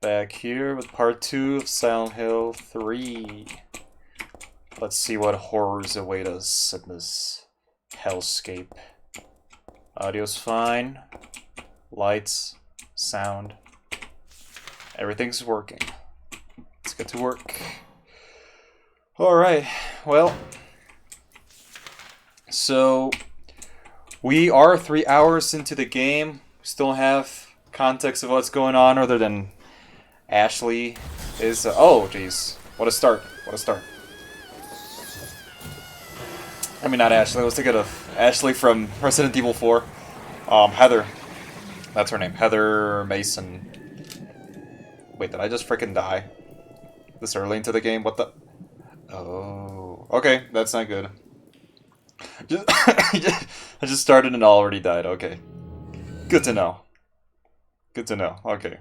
Back here with part 2 of Silent Hill 3. Let's see what horrors await us in this hellscape. Audio's fine. Lights, sound. Everything's working. Let's get to work. Alright, well. So, we are 3 hours into the game. Still have context of what's going on other than Ashley is... oh, jeez. What a start. What a start. I mean, not Ashley. I was thinking of Ashley from Resident Evil 4. Heather. That's her name. Heather Mason. Wait, did I just freaking die? This early into the game? What the... oh. Okay, that's not good. I just started and already died. Okay. Good to know. Good to know. Okay.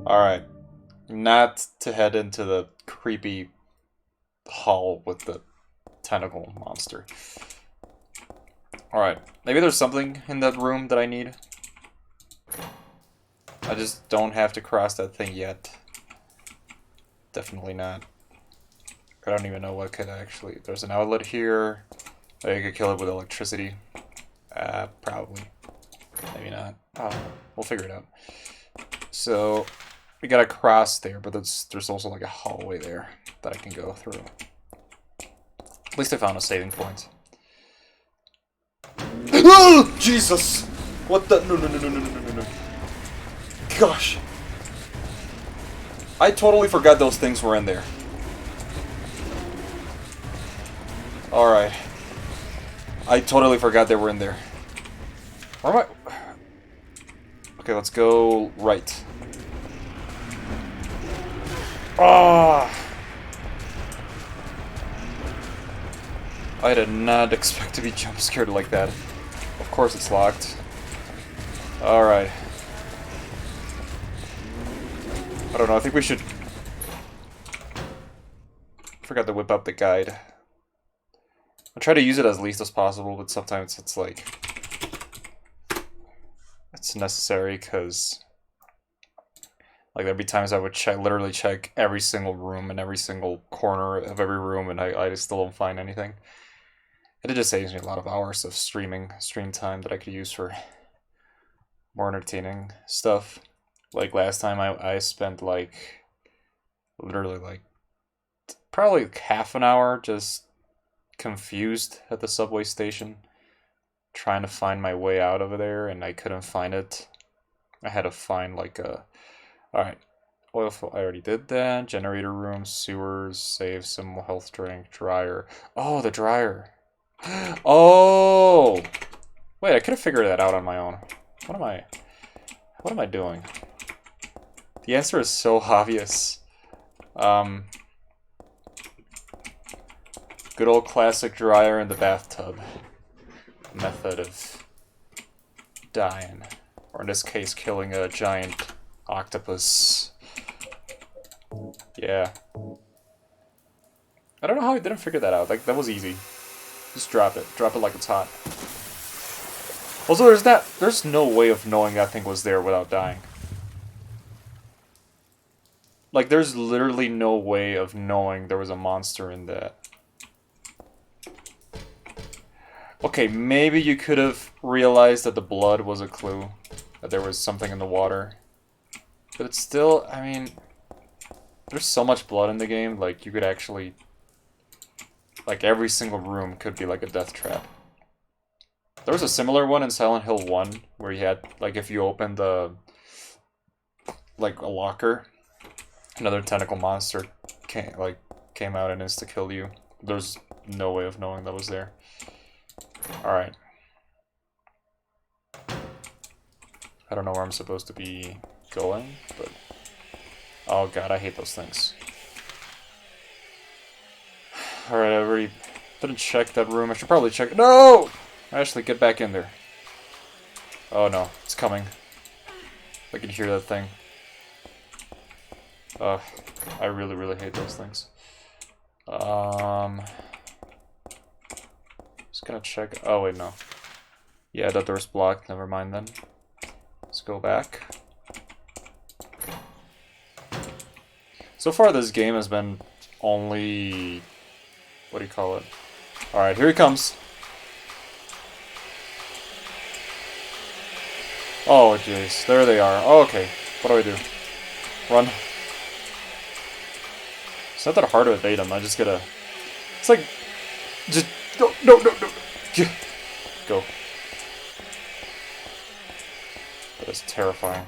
Alright. Not to head into the creepy hall with the tentacle monster. Alright. Maybe there's something in that room that I need. I just don't have to cross that thing yet. Definitely not. I don't even know what could actually... there's an outlet here. Maybe I could kill it with electricity. Probably. Maybe not. Oh, we'll figure it out. So, we gotta cross there, but there's also like a hallway there that I can go through. At least I found a saving point. Oh, Jesus! What the? No. Gosh. I totally forgot those things were in there. Alright. I totally forgot they were in there. Where am I? Okay, let's go right. Ah! I did not expect to be jump scared like that. Of course it's locked. Alright. I don't know, I think we should... forgot to whip up the guide. I try to use it as least as possible, but sometimes it's like... it's necessary, because... like, there'd be times I would literally check every single room and every single corner of every room, and I just still don't find anything. It just saves me a lot of hours of stream time that I could use for more entertaining stuff. Like, last time I spent, like, literally, like, probably like half an hour just confused at the subway station, trying to find my way out of there, and I couldn't find it. I had to find, like, a... alright. Oil, I already did that. Generator room, sewers, save some health drink, dryer. Oh, the dryer. Oh! Wait, I could have figured that out on my own. What am I doing? The answer is so obvious. Good old classic dryer in the bathtub. Method of dying. Or in this case, killing a giant octopus. Yeah. I don't know how I didn't figure that out. Like, that was easy. Just drop it. Drop it like it's hot. Also, there's no way of knowing that thing was there without dying. Like, there's literally no way of knowing there was a monster in that. Okay, maybe you could have realized that the blood was a clue. That there was something in the water. But it's still, I mean... there's so much blood in the game, like, you could actually... like, every single room could be like a death trap. There was a similar one in Silent Hill 1, where you had, like, if you opened the... like, a locker, another tentacle monster came out and insta-killed you. There's no way of knowing that was there. Alright. I don't know where I'm supposed to be going, but... oh god, I hate those things. Alright, I already didn't check that room. I should probably check... no! Ashley, get back in there. Oh no, it's coming. I can hear that thing. I really, really hate those things. Just gonna check... oh wait, no. Yeah, that door's blocked. Never mind then. Let's go back. So far, this game has been only... What do you call it? Alright, here he comes. Oh, jeez. There they are. Oh, okay. What do I do? Run. It's not that hard to evade them. I just gotta... It's like... Just... No, no, no, no. Go. That is terrifying.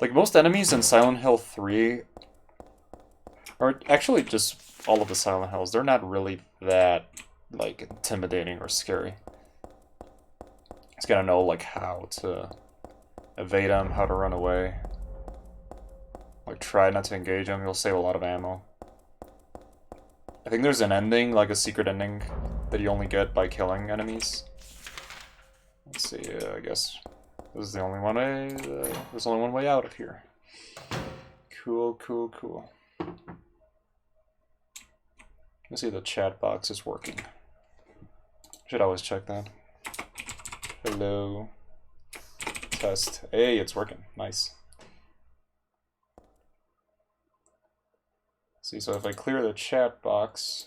Like, most enemies in Silent Hill 3... Or actually just all of the Silent Hills, they're not really that, like, intimidating or scary. Just gotta know, like, how to evade them, how to run away. Like, try not to engage them, you'll save a lot of ammo. I think there's an ending, like a secret ending, that you only get by killing enemies. Let's see, I guess this is the only one way, there's only one way out of here. Cool, cool, cool. Let's see if the chat box is working. Should always check that. Hello. Test. Hey, it's working. Nice. See, so if I clear the chat box,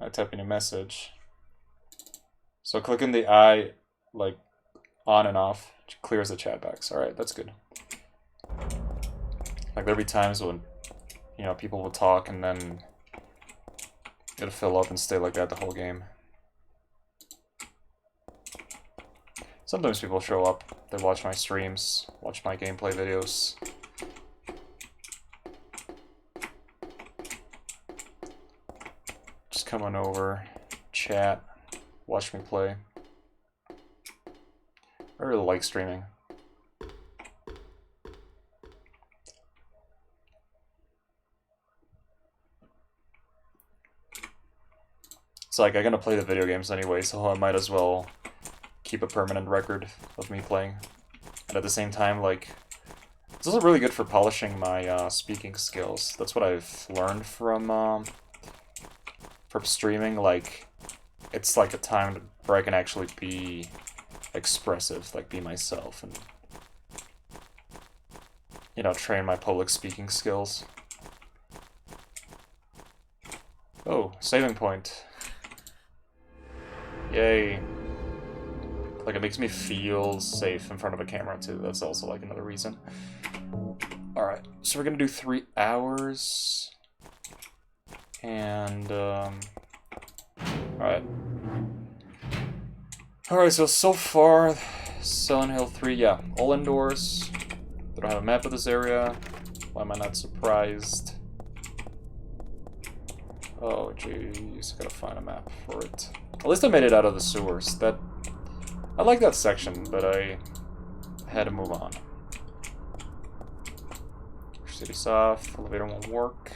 I type in a message. So clicking the eye, like, on and off, clears the chat box. Alright, that's good. Like, there'll be times when, you know, people will talk and then it'll fill up and stay like that the whole game. Sometimes people show up, they watch my streams, watch my gameplay videos. Just come on over, chat, watch me play. I really like streaming. It's like, I'm gonna play the video games anyway, so I might as well keep a permanent record of me playing. And at the same time, like, it's also really good for polishing my speaking skills. That's what I've learned from streaming. Like, it's like a time where I can actually be expressive, like be myself, and, you know, train my public speaking skills. Oh, saving point. Yay. Like, it makes me feel safe in front of a camera, too. That's also, like, another reason. Alright, so we're gonna do 3 hours. And, alright. Alright, so far, Silent Hill 3, yeah, all indoors. They don't have a map of this area. Why am I not surprised? Oh, jeez, gotta find a map for it. At least I made it out of the sewers. I like that section, but I had to move on. City's off, elevator won't work.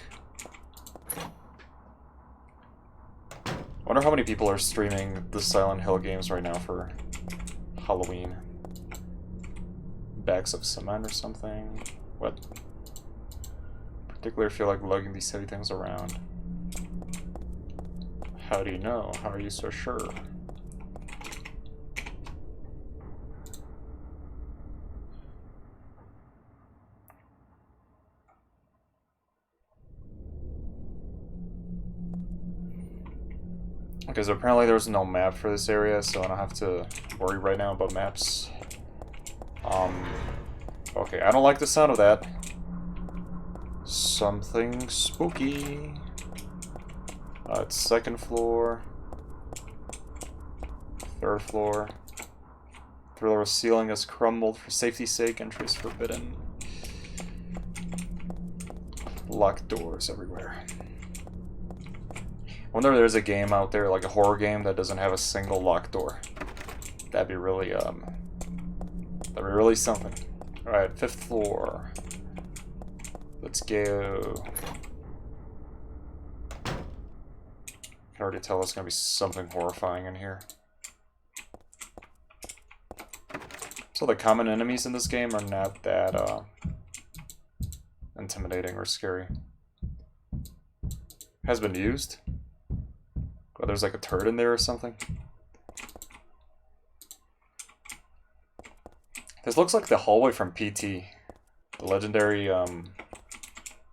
I wonder how many people are streaming the Silent Hill games right now for Halloween. Bags of cement or something? What? Particularly feel like lugging these heavy things around. How do you know? How are you so sure? Okay, so apparently there's no map for this area, so I don't have to worry right now about maps. Okay, I don't like the sound of that. Something spooky. It's second floor. Third floor. Third floor ceiling has crumbled for safety's sake. Entry is forbidden. Locked doors everywhere. I wonder if there's a game out there, like a horror game, that doesn't have a single locked door. That'd be really something. Alright, 5th floor. Let's go. I can already tell there's gonna be something horrifying in here. So the common enemies in this game are not that intimidating or scary. Has been used. Oh, there's like a turd in there or something. This looks like the hallway from PT, the legendary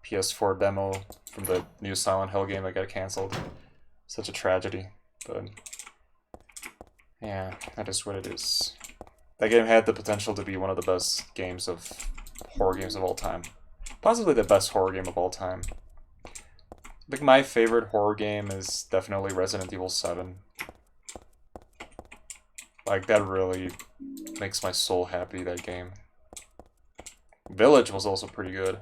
PS4 demo from the new Silent Hill game that got canceled. Such a tragedy, but yeah, that is what it is. That game had the potential to be one of the best horror games of all time. Possibly the best horror game of all time. I think my favorite horror game is definitely Resident Evil 7. Like, that really makes my soul happy, that game. Village was also pretty good.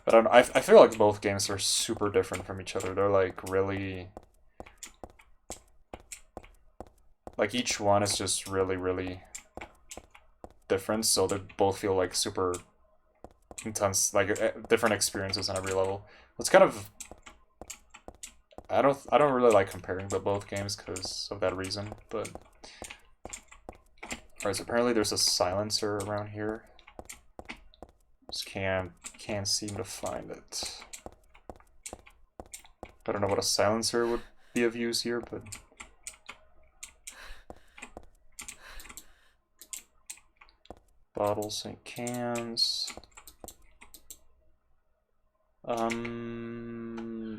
But I feel like both games are super different from each other. They're like really... Like each one is just really, really different, so they both feel like super intense, like different experiences on every level. It's kind of... I don't really like comparing the both games because of that reason, but... Alright, so apparently there's a silencer around here. Just can't seem to find it. I don't know what a silencer would be of use here, but... Bottles and cans.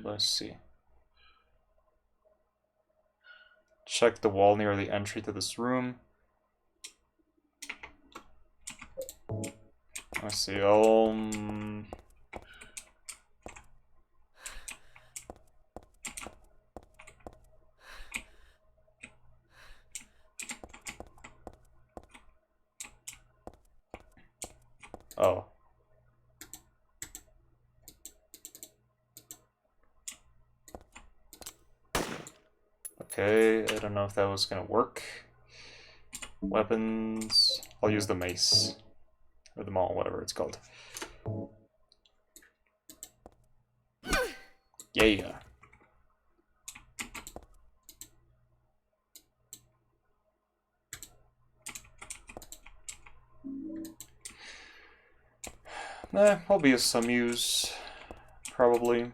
Let's see. Check the wall near the entry to this room. Let's see, oh, okay, I don't know if that was gonna work. Weapons, I'll use the mace. Or the maul, whatever it's called. Yeah. I'll be of some use. Probably.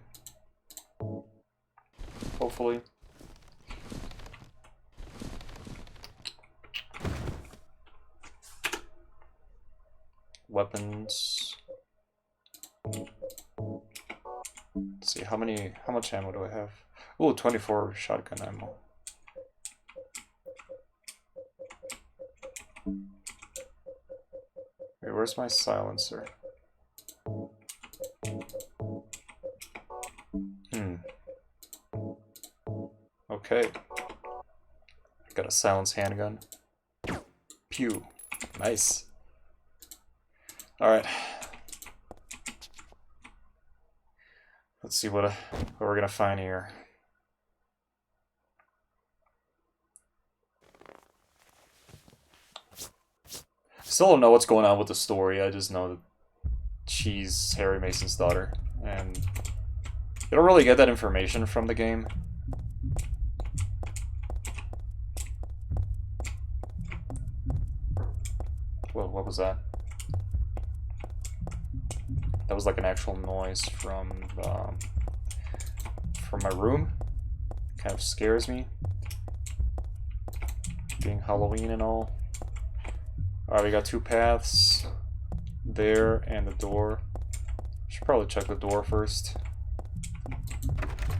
Hopefully. Weapons. Let's see, how much ammo do I have? Ooh, 24 shotgun ammo. Wait, where's my silencer? Okay. Got a silenced handgun. Pew. Nice. Alright. Let's see what we're gonna find here. Still don't know what's going on with the story. I just know that she's Harry Mason's daughter, and you don't really get that information from the game. Well, what was that? That was like an actual noise from my room. Kind of scares me. Being Halloween and all. Alright, we got two paths. There and the door. Should probably check the door first.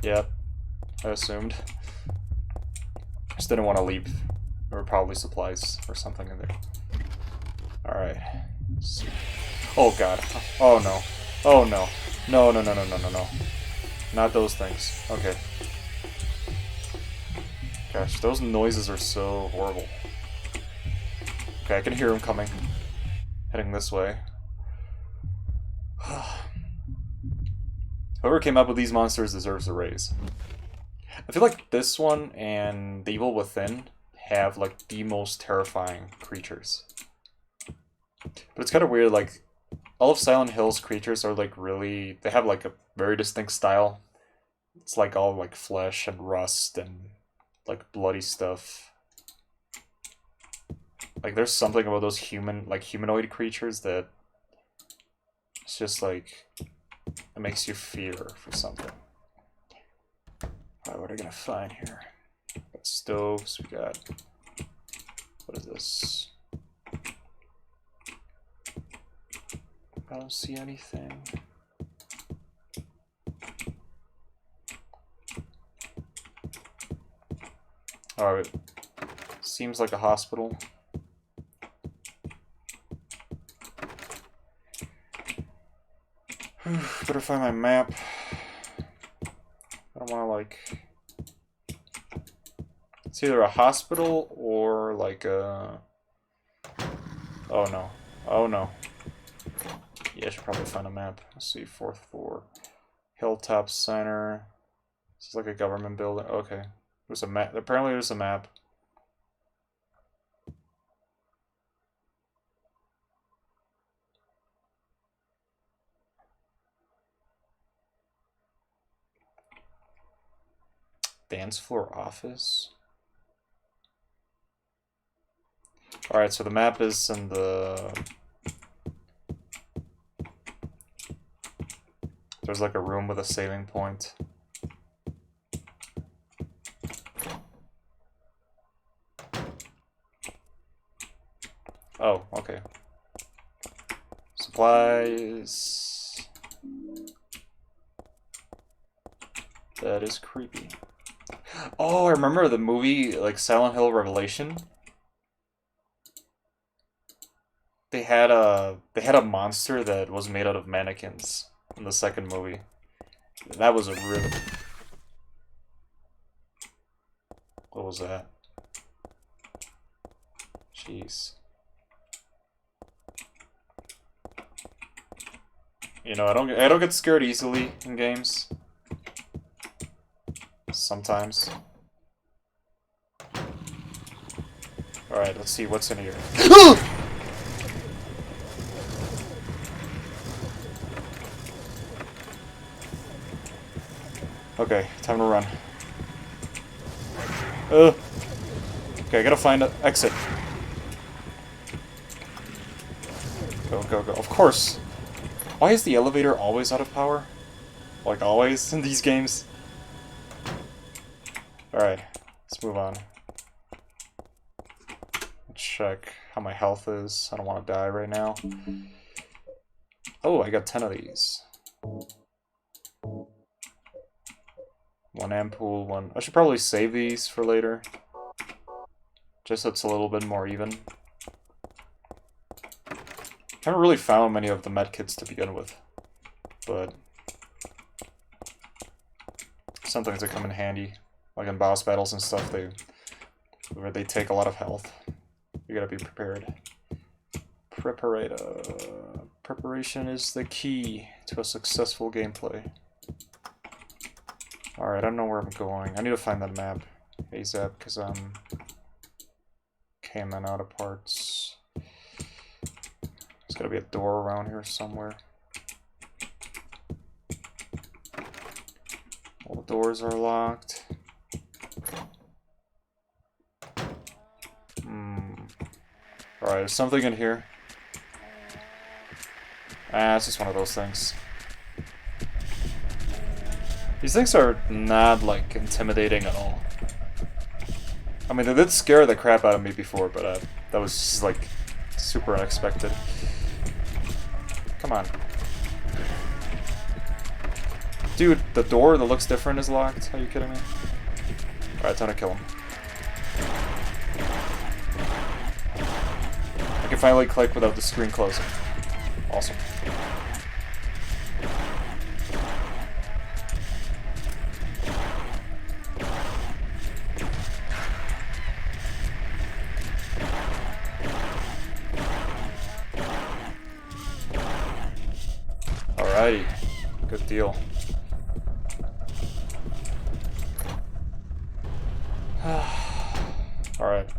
Yep, I assumed. Just didn't want to leave. There were probably supplies or something in there. Alright. Oh god. Oh no. Oh no. No, no, no, no, no, no, no. Not those things. Okay. Gosh, those noises are so horrible. Okay, I can hear him coming. Heading this way. Whoever came up with these monsters deserves a raise. I feel like this one and The Evil Within have like the most terrifying creatures. But it's kind of weird, like, all of Silent Hill's creatures are like really, they have like a very distinct style. It's like all like flesh and rust and like bloody stuff. Like there's something about those humanoid creatures that it's just like, it makes you fear for something. Alright, what are we gonna find here? We got stoves, we got, what is this? I don't see anything. Alright. Seems like a hospital. Better find my map. I don't want to, like... It's either a hospital or, like, a... Oh, no. Oh, no. Yeah, I should probably find a map. Let's see, 4th floor. Hilltop Center. This is like a government building. Okay. There's a map. Apparently there's a map. Dance floor office. Alright, so the map is in the... There's like a room with a saving point. Oh, okay. Supplies. That is creepy. Oh, I remember the movie, like Silent Hill Revelation. They had a monster that was made out of mannequins in the second movie. That was a really... What was that? Jeez. You know, I don't get scared easily in games. Sometimes. Alright, let's see what's in here. Okay, time to run. Okay, I gotta find an exit. Go, go, go. Of course. Why is the elevator always out of power? Like always in these games? Alright, let's move on. Let's check how my health is. I don't want to die right now. Oh, I got 10 of these. One ampoule, one... I should probably save these for later. Just so it's a little bit more even. Haven't really found many of the medkits to begin with. But... sometimes they come in handy. Like in boss battles and stuff, where they take a lot of health. You gotta be prepared. Preparation is the key to a successful gameplay. Alright, I don't know where I'm going. I need to find that map ASAP, because I'm camming out of parts. There's gotta be a door around here somewhere. All the doors are locked. Alright, there's something in here. Ah, it's just one of those things. These things are not, like, intimidating at all. I mean, they did scare the crap out of me before, but that was just, like, super unexpected. Come on. Dude, the door that looks different is locked? Are you kidding me? Alright, time to kill him. I can finally click without the screen closing. Awesome. Alrighty. Good deal. Alright.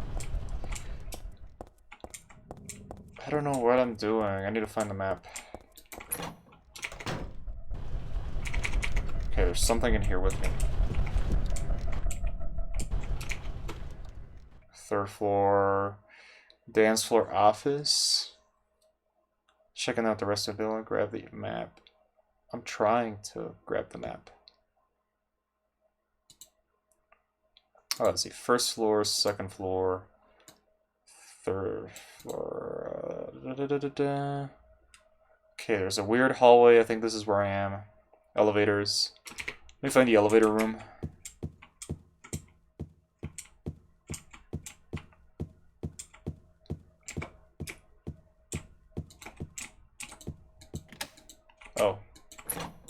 I don't know what I'm doing. I need to find the map. Okay, there's something in here with me. 3rd floor. Dance floor office. Checking out the rest of the building. Grab the map. I'm trying to grab the map. Oh, let's see. 1st floor, 2nd floor, 3rd floor. Okay, there's a weird hallway. I think this is where I am. Elevators. Let me find the elevator room.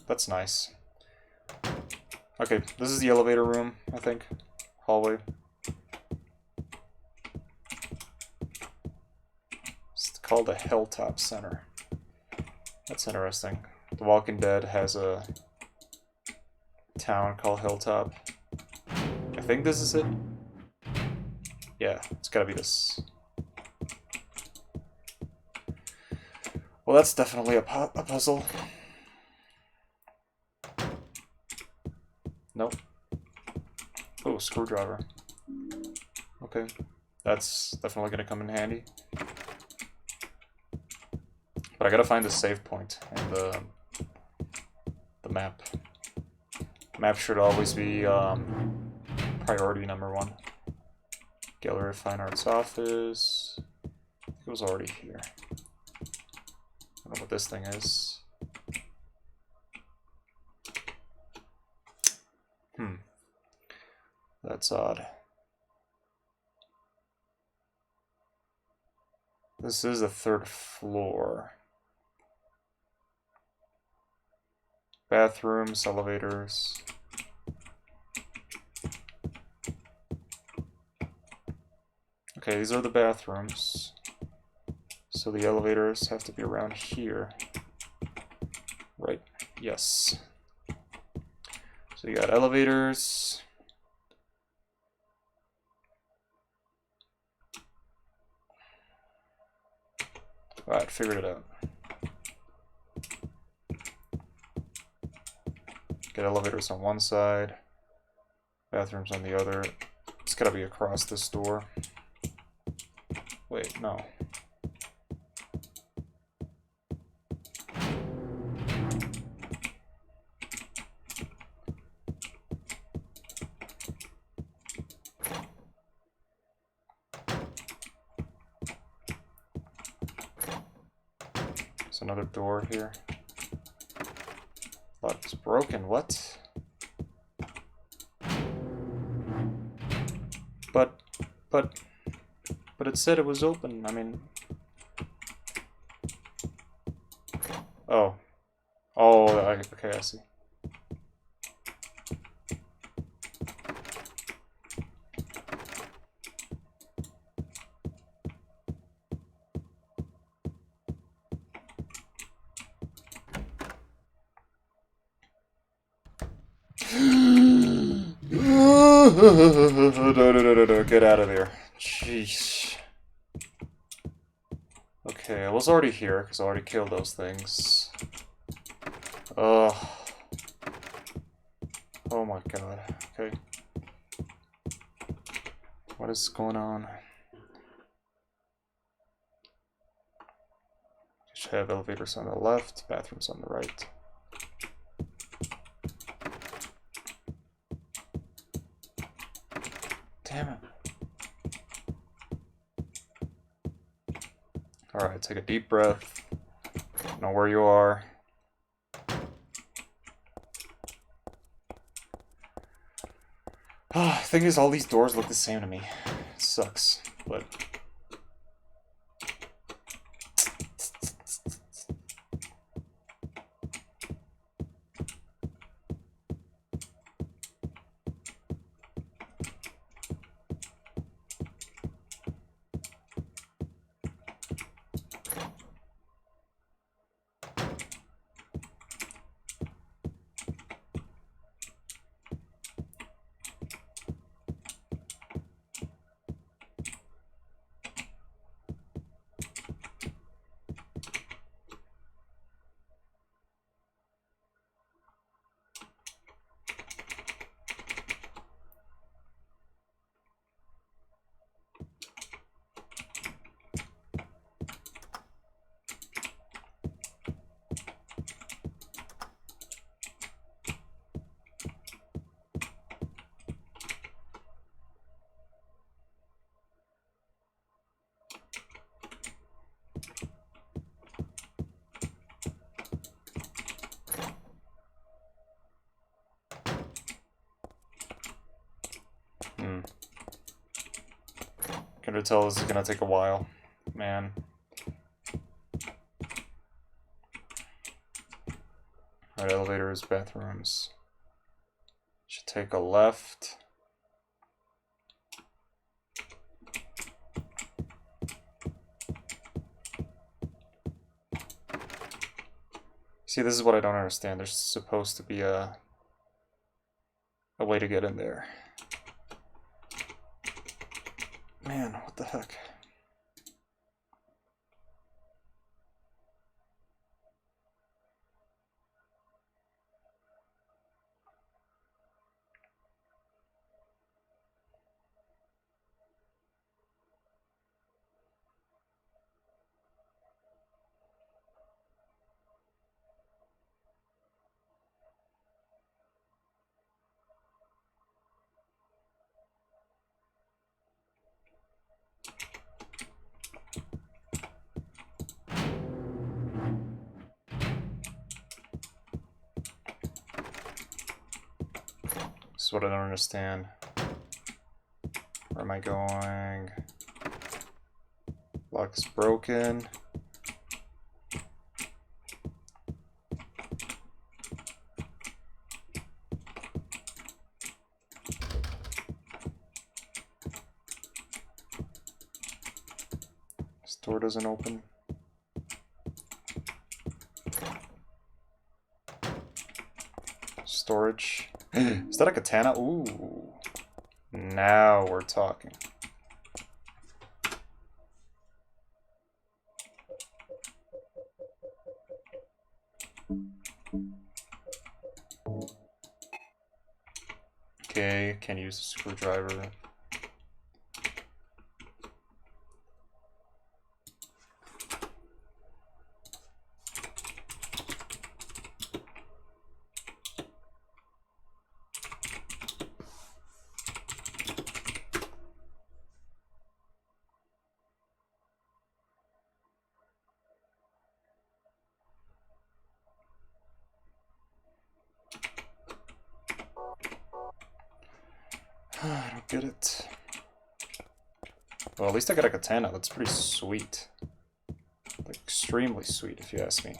That's nice. Okay, this is the elevator room, I think. Hallway. It's called the Hilltop Center. That's interesting. The Walking Dead has a town called Hilltop. I think this is it. Yeah, it's gotta be this. Well, that's definitely a puzzle. Nope. Oh, screwdriver. Okay. That's definitely gonna come in handy. But I gotta find the save point in the map. Map should always be priority number 1. Gallery of Fine Arts office. It was already here. I don't know what this thing is. That's odd. This is the 3rd floor. Bathrooms, elevators. Okay, these are the bathrooms. So the elevators have to be around here. Right, yes. So you got elevators. Alright, figured it out. Get elevators on one side, bathrooms on the other. It's gotta be across this door. Wait, no. There's another door here. Lock's broken, what? But it said it was open, I mean... Oh. Oh, okay, I see. No, get out of there. Jeez. Okay, I was already here, because I already killed those things. Ugh. Oh my god. Okay. What is going on? Should have elevators on the left, bathrooms on the right. Damn it. Alright, take a deep breath. Know where you are. Thing is, all these doors look the same to me. It sucks, but... Can tell this is gonna take a while, man. Alright, elevators, bathrooms. Should take a left. See, this is what I don't understand. There's supposed to be a way to get in there. Man, what the heck? This is what I don't understand. Where am I going? Lock's broken. This door doesn't open. Storage. Is that a katana? Ooh. Now we're talking. Okay, can't use a screwdriver. I don't get it. Well, at least I got a katana. That's pretty sweet. Like, extremely sweet, if you ask me.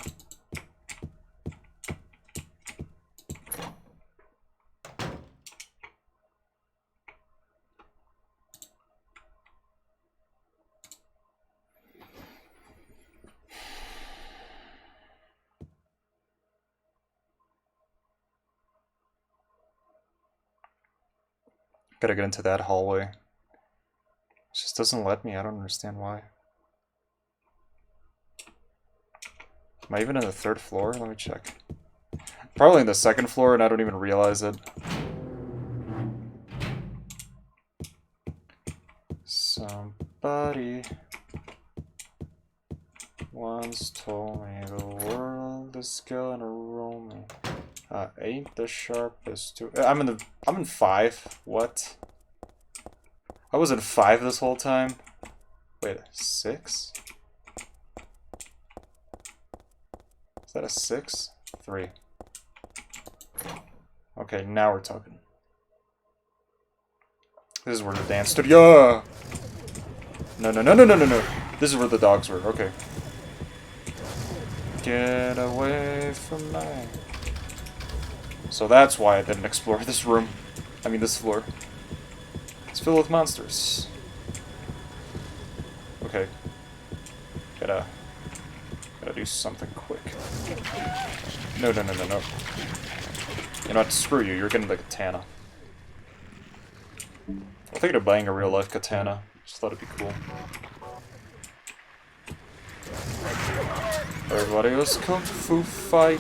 Gotta get into that hallway. It just doesn't let me. I don't understand why. Am I even in the 3rd floor? Let me check. Probably in the 2nd floor and I don't even realize it. Somebody once told me the world is gonna roll me. Ain't the sharpest tool. I'm in 5. What? I was in 5 this whole time. Wait, 6? Is that a 6? 3. Okay, now we're talking. This is where the dance studio. No, no, no, no, no, no, no. This is where the dogs were. Okay. Get away from me. So that's why I didn't explore this room. I mean, this floor. It's filled with monsters. Okay. Gotta do something quick. No, no, no, no, no. You know what? Screw you. You're getting the katana. I'm thinking of buying a real-life katana. Just thought it'd be cool. Everybody was kung fu fighting.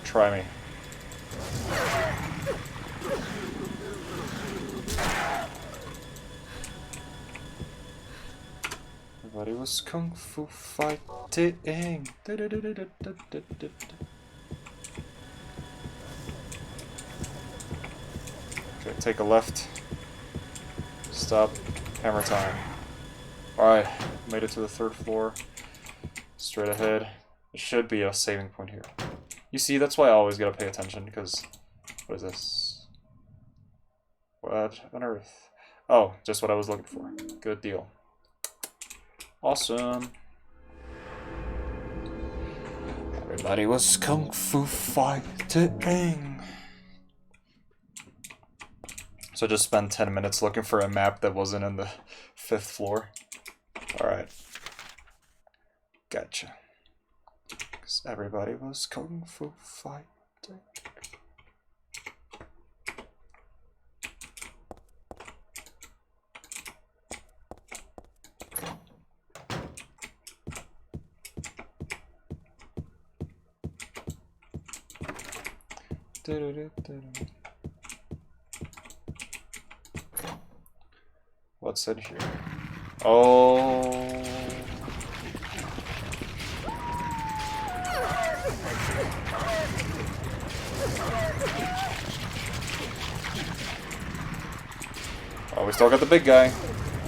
Try me. Everybody was kung fu fighting. Okay, take a left. Stop. Hammer time. Alright, made it to the 3rd floor. Straight ahead. There should be a saving point here. You see, that's why I always gotta pay attention, because... What is this? What on earth? Oh, just what I was looking for. Good deal. Awesome. Everybody was kung fu fighting. So I just spent 10 minutes looking for a map that wasn't in the 5th floor. Alright. Gotcha. Because everybody was kung fu fighting. What's in here? Oh. Oh, we still got the big guy.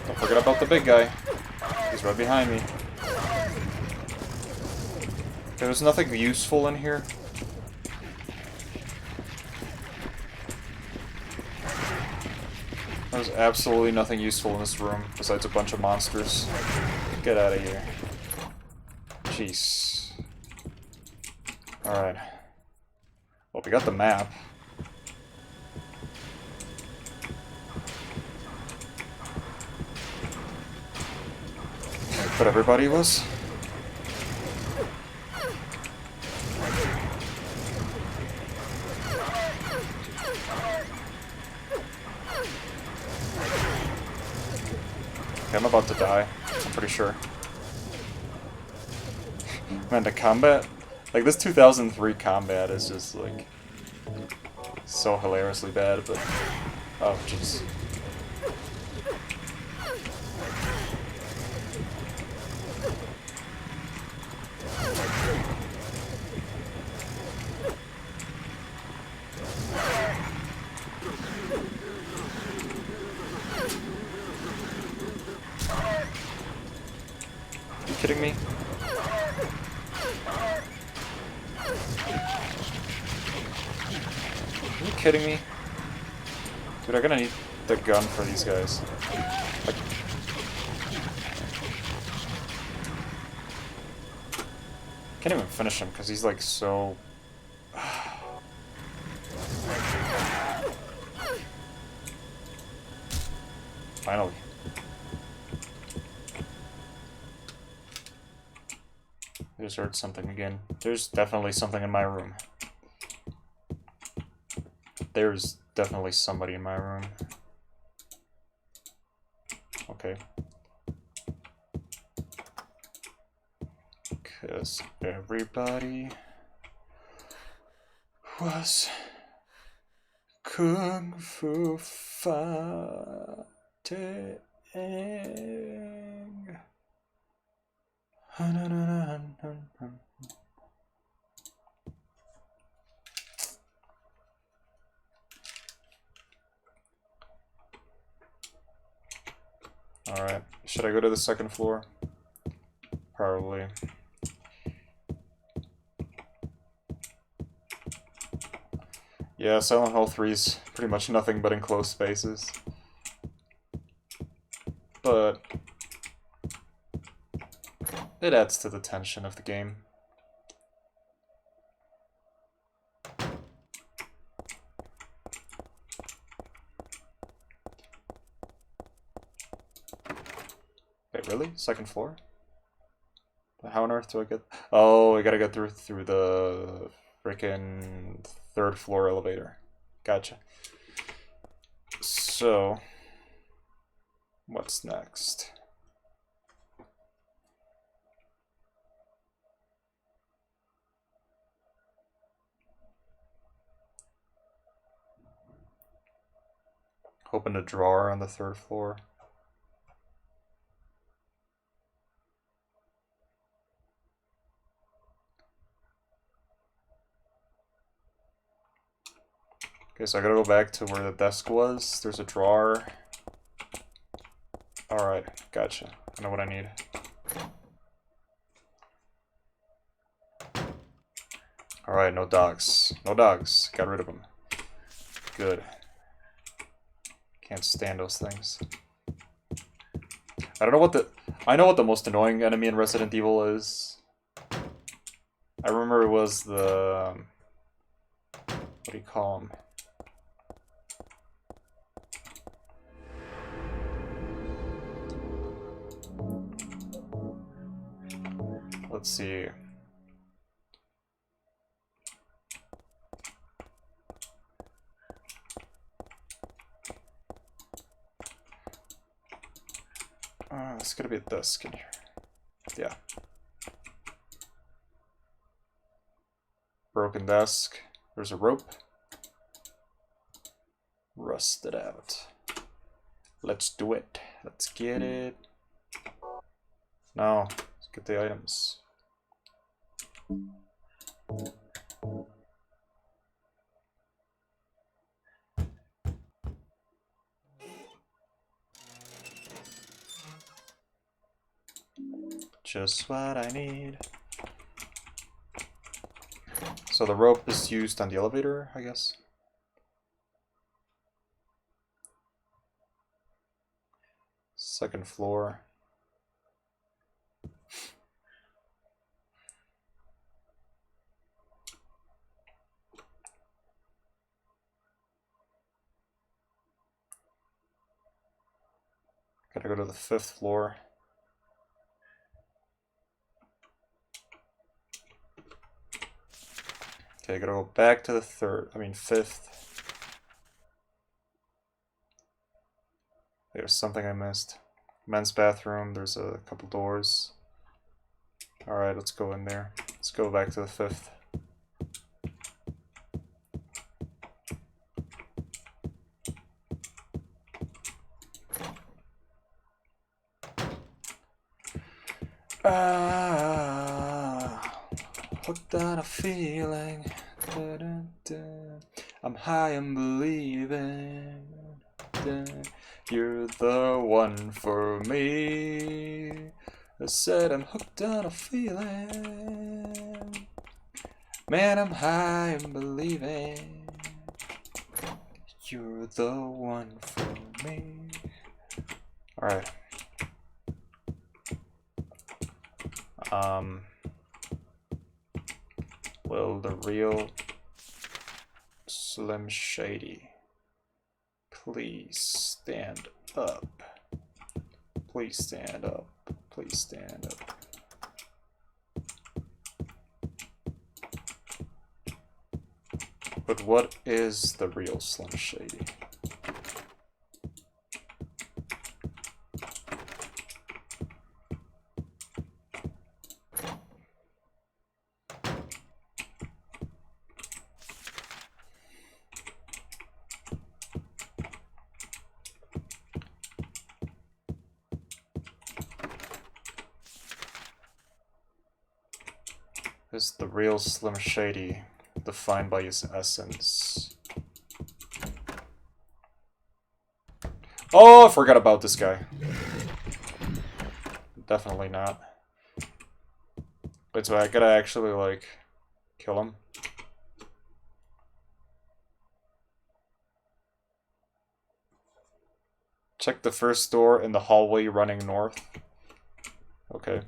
Don't forget about the big guy. He's right behind me. There's nothing useful in here. There's absolutely nothing useful in this room besides a bunch of monsters. Get out of here. Jeez. Alright. Well, we got the map. But everybody was. Okay, I'm about to die. I'm pretty sure. Man, the combat, like this 2003 combat is just like so hilariously bad, but oh jeez. Are you kidding me? Are you kidding me? Dude, I'm gonna need the gun for these guys. Like, can't even finish him because he's like so. Finally. I just heard something again. There's definitely something in my room. There's definitely somebody in my room. Okay. Because everybody was kung fu fighting. Alright, should I go to the 2nd floor? Probably. Yeah, Silent Hill 3 is pretty much nothing but enclosed spaces. But it adds to the tension of the game. Wait, really? 2nd floor? How on earth do I get... Oh, I gotta get through the frickin' 3rd floor elevator. Gotcha. So, what's next? Open a drawer on the 3rd floor. Okay, so I gotta go back to where the desk was. There's a drawer. Alright, gotcha. I know what I need. Alright, no dogs. No dogs. Got rid of them. Good. Can't stand those things. I don't know what the... I know what the most annoying enemy in Resident Evil is. I remember it was the... what do you call him? Let's see. It's gonna be a desk in here. Yeah. Broken desk. There's a rope. Rusted out. Let's do it. Let's get it. Now, let's get the items. Just what I need. So the rope is used on the elevator, I guess. Second floor. Gotta go to the 5th floor. Okay, gotta go back to the 5th. There's something I missed. Men's bathroom, there's a couple doors. Alright, let's go in there. Let's go back to the 5th. Hooked on a feeling. I'm high and believing. You're the one for me. I said I'm hooked on a feeling. Man, I'm high and believing. You're the one for me. Alright. Will the real Slim Shady please stand up? Please stand up. Please stand up. But what is the real Slim Shady? Is the real Slim Shady defined by his essence? Oh, I forgot about this guy. Definitely not. Wait, so I gotta actually, like, kill him? Check the first door in the hallway running north. Okay,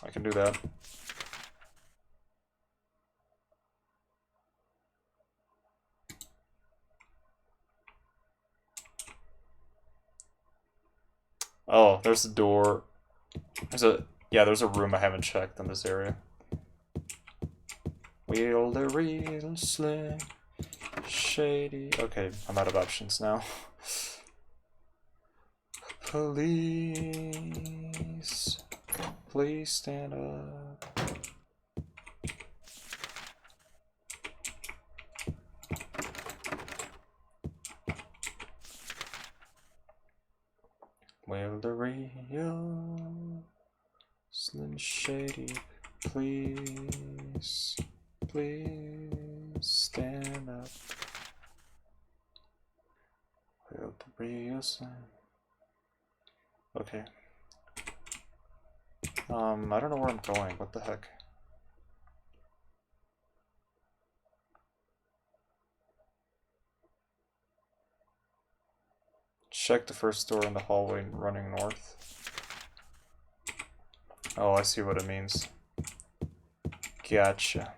I can do that. Oh, there's a door. There's a room I haven't checked in this area. Will the real Slim Shady... Okay, I'm out of options now. Please, please stand up. Will the real Slim Shady please, please stand up? Will the real Slim... Okay. I don't know where I'm going. What the heck? Check the first door in the hallway running north. Oh, I see what it means. Gotcha.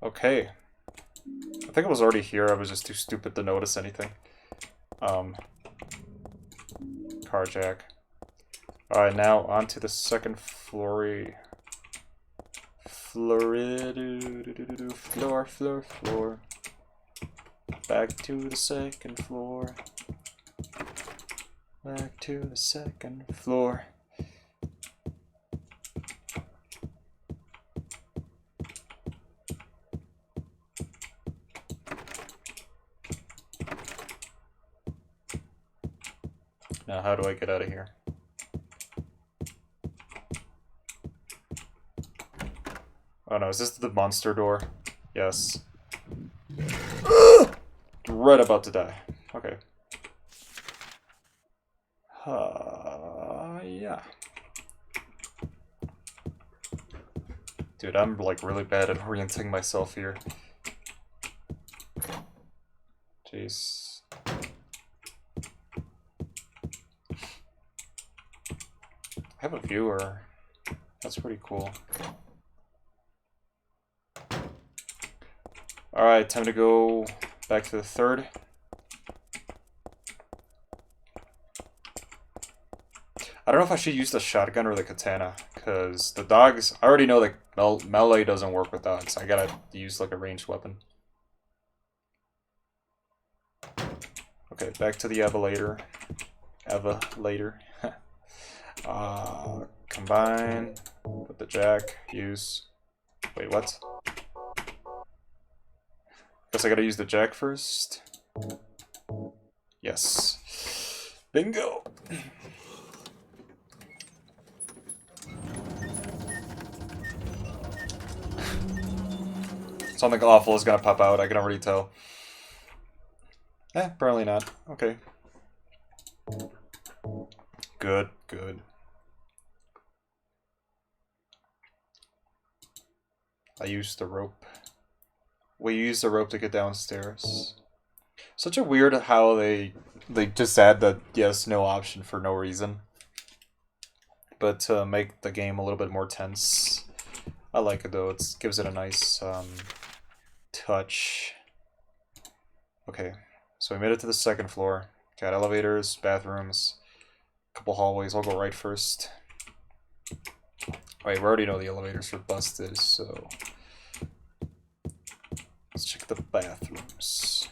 Okay. I think it was already here, I was just too stupid to notice anything. Carjack. Alright, now on to the second floor. Floor. Back to the second floor. Back to the second floor. Now, how do I get out of here? Oh no, is this the monster door? Yes. Right about to die. Okay. Yeah. Dude, I'm like really bad at orienting myself here. Jeez. I have a viewer. That's pretty cool. Alright, time to go back to the third. I don't know if I should use the shotgun or the katana, because the dogs... I already know that melee doesn't work with dogs. I gotta use like a ranged weapon. Okay, back to the Evelator. Combine. Put the jack. Use. Wait, what? Guess I gotta use the jack first. Yes. Bingo! Something awful is gonna pop out, I can already tell. Apparently not. Okay. Good, good. I used the rope. We used the rope to get downstairs. Such a weird how they just add the yes, no option for no reason. But to make the game a little bit more tense. I like it though, it gives it a nice touch. Okay, so we made it to the second floor. Got elevators, bathrooms, a couple hallways. I'll go right first. Wait, we already know the elevators are busted, so let's check the bathrooms.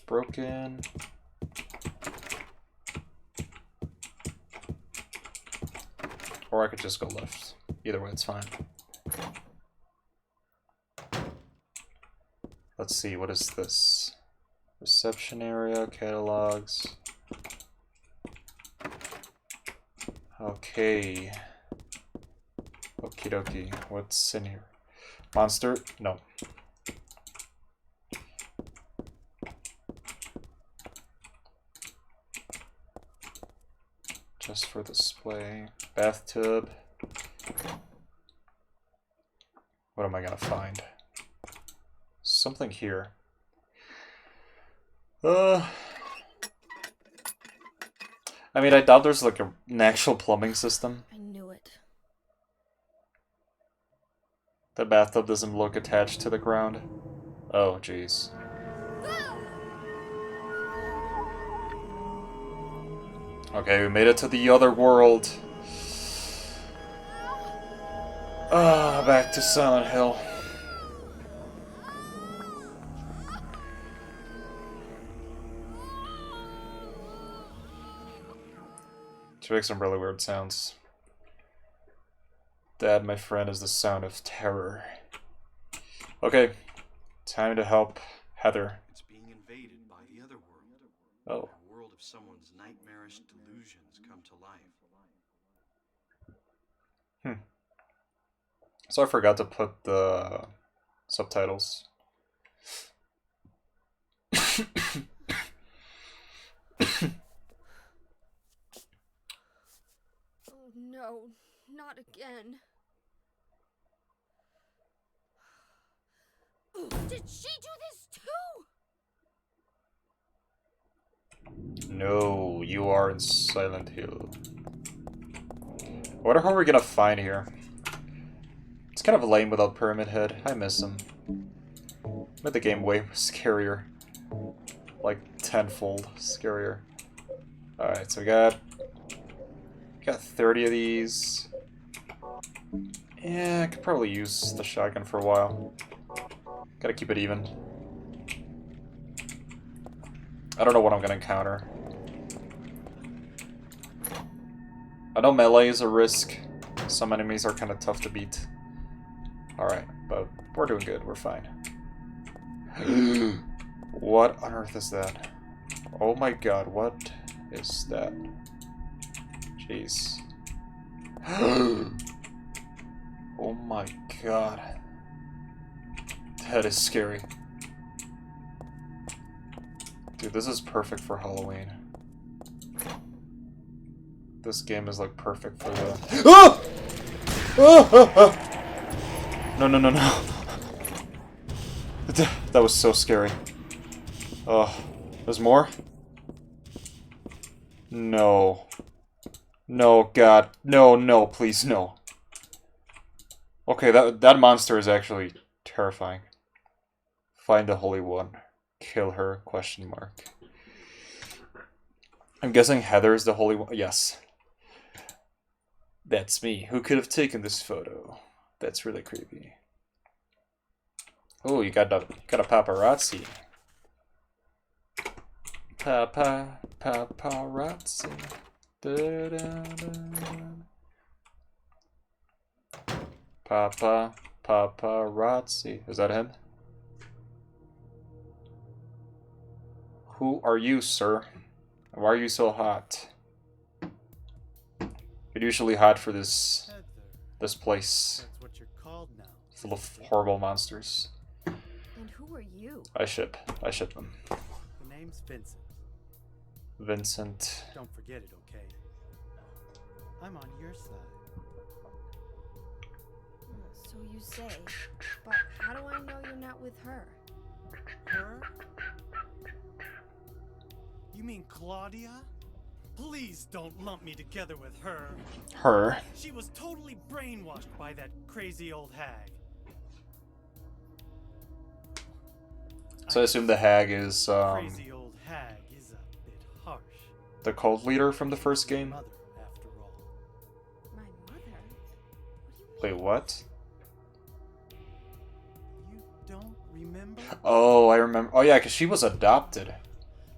Broken. Or I could just go left. Either way, it's fine. Let's see, what is this? Reception area, catalogs. Okay. Okie dokie. What's in here? Monster? No. Just for display. Bathtub. What am I gonna find? Something here. I mean, I doubt there's like an actual plumbing system. I knew it. The bathtub doesn't look attached to the ground. Oh, jeez. Okay, we made it to the other world. Back to Silent Hill. She makes some really weird sounds. Dad, my friend, is the sound of terror. Okay, time to help Heather. It's being invaded by the other world. Oh. A world of someone's nightmarish delusions come to life. So I forgot to put the subtitles. Oh no, not again. Did she do this too? No, you are in Silent Hill. I wonder how we're gonna find here. It's kind of lame without Pyramid Head. I miss him. Made the game way scarier. Like, tenfold scarier. Alright, so we got 30 of these. Yeah, I could probably use the shotgun for a while. Gotta keep it even. I don't know what I'm gonna encounter. I know melee is a risk. Some enemies are kind of tough to beat. Alright, but we're doing good. We're fine. What on earth is that? Oh my god, what is that? Jeez. Oh my god. That is scary. Dude, this is perfect for Halloween. This game is like perfect for the... Ah! Ah! Ah! Ah! No, no, no, no. That was so scary. Oh, there's more? No. No, God. No, no, please, no. Okay, that monster is actually terrifying. Find the Holy One. Kill her, question mark. I'm guessing Heather is the Holy One. Yes. That's me. Who could have taken this photo? That's really creepy. Oh, you got a paparazzi. Paparazzi. Da, da, da. Paparazzi. Is that him? Who are you, sir? Why are you so hot? You're usually hot for this place. That's what you're called now. Full of horrible monsters. And who are you? I ship them. The name's Vincent. Vincent. Don't forget it, okay? I'm on your side. So you say. But how do I know you're not with her? Her? You mean Claudia? Please don't lump me together with her. Her. She was totally brainwashed by that crazy old hag. So I assume the hag is Crazy old hag is a bit harsh. the cult leader from the first game. Mother, after all. My mother? Wait, what? You don't remember? Oh, I remember. Oh yeah, because she was adopted.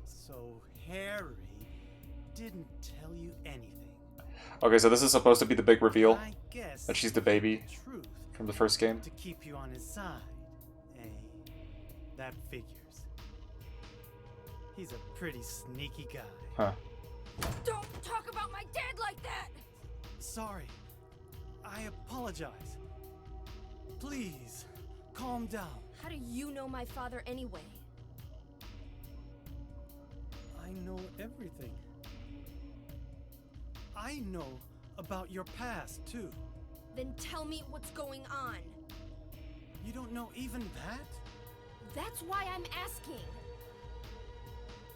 So Harry didn't tell you anything. Okay, so this is supposed to be the big reveal I guess that she's the baby truth from the first game. to keep you on his side. Eh, that figures. He's a pretty sneaky guy. Huh. Don't talk about my dad like that! Sorry. I apologize. Please, calm down. How do you know my father anyway? I know everything. I know about your past, too. Then tell me what's going on. You don't know even that? That's why I'm asking.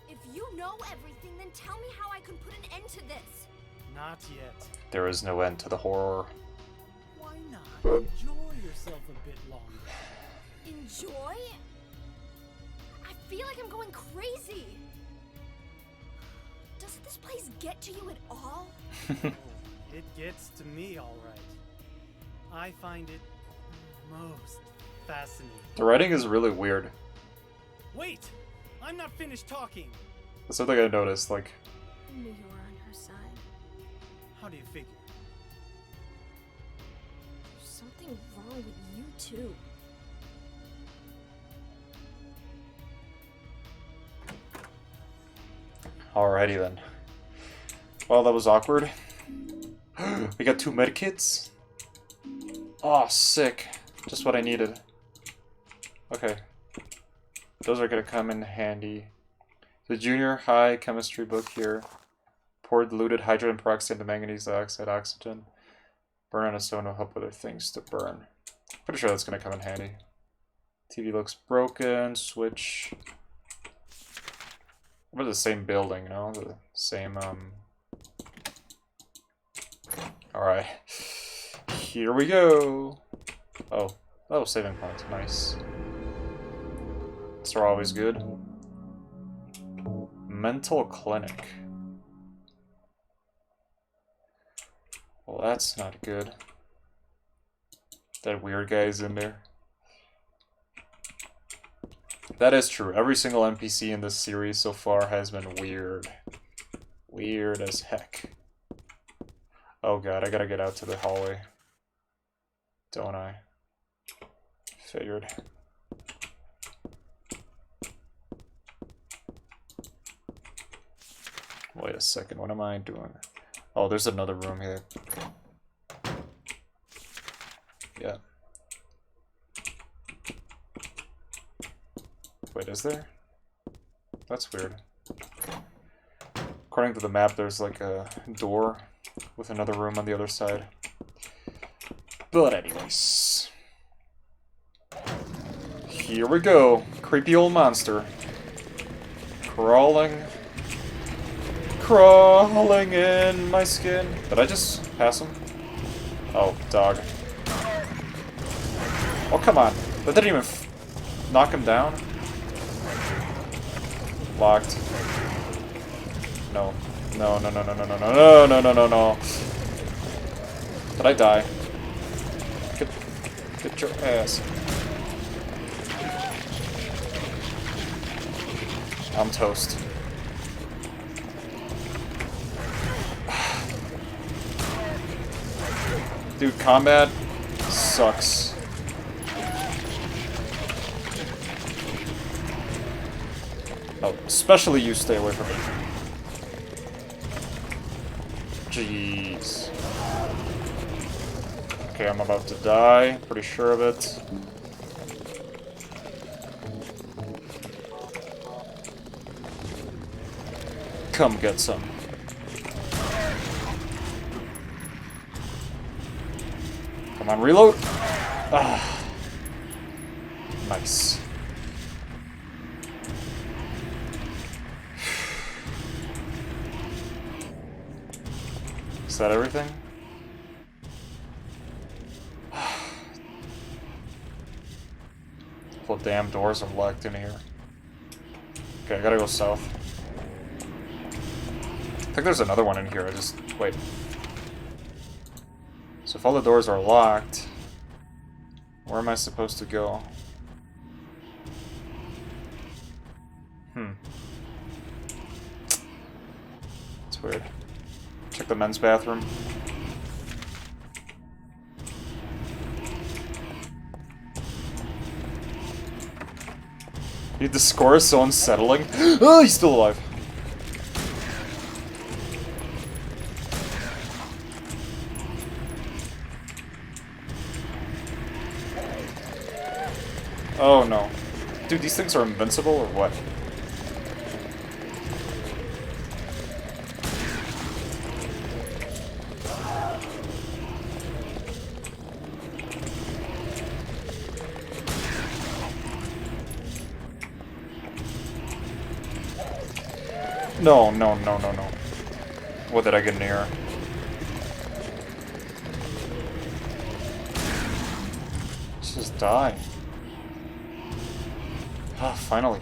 If you know everything, then tell me how I can put an end to this. Not yet. There is no end to the horror. Why not enjoy yourself a bit longer? Enjoy? I feel like I'm going crazy. Does this place get to you at all? Oh, it gets to me, all right. I find it most fascinating. The writing is really weird. Wait! I'm not finished talking. That's something I noticed. Like, I knew you were on her side. How do you figure? There's something wrong with you too. alrighty then. Well, that was awkward. We got 2 medkits. Oh, sick. Just what I needed. Okay. Those are gonna come in handy. The junior high chemistry book here. Pour diluted hydrogen peroxide into manganese dioxide oxygen. Burn on a stone will help other things to burn. Pretty sure that's gonna come in handy. TV looks broken. Switch. We're the same building, you know? The same, Alright. Here we go! Oh, saving point. Nice. These are always good. Mental clinic. Well, that's not good. That weird guy's in there. That is true. Every single NPC in this series so far has been weird. Weird as heck. Oh god, I gotta get out to the hallway. Don't I? Figured. Wait a second, what am I doing? Oh, there's another room here. Yeah. Wait, is there? That's weird. According to the map, there's like a door with another room on the other side. But anyways. Here we go. Creepy old monster. Crawling in my skin. Did I just pass him? Oh, dog. Oh, come on. That didn't even knock him down. Locked. No. No, no, no, no, no, no, no, no, no, no, no. Did I die? Get your ass. I'm toast. Dude, combat sucks. Oh, especially you stay away from me. Jeez. Okay, I'm about to die. Pretty sure of it. Come get some. Come on, reload! Ah. Nice. Is that everything? Well, damn doors are locked in here. Okay, I gotta go south. I think there's another one in here, I just... wait. So if all the doors are locked, where am I supposed to go? It's weird. Check the men's bathroom. Dude, the score is so unsettling. Oh, he's still alive. Oh no. Dude, these things are invincible or what? No, no, no, no, no. What did I get near? Let's just die. Ah, finally.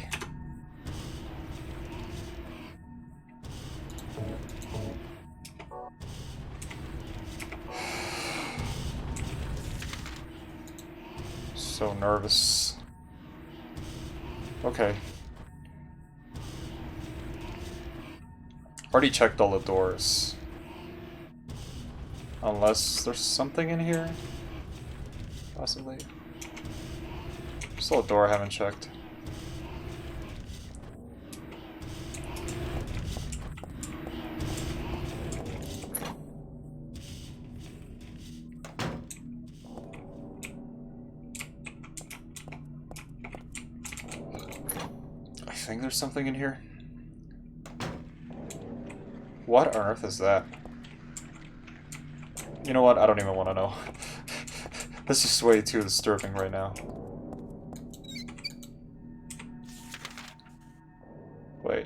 So nervous. Okay. Already checked all the doors. Unless there's something in here? Possibly. Still a door I haven't checked. I think there's something in here. What on earth is that? You know what? I don't even want to know. This is way too disturbing right now. Wait.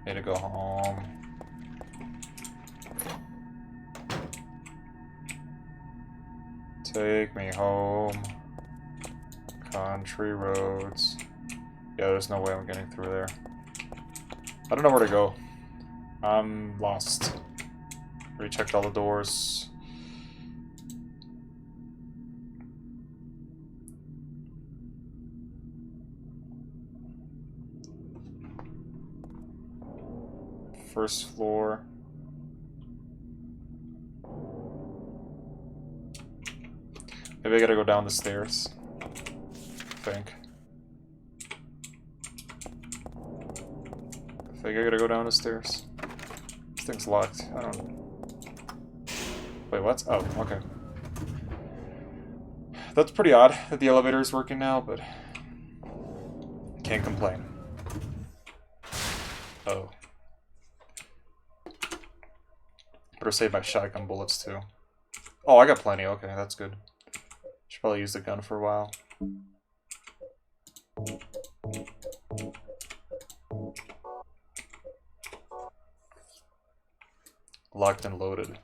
Need to go home. Take me home. Country roads. Yeah, there's no way I'm getting through there. I don't know where to go. I'm lost. Rechecked all the doors. First floor. Maybe I gotta go down the stairs. I think I gotta go down the stairs. This thing's locked. I don't know. Wait, what? Oh, okay. That's pretty odd that the elevator is working now, but can't complain. Oh. Better save my shotgun bullets too. Oh, I got plenty. Okay, that's good. Should probably use the gun for a while. Locked and loaded.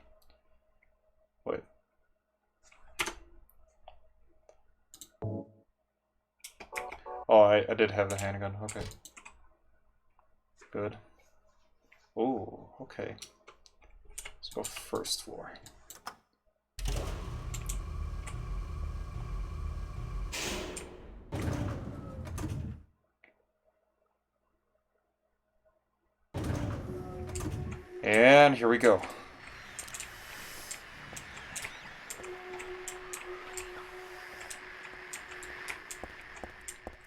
Wait. Oh, I did have the handgun. Okay. Good. Oh, okay. Let's go first floor. And here we go.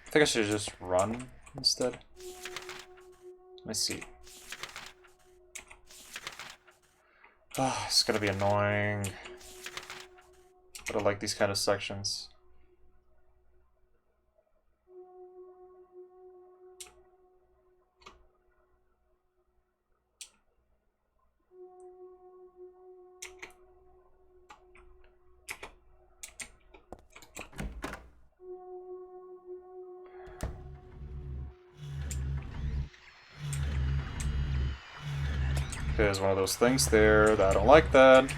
I think I should just run instead. Let me see. Ah, it's gonna be annoying. But I like these kind of sections. There's one of those things there that I don't like that.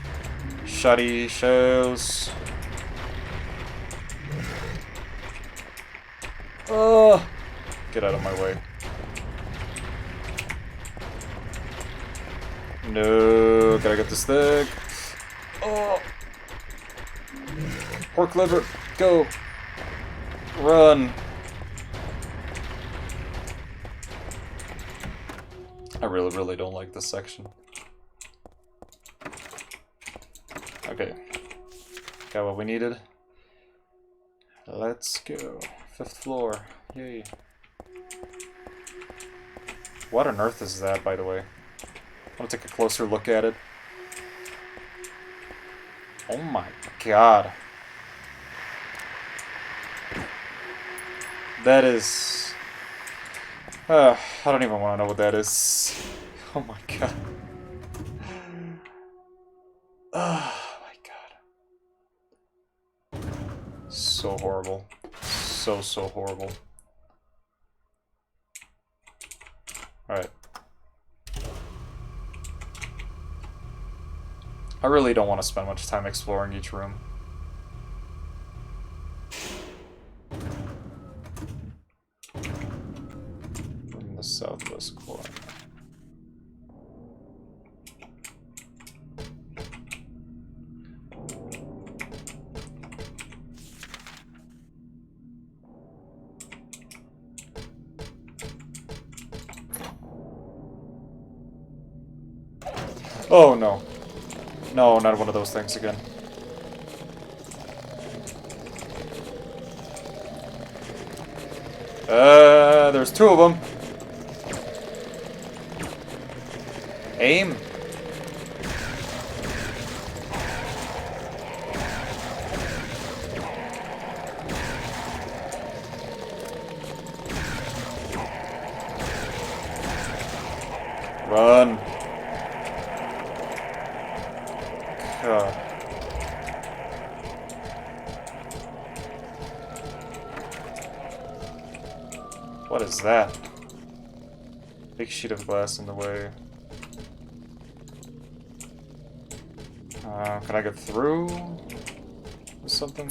Shoddy shows. Oh, get out of my way. No, gotta get this thing. Oh, pork liver, go, run. I really don't like this section. Okay. Got what we needed. Let's go. 5th floor. Yay. What on earth is that, by the way? I want to take a closer look at it. Oh my god. That is... I don't even want to know what that is. Oh my god. Oh my god. So horrible. So horrible. Alright. I really don't want to spend much time exploring each room. From the southwest corner. Oh no. No, not one of those things again. There's 2 of them. Aim. Run. God. What is that? Big sheet of glass in the way. Can I get through? Or something?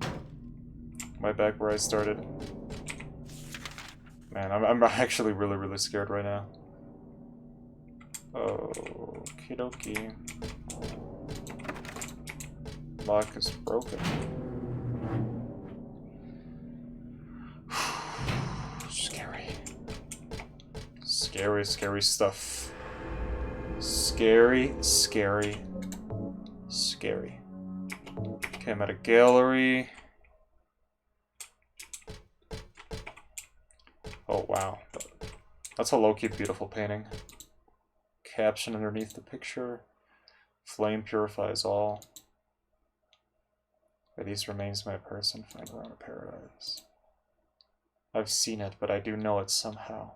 Am I back where I started? Man, I'm actually really scared right now. Okie dokie. Lock is broken. Scary. Scary stuff. Scary. Okay, I'm at a gallery. Oh, wow. That's a low-key beautiful painting. Caption underneath the picture. Flame purifies all. By these remains my person find around a paradise. I've seen it, but I do know it somehow.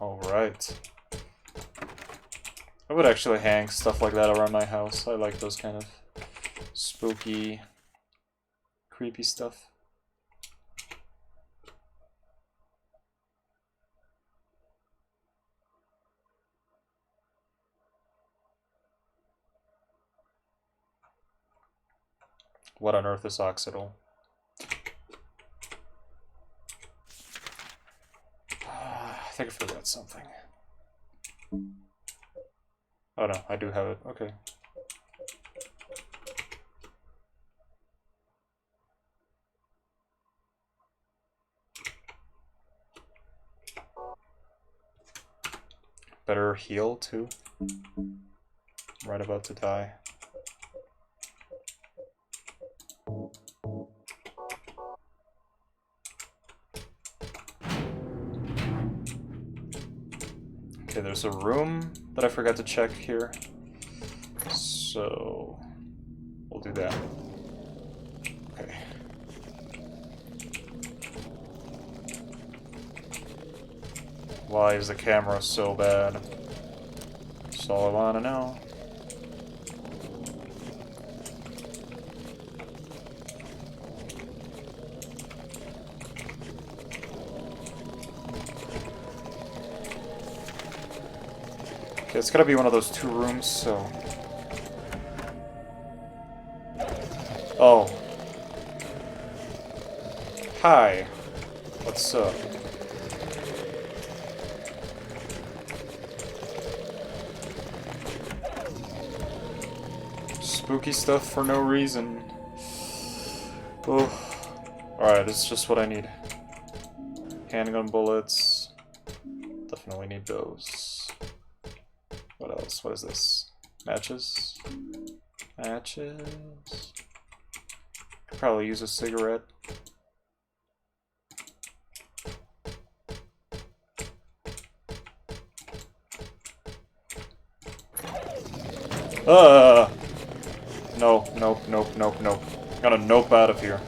Alright. I would actually hang stuff like that around my house. I like those kind of spooky, creepy stuff. What on earth is Oxidol? I think I forgot something. Oh no, I do have it. Okay. Better heal too. I'm right about to die. Okay, there's a room that I forgot to check here. So we'll do that. Okay. Why is the camera so bad? That's all I want to know. Okay, it's gotta be one of those two rooms, so... Oh. Hi. What's up? Spooky stuff for no reason. Oh. Alright, it's just what I need. Handgun bullets. Definitely need those. What else? What is this? Matches? Matches? Could probably use a cigarette. No, nope. Gotta nope out of here.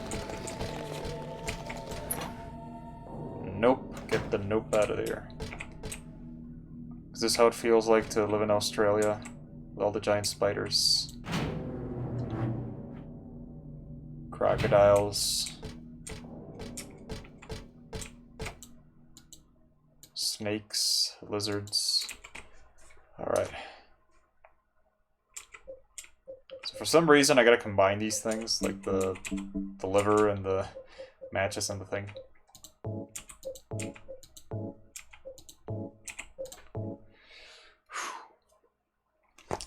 Nope. Get the nope out of here. Is this how it feels like to live in Australia? With all the giant spiders. Crocodiles. Snakes. Lizards. Alright. So for some reason I gotta combine these things, like the liver and the matches and the thing.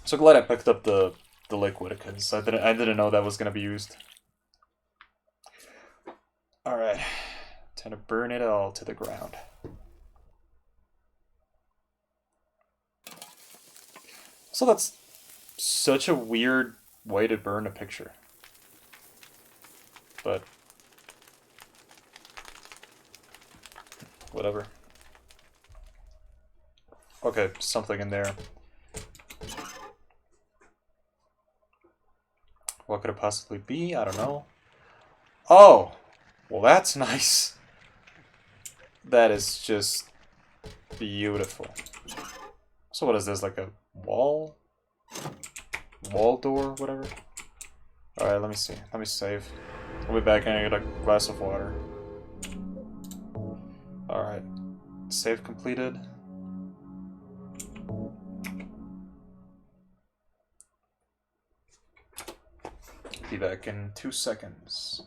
So glad I picked up the liquid because I didn't know that was gonna be used. Alright. Time to burn it all to the ground. So that's such a weird way to burn a picture. But whatever. Okay, something in there. What could it possibly be? I don't know. Oh! Well, that's nice. That is just beautiful. So what is this, like a wall? Wall door, whatever? Alright, let me see. Let me save. I'll be back and I get a glass of water. Alright. Save completed. Be back in 2 seconds.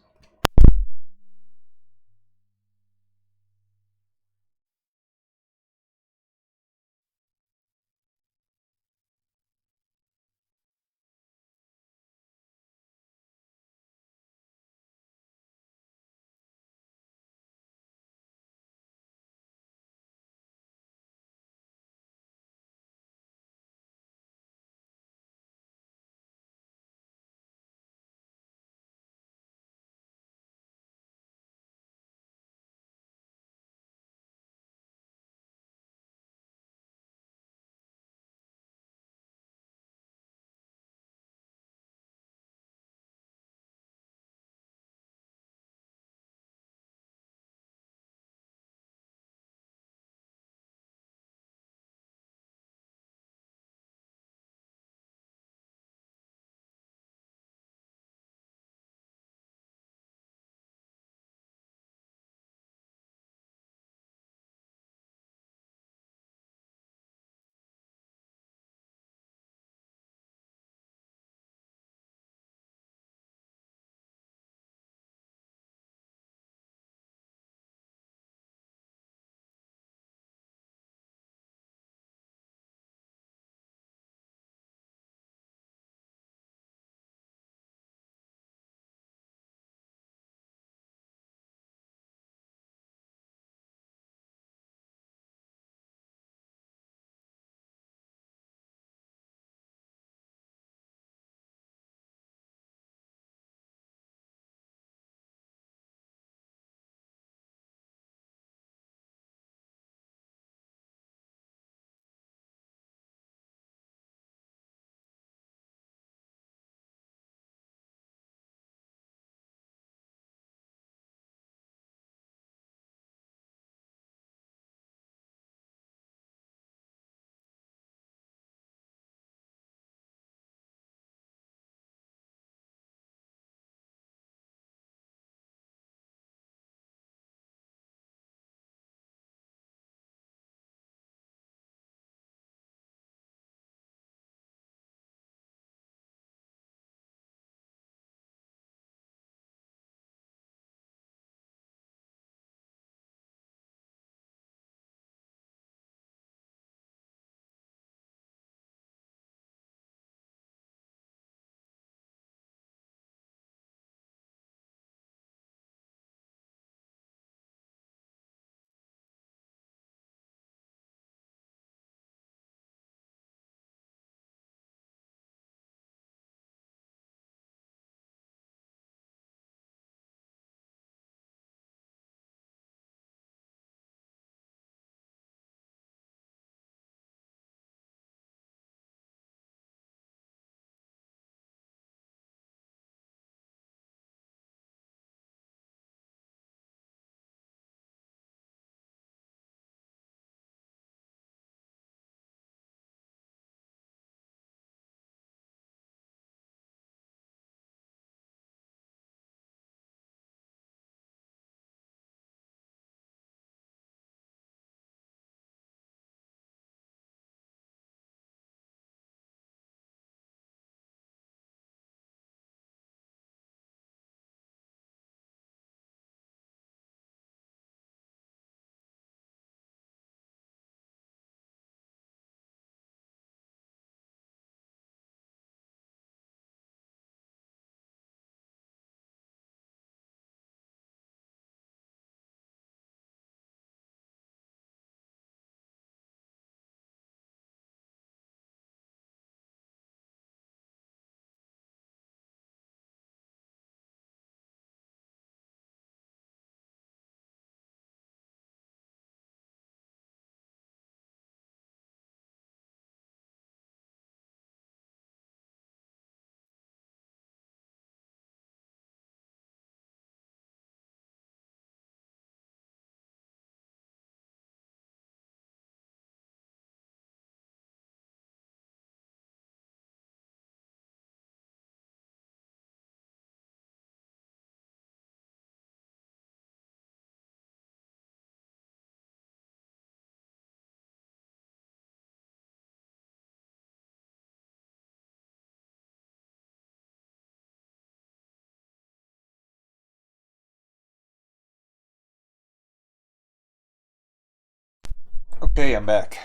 Okay, I'm back.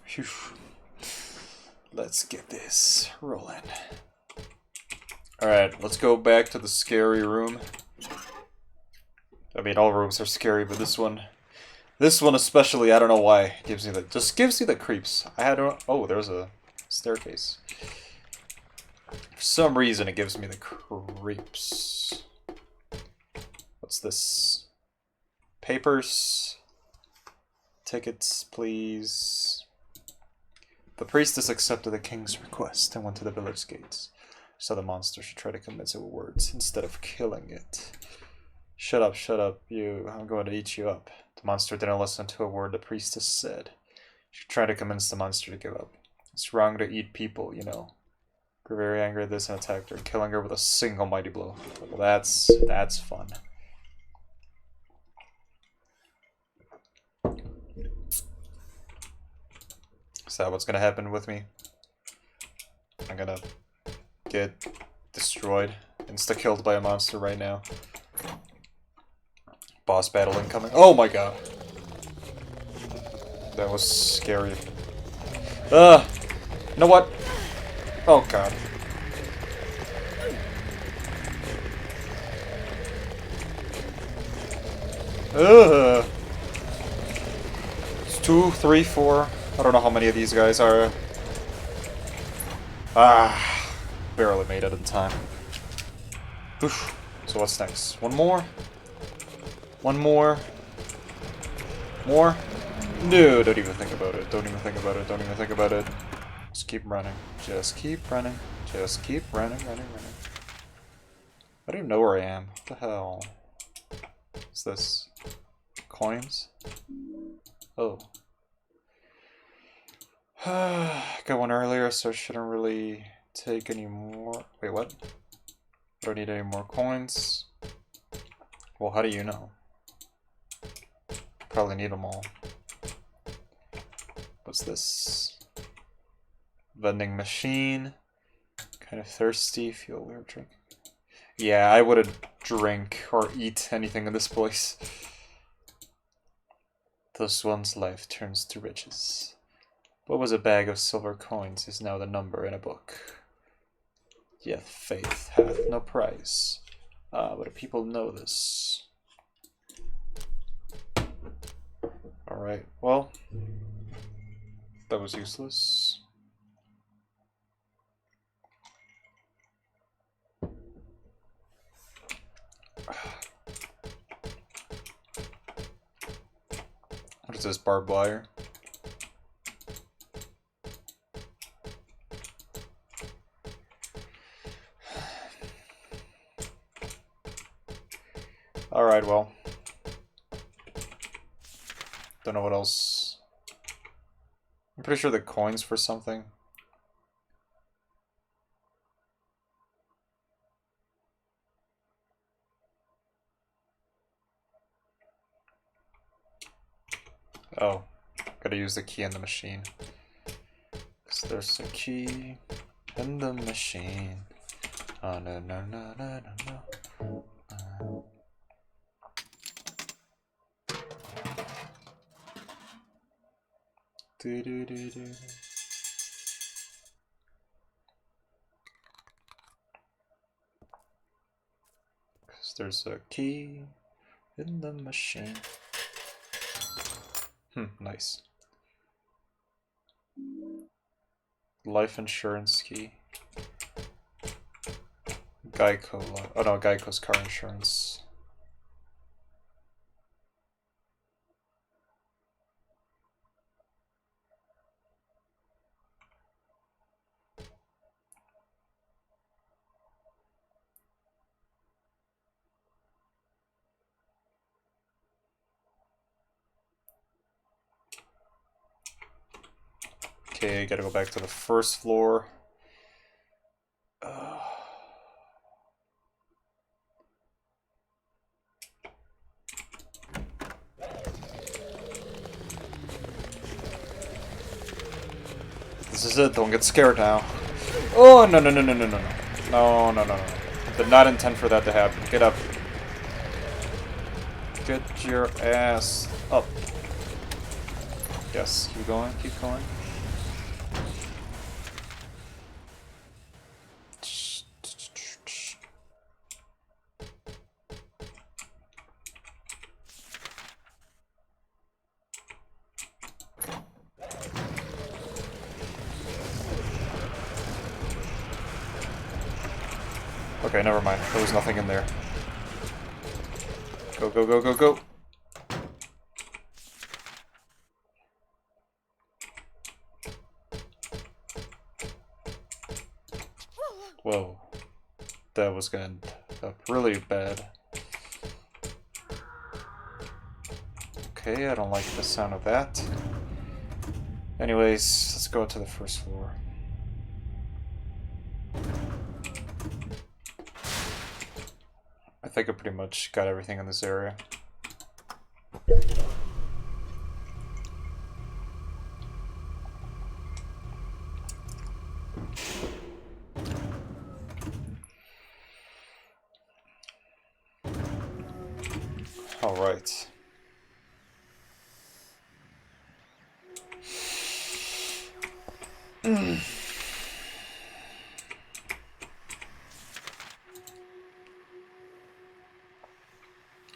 Phew. Let's get this rolling. Alright, let's go back to the scary room. I mean, all rooms are scary, but this one especially, I don't know why, gives me the creeps. Oh, there's a staircase. For some reason, it gives me the creeps. What's this? Papers. Tickets, please. The priestess accepted the king's request and went to the village gates. So the monster should try to convince it with words instead of killing it. Shut up, you. I'm going to eat you up. The monster didn't listen to a word the priestess said. She tried to convince the monster to give up. It's wrong to eat people, you know. Grew very angry at this and attacked her, killing her with a single mighty blow. Well, that's fun. Is that what's gonna happen with me? I'm gonna get destroyed, insta-killed by a monster right now. Boss battle incoming. Oh my god. That was scary. You know what? Oh god. It's 2, 3, 4. I don't know how many of these guys are. Barely made it in time. Oof. So what's next? One more? One more? More? No, don't even think about it. Don't even think about it. Don't even think about it. Just keep running. Just keep running. Just keep running. I don't even know where I am. What the hell? What's this? Coins? Oh. Got one earlier, so I shouldn't really take any more. Wait, what? Don't need any more coins. Well, how do you know? Probably need them all. What's this? Vending machine. Kind of thirsty. Feel weird drink. Yeah, I wouldn't drink or eat anything in this place. Thus one's life turns to riches. What was a bag of silver coins is now the number in a book. Yet faith hath no price. But do people know this? Alright, well, that was useless. What is this, barbed wire? Alright, well. Don't know what else. I'm pretty sure the coins for something. Oh, gotta use the key in the machine. 'Cause there's a key in the machine. Oh, no. Because there's a key in the machine. Nice. Life insurance key. Geico. Oh no, Geico's car insurance. Okay, gotta go back to the first floor. This is it, don't get scared now. Oh, no. No. Did not intend for that to happen. Get up. Get your ass up. Yes, keep going, keep going. Okay, never mind. There was nothing in there. Go, go, go, go, go! Whoa. That was gonna end up really bad. Okay, I don't like the sound of that. Anyways, let's go to the first floor. I think I pretty much got everything in this area. All right.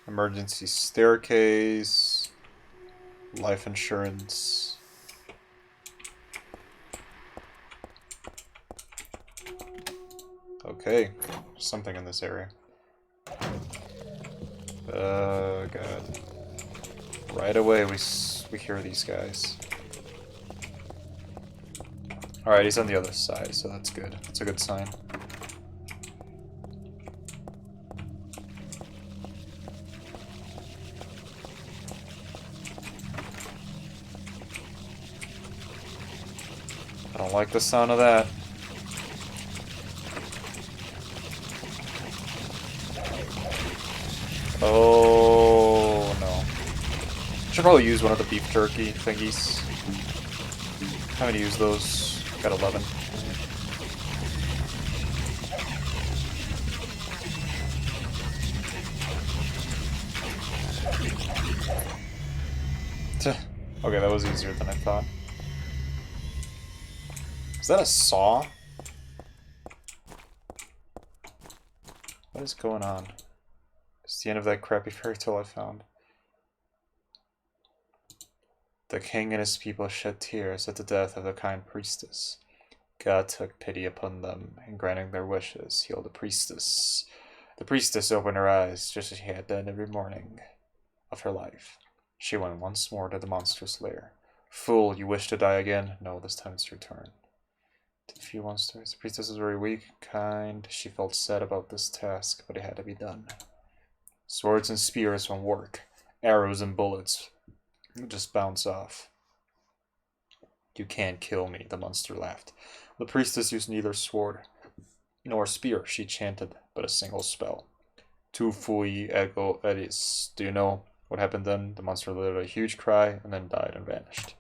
Emergency staircase, life insurance. Okay, something in this area. God. Right away we hear these guys. Alright, he's on the other side, so that's good. That's a good sign. I don't like the sound of that. Oh no. Should probably use one of the beef jerky thingies. Haven't used those. Got 11. Okay, that was easier than I thought. Is that a saw? What is going on? It's the end of that crappy fairy tale I found. The king and his people shed tears at the death of the kind priestess. God took pity upon them, and granting their wishes, healed the priestess. The priestess opened her eyes, just as she had done every morning of her life. She went once more to the monster's lair. Fool, you wish to die again? No, this time it's your turn. To the few monsters, the priestess was very weak, kind. She felt sad about this task, but it had to be done. Swords and spears won't work. Arrows and bullets just bounce off. You can't kill me, the monster laughed. The priestess used neither sword nor spear, she chanted, but a single spell. Tu fui ego eris. Do you know what happened then? The monster uttered a huge cry and then died and vanished.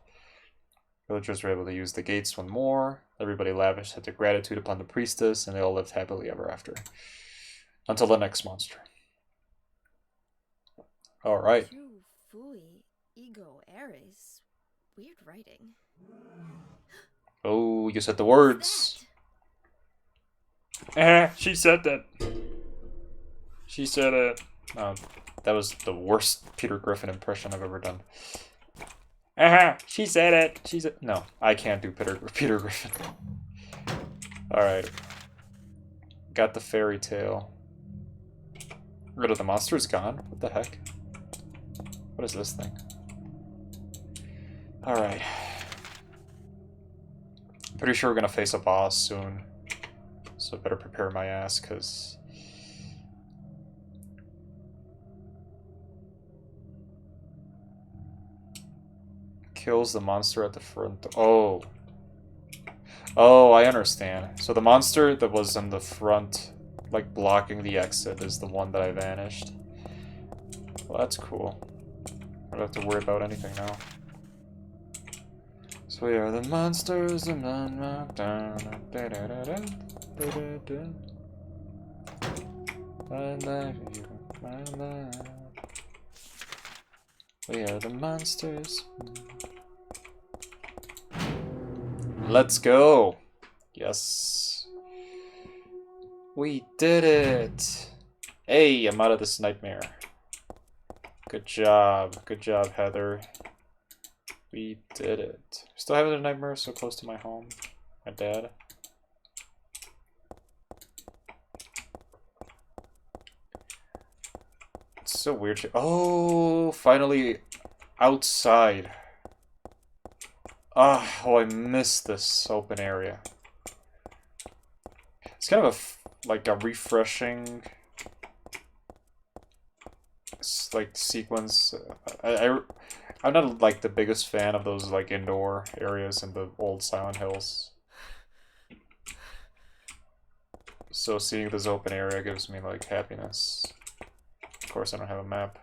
Villagers were able to use the gates one more. Everybody lavished their gratitude upon the priestess, and they all lived happily ever after. Until the next monster. Alright. Tu fui ego eris. Weird writing. Oh, you said the words. She said that. She said it. Oh, that was the worst Peter Griffin impression I've ever done. She said it. She said. No, I can't do Peter Griffin. Alright. Got the fairy tale. Rid of the monster is gone? What the heck? What is this thing? Alright. Pretty sure we're gonna face a boss soon. So I better prepare my ass, because... Kills the monster at the front. Oh. Oh, I understand. So the monster that was in the front, like blocking the exit, is the one that I vanished. Well, that's cool. I don't have to worry about anything now. So we are the monsters and my life, my life. We are the monsters. Let's go. Yes. We did it. Hey, I'm out of this nightmare. Good job. Good job, Heather. We did it. Still having a nightmare so close to my home. My dad. It's so weird. Oh, finally outside. Ah, oh, I missed this open area. It's kind of like a refreshing like sequence. I'm not like the biggest fan of those like indoor areas in the old Silent Hills. So seeing this open area gives me like happiness. Of course I don't have a map.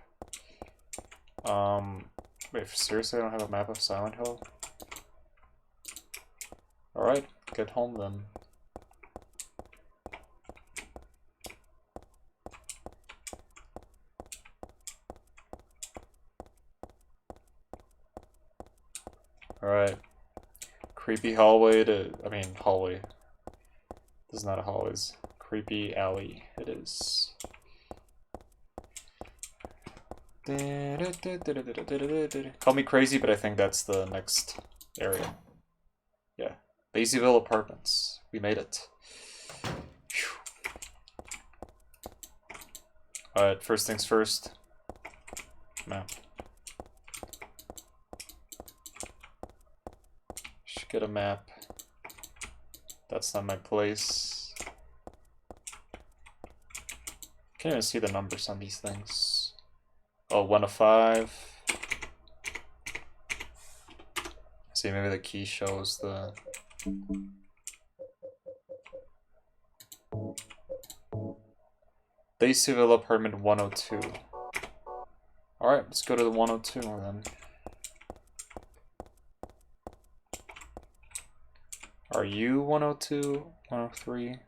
Wait, seriously I don't have a map of Silent Hill? Alright, get home then. Alright. Creepy hallway to... I mean, hallway. This is not a hallway, it's creepy alley. It is. Call me crazy, but I think that's the next area. Yeah. Basyville Apartments. We made it. Alright, first things first. Map. Should get a map. That's not my place. Can't even see the numbers on these things. Oh, 1 of 5. See, maybe the key shows the... Basyville Apartment 102. Alright, let's go to the 102 then. Are you 102? 103?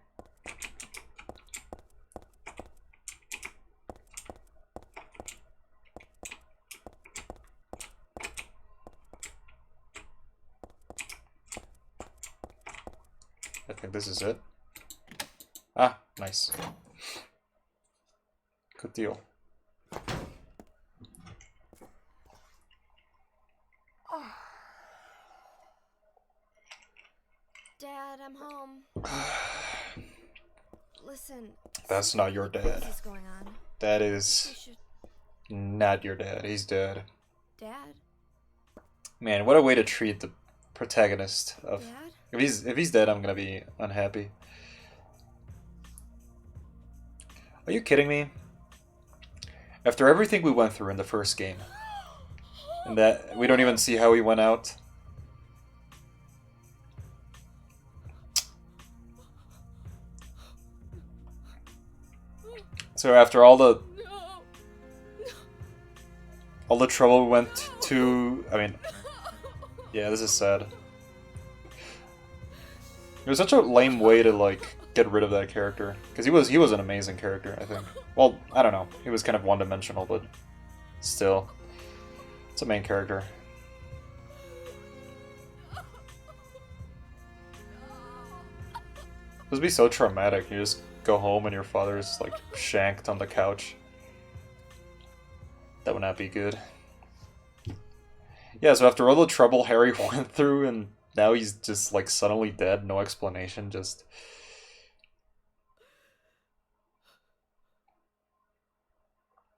I think this is it. Ah, nice. Good deal. Dad, I'm home. Listen. That's not your dad. What is going on? That I is should... not your dad. He's dead. Dad? Man, what a way to treat the protagonist of... Dad? If he's dead, I'm gonna be unhappy. Are you kidding me? After everything we went through in the first game, and that we don't even see how he went out. So after all the trouble we went to, I mean, yeah, this is sad. It was such a lame way to like get rid of that character, because he was an amazing character, I think. Well, I don't know, he was kind of one-dimensional, but still, it's a main character. It would be so traumatic. You just go home and your father's like shanked on the couch. That would not be good. Yeah, so after all the trouble Harry went through, and now he's just like suddenly dead, no explanation, just...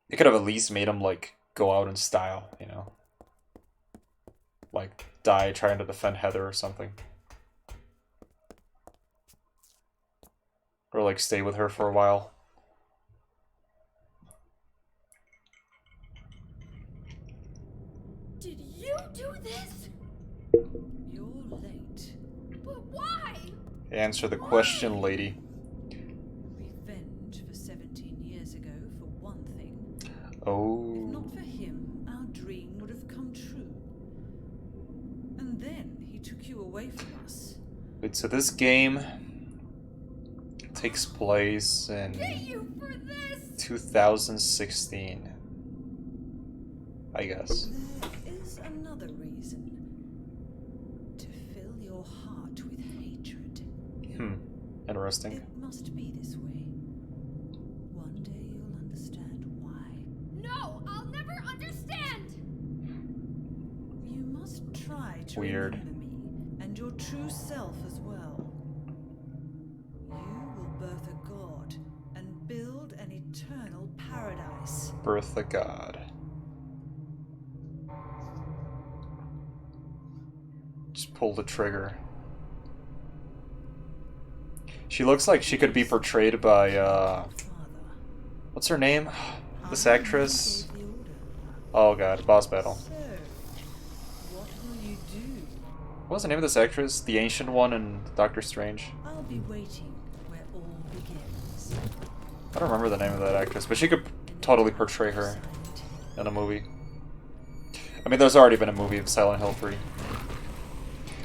They could have at least made him like go out in style, you know? Like die trying to defend Heather or something. Or like stay with her for a while. Did you do this? You're late. But why? Answer the question, lady. Revenge for 17 years ago, for one thing. If Oh. not for him, our dream would have come true. And then he took you away from us. Wait, so this game takes place in Hate you for this! 2016, I guess. There is another reason. To fill your heart interesting. It must be this way. One day you'll understand why. No, I'll never understand! You must try to Weird. remember me and your true self as well. You will birth a god and build an eternal paradise. Birth the god. Just pull the trigger. She looks like she could be portrayed by, Father, what's her name? This I actress? gave the order. Oh god, boss battle. So, what will you do? What was the name of this actress? The ancient one in Doctor Strange? I'll be waiting where all begins. I don't remember the name of that actress, but she could totally portray her in a movie. I mean, there's already been a movie of Silent Hill 3.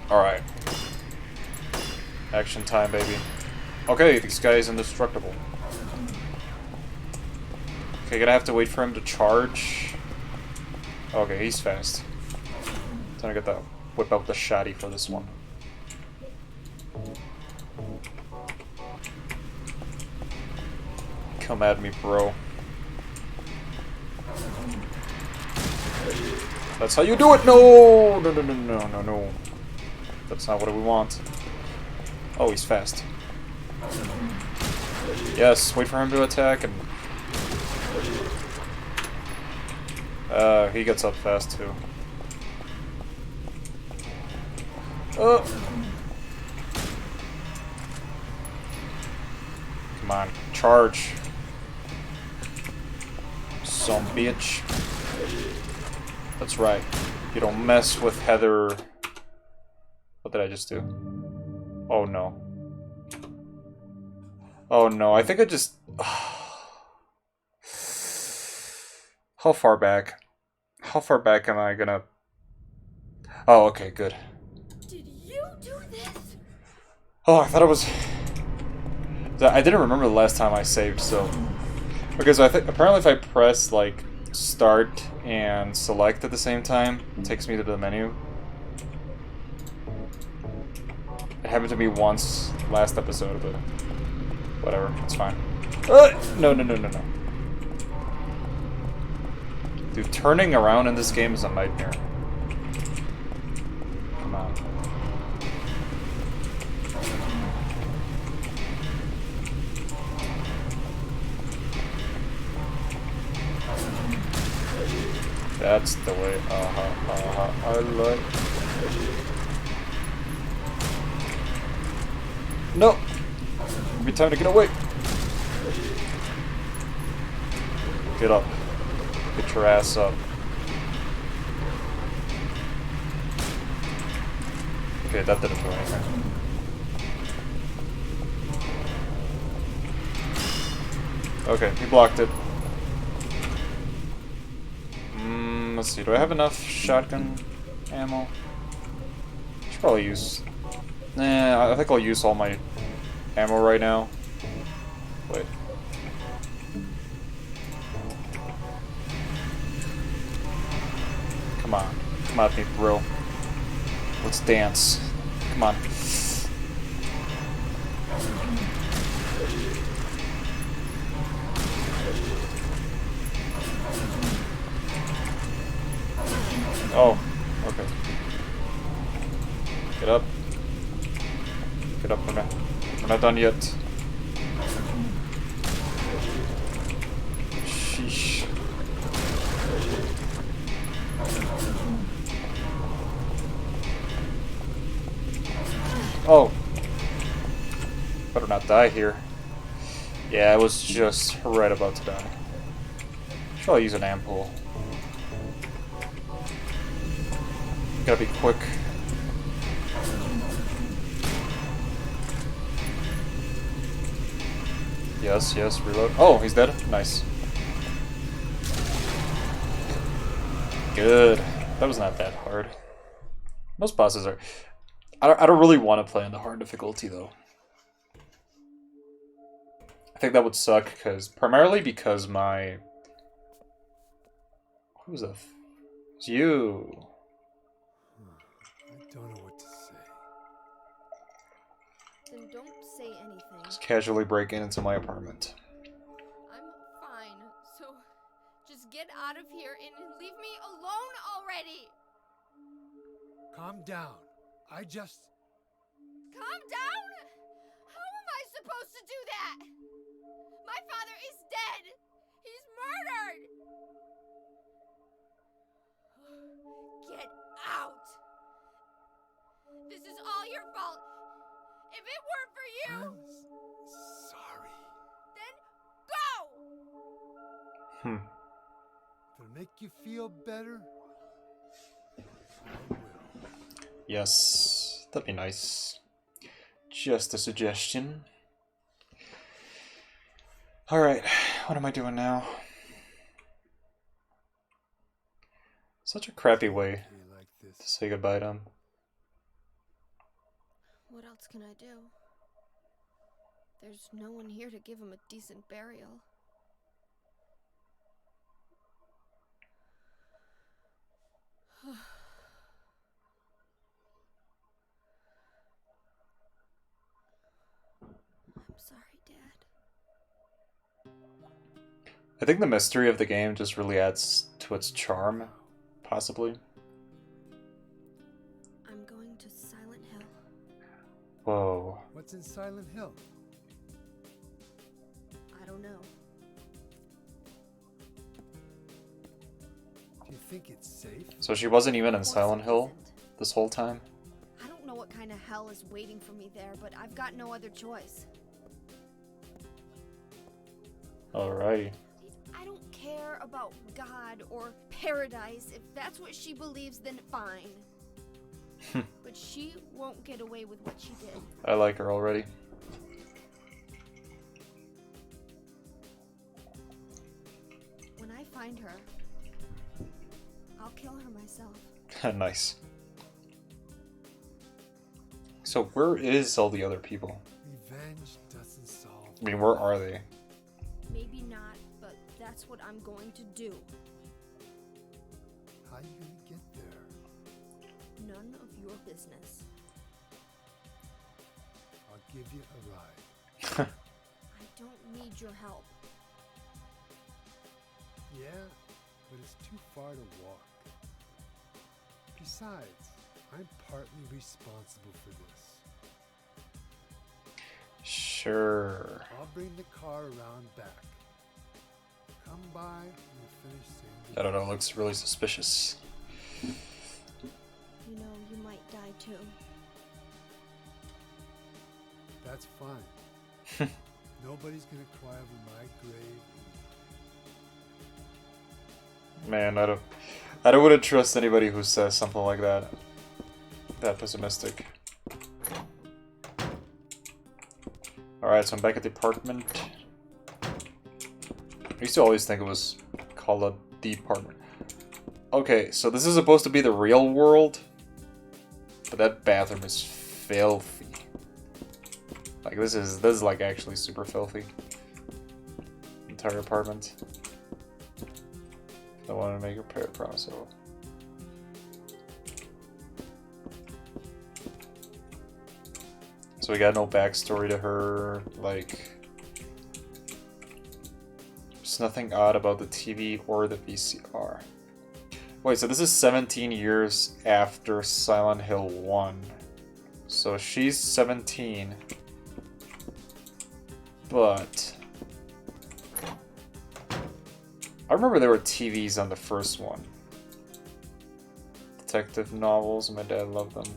Alright. Action time, baby. Okay, this guy is indestructible. Okay, gonna have to wait for him to charge. Okay, he's fast. Time to get that whip out the shotty for this one. Come at me, bro. That's how you do it! No! No, no, no, no, no, no. That's not what we want. Oh, he's fast. Yes, wait for him to attack and... he gets up fast too. Come on, charge. Some bitch. That's right. You don't mess with Heather. What did I just do? Oh no. Oh no, I think I just... How far back? How far back am I gonna... Oh, okay, good. Did you do this? Oh, I thought it was... I didn't remember the last time I saved, so... Because I think apparently if I press, like, start and select at the same time, it takes me to the menu. It happened to me once last episode, but whatever, it's fine. No, no, no, no, no. Dude, turning around in this game is a nightmare. Come on. That's the way. I like. No! It'll be time to get away. Get up. Get your ass up. Okay, that didn't do anything. Okay, he blocked it. Let's see, do I have enough shotgun ammo? Should probably use... Nah, I think I'll use all my ammo right now. Wait. Come on. Come at me, bro. Let's dance. Come on. Oh, okay. Get up. Get up, we're not done yet. Sheesh. Oh. Better not die here. Yeah, I was just right about to die. Should probably use an ampoule. Gotta be quick. Yes, yes, reload. Oh, he's dead. Nice. Good. That was not that hard. Most bosses are... I don't really want to play on the hard difficulty, though. I think that would suck, primarily because my... Who was that? It's you. I don't know what to say. Then don't say anything. Just casually breaking into my apartment. I'm fine, so just get out of here and leave me alone already! Calm down. I just... Calm down? How am I supposed to do that? My father is dead! He's murdered! Get out! This is all your fault! If it weren't for you, I'm sorry. then go! Hmm. If it'll make you feel better, I will. Yes, that'd be nice. Just a suggestion. Alright, what am I doing now? Such a crappy way Okay, like to this. say goodbye to him. What else can I do? There's no one here to give him a decent burial. I'm sorry, Dad. I think the mystery of the game just really adds to its charm, possibly. I'm going to Silent Hill. Whoa. What's in Silent Hill? I don't know. Do you think it's safe? So she wasn't even in Of course Silent it Hill isn't. this whole time? I don't know what kind of hell is waiting for me there, but I've got no other choice. Alrighty. I don't care about God or paradise. If that's what she believes, then fine. But she won't get away with what she did. I like her already. When I find her, I'll kill her myself. Nice. So where is all the other people? Revenge doesn't solve. I mean, where are they? Maybe not, but that's what I'm going to do. How you gonna get there? None of your business. I'll give you a ride. I don't need your help. Yeah, but it's too far to walk. Besides, I'm partly responsible for this. Sure. I'll bring the car around back. Come by and we'll finish saying I don't know, looks really suspicious. You know, you might die too. That's fine. Nobody's gonna cry over my grave. Man, I wouldn't trust anybody who says something like that. That pessimistic. Alright, so I'm back at the apartment. I used to always think it was called the apartment. Okay, so this is supposed to be the real world, but that bathroom is filthy. Like this is like actually super filthy. Entire apartment. I want to make a pair promise. So we got no backstory to her, like there's nothing odd about the TV or the VCR. Wait, so this is 17 years after Silent Hill 1. So she's 17. But I remember there were TVs on the first one. Detective novels, my dad loved them.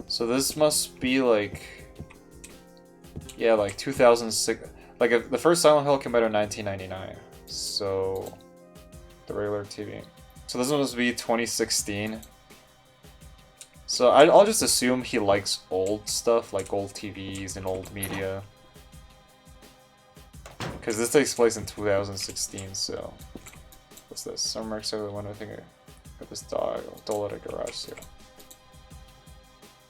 So this must be like, yeah, like 2006. Like if the first Silent Hill came out in 1999. So the regular TV. So this one must be 2016. So I'll just assume he likes old stuff, like old TVs and old media. Because this takes place in 2016, so... What's this? Summer excited when I think I got this doll at a garage sale.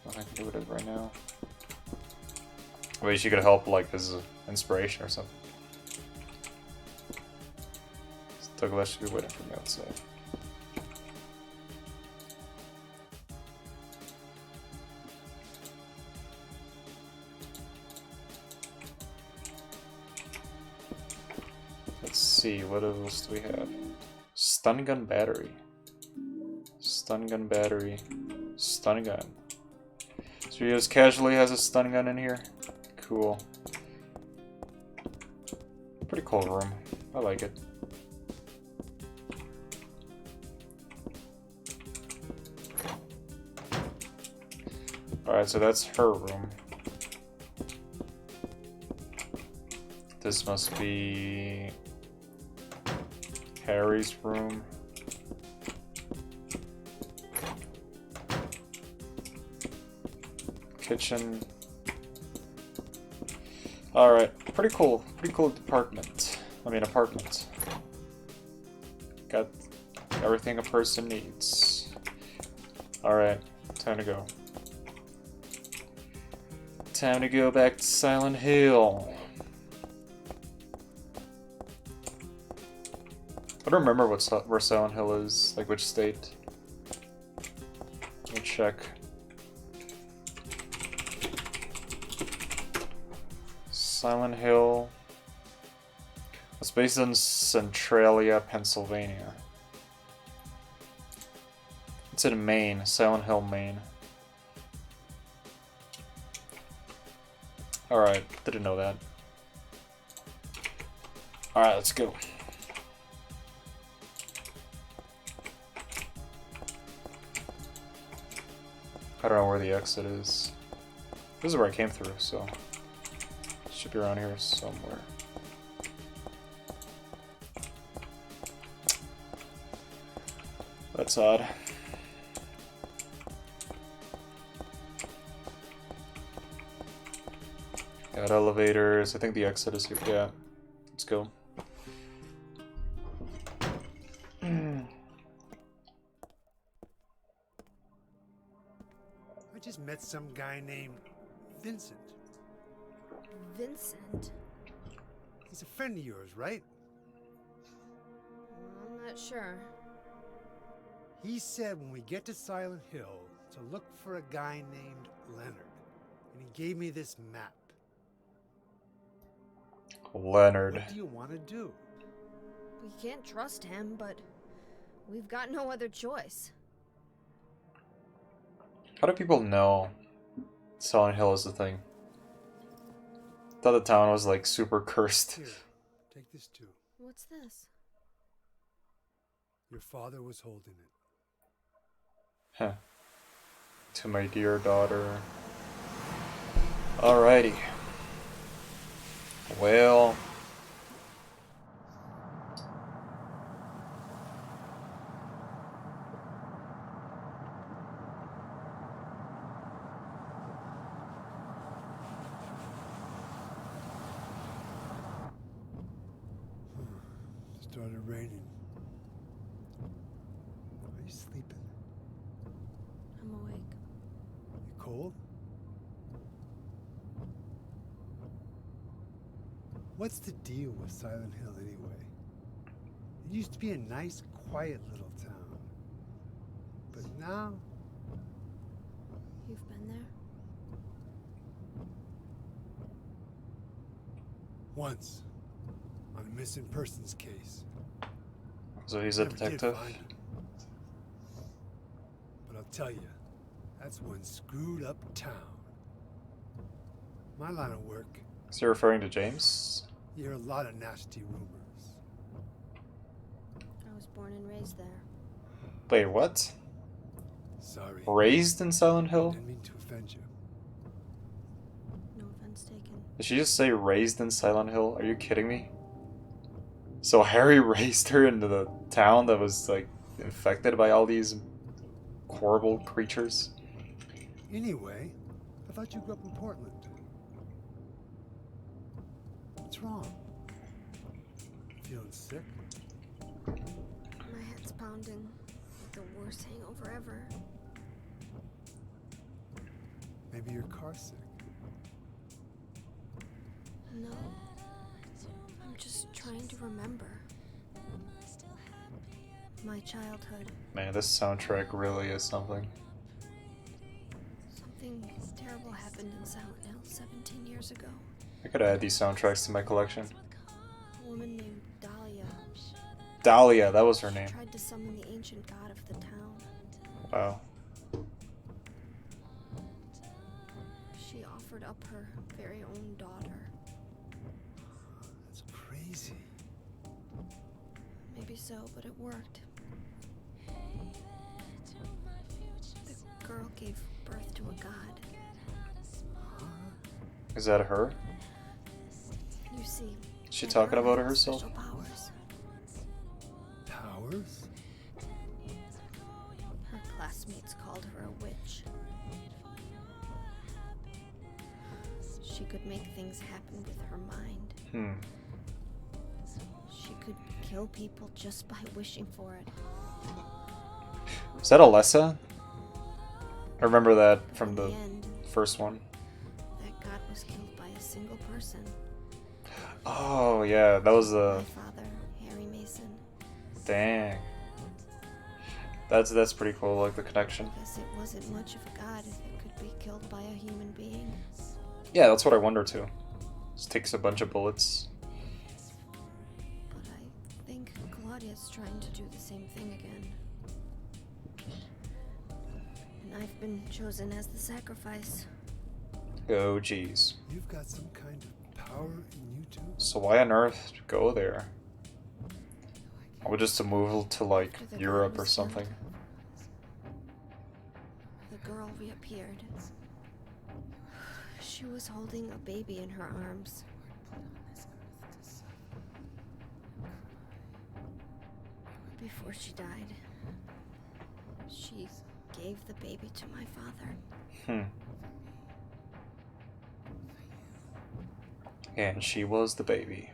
Nothing I can do with it right now. Maybe she could help, like, as inspiration or something. Douglas should be waiting for me outside. see, what else do we have? Stun gun battery. Stun gun battery. Stun gun. So he just casually has a stun gun in here. Cool. Pretty cool room. I like it. Alright, so that's her room. This must be Harry's room. Kitchen. Alright, pretty cool department. I mean apartment. Got everything a person needs. Alright, time to go. Time to go back to Silent Hill. I don't remember where Silent Hill is, like which state. Let me check. Silent Hill. It's based in Centralia, Pennsylvania. It's in Maine, Silent Hill, Maine. Alright, didn't know that. Alright, let's go. I don't know where the exit is. This is where I came through, so it should be around here somewhere. That's odd. Got elevators. I think the exit is here. Yeah. Let's go. I just met some guy named Vincent. Vincent? He's a friend of yours, right? I'm not sure. He said when we get to Silent Hill to look for a guy named Leonard. And he gave me this map. Leonard. What do you want to do? We can't trust him, but we've got no other choice. How do people know Silent Hill is the thing? I thought the town was like super cursed. Here, take this too. What's this? Your father was holding it. Huh. To my dear daughter. Alrighty. Well. Started raining. Are you sleeping? I'm awake. You cold? What's the deal with Silent Hill anyway? It used to be a nice, quiet little town. But now, You've been there? once, on a missing persons case. So he's a Never did detective? find him. But I'll tell you, that's one screwed up town. My line of work, Is he referring to James? you hear a lot of nasty rumors. I was born and raised there. Wait, what? Sorry. Raised in Silent Hill? Didn't mean to offend you. No offense taken. Did she just say raised in Silent Hill? Are you kidding me? So Harry raised her into the town that was like infected by all these horrible creatures? Anyway, I thought you grew up in Portland. What's wrong? Feeling sick? My head's pounding. The worst hangover ever. Maybe you're car sick. No. I'm just trying to remember. My childhood. Man, this soundtrack really is something. Something terrible happened in Silent Hill 17 years ago. I could add these soundtracks to my collection. A woman named Dahlia Dahlia, that was her She name. tried to summon the ancient god of the town. Wow. She offered up her very own daughter. That's crazy. Maybe so, but it worked. The girl gave birth to a god. Is that her? You see, Is she the talking girl about had herself? special powers. Powers? Her classmates called her a witch. She could make things happen with her mind. Hmm. She could kill people just by wishing for it. Is that Alessa? I remember that But from in the the end, first one. that god was killed by a single person. Oh yeah, that was My the father, Harry Mason. dang. That's pretty cool, like the connection. Guess it wasn't much of a god if it could be killed by a human being. Yeah, that's what I wonder too. Just takes a bunch of bullets. But I think Claudia's trying to do the same thing again. And I've been chosen as the sacrifice. Oh jeez. You've got some kind of power in you too? So why on earth go there? Or just to move to like After the god Europe or was something? killed, the girl reappeared. She was holding a baby in her arms. Before she died, she gave the baby to my father. Hmm. And she was the baby.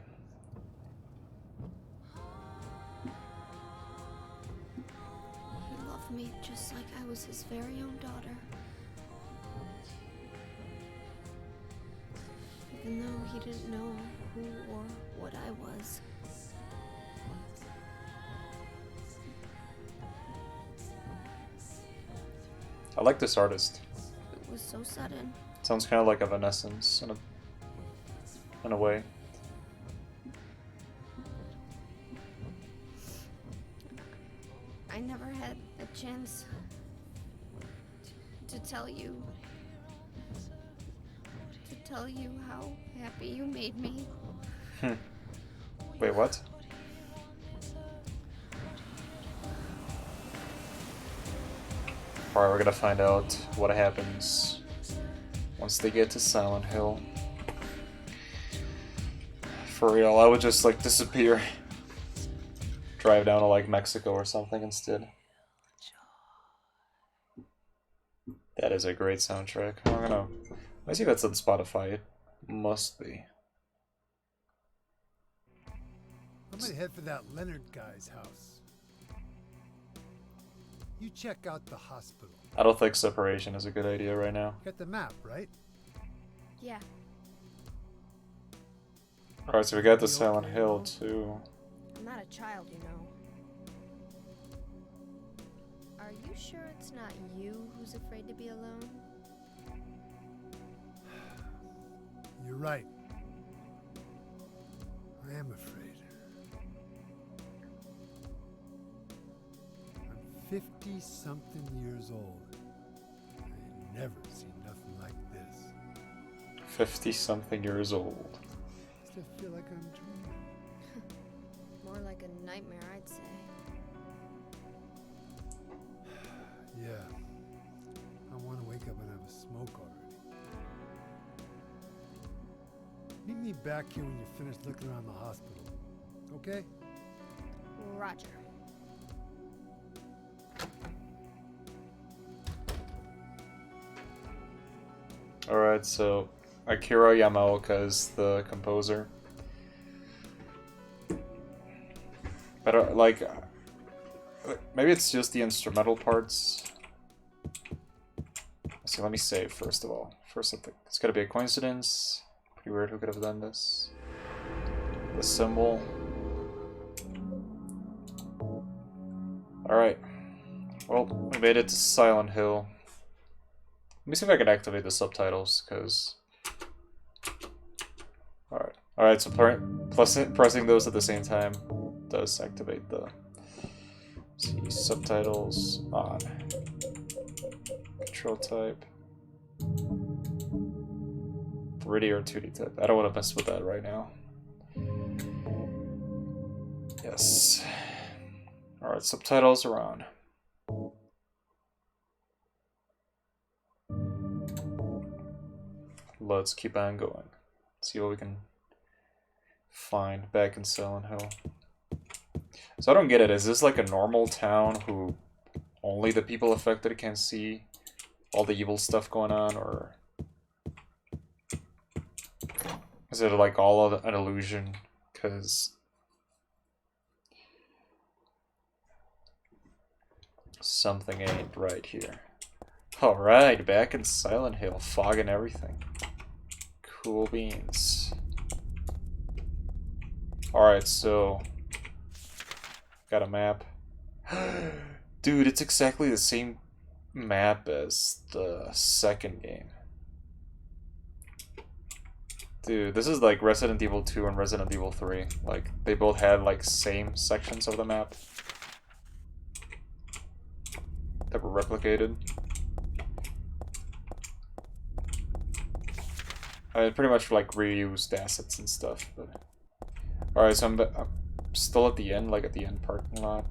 He loved me just like I was his very own daughter. Even though he didn't know who or what I was. I like this artist. It was so sudden. Sounds kind of like Evanescence in a way. I never had a chance to tell you how happy you made me. Wait, what? Alright, we're gonna find out what happens once they get to Silent Hill. For real, I would just like disappear. Drive down to like Mexico or something instead. That is a great soundtrack. I see that's on Spotify. It must be. I might head for that Leonard guy's house. You check out the hospital. I don't think separation is a good idea right now. Got the map, right? Yeah, Alright, so we got the Silent Hill too. I'm not a child, you know. Are you sure it's not you who's afraid to be alone? You're right. I am afraid. I'm 50-something years old. I never seen nothing like this. 50-something years old. Still feel like I'm dreaming. More like a nightmare, I'd say. Yeah. I want to wake up and have a smoke already. Meet me back here when you're finished looking around the hospital. Okay? Roger. Alright, so Akira Yamaoka is the composer. But like, maybe it's just the instrumental parts. Let's see, let me save first of all. First, I think it's gotta be a coincidence. Pretty weird, who could have done this? The symbol. Alright. Well, we made it to Silent Hill. Let me see if I can activate the subtitles, because... Alright. Alright, so pressing those at the same time does activate the see subtitles on. Control type. 3D or 2D type. I don't want to mess with that right now. Yes. Alright, subtitles are on. Let's keep on going. See what we can find back in Silent Hill. So I don't get it. Is this like a normal town who only the people affected can see all the evil stuff going on, or is it like all of an illusion? Because something ain't right here. Alright, back in Silent Hill, fog and everything. Cool beans. Alright, so got a map. Dude, it's exactly the same map as the second game. Dude, this is like Resident Evil 2 and Resident Evil 3. Like, they both had like same sections of the map that were replicated. I pretty much like reused assets and stuff, but alright, so I'm still at the end, like at the end parking lot.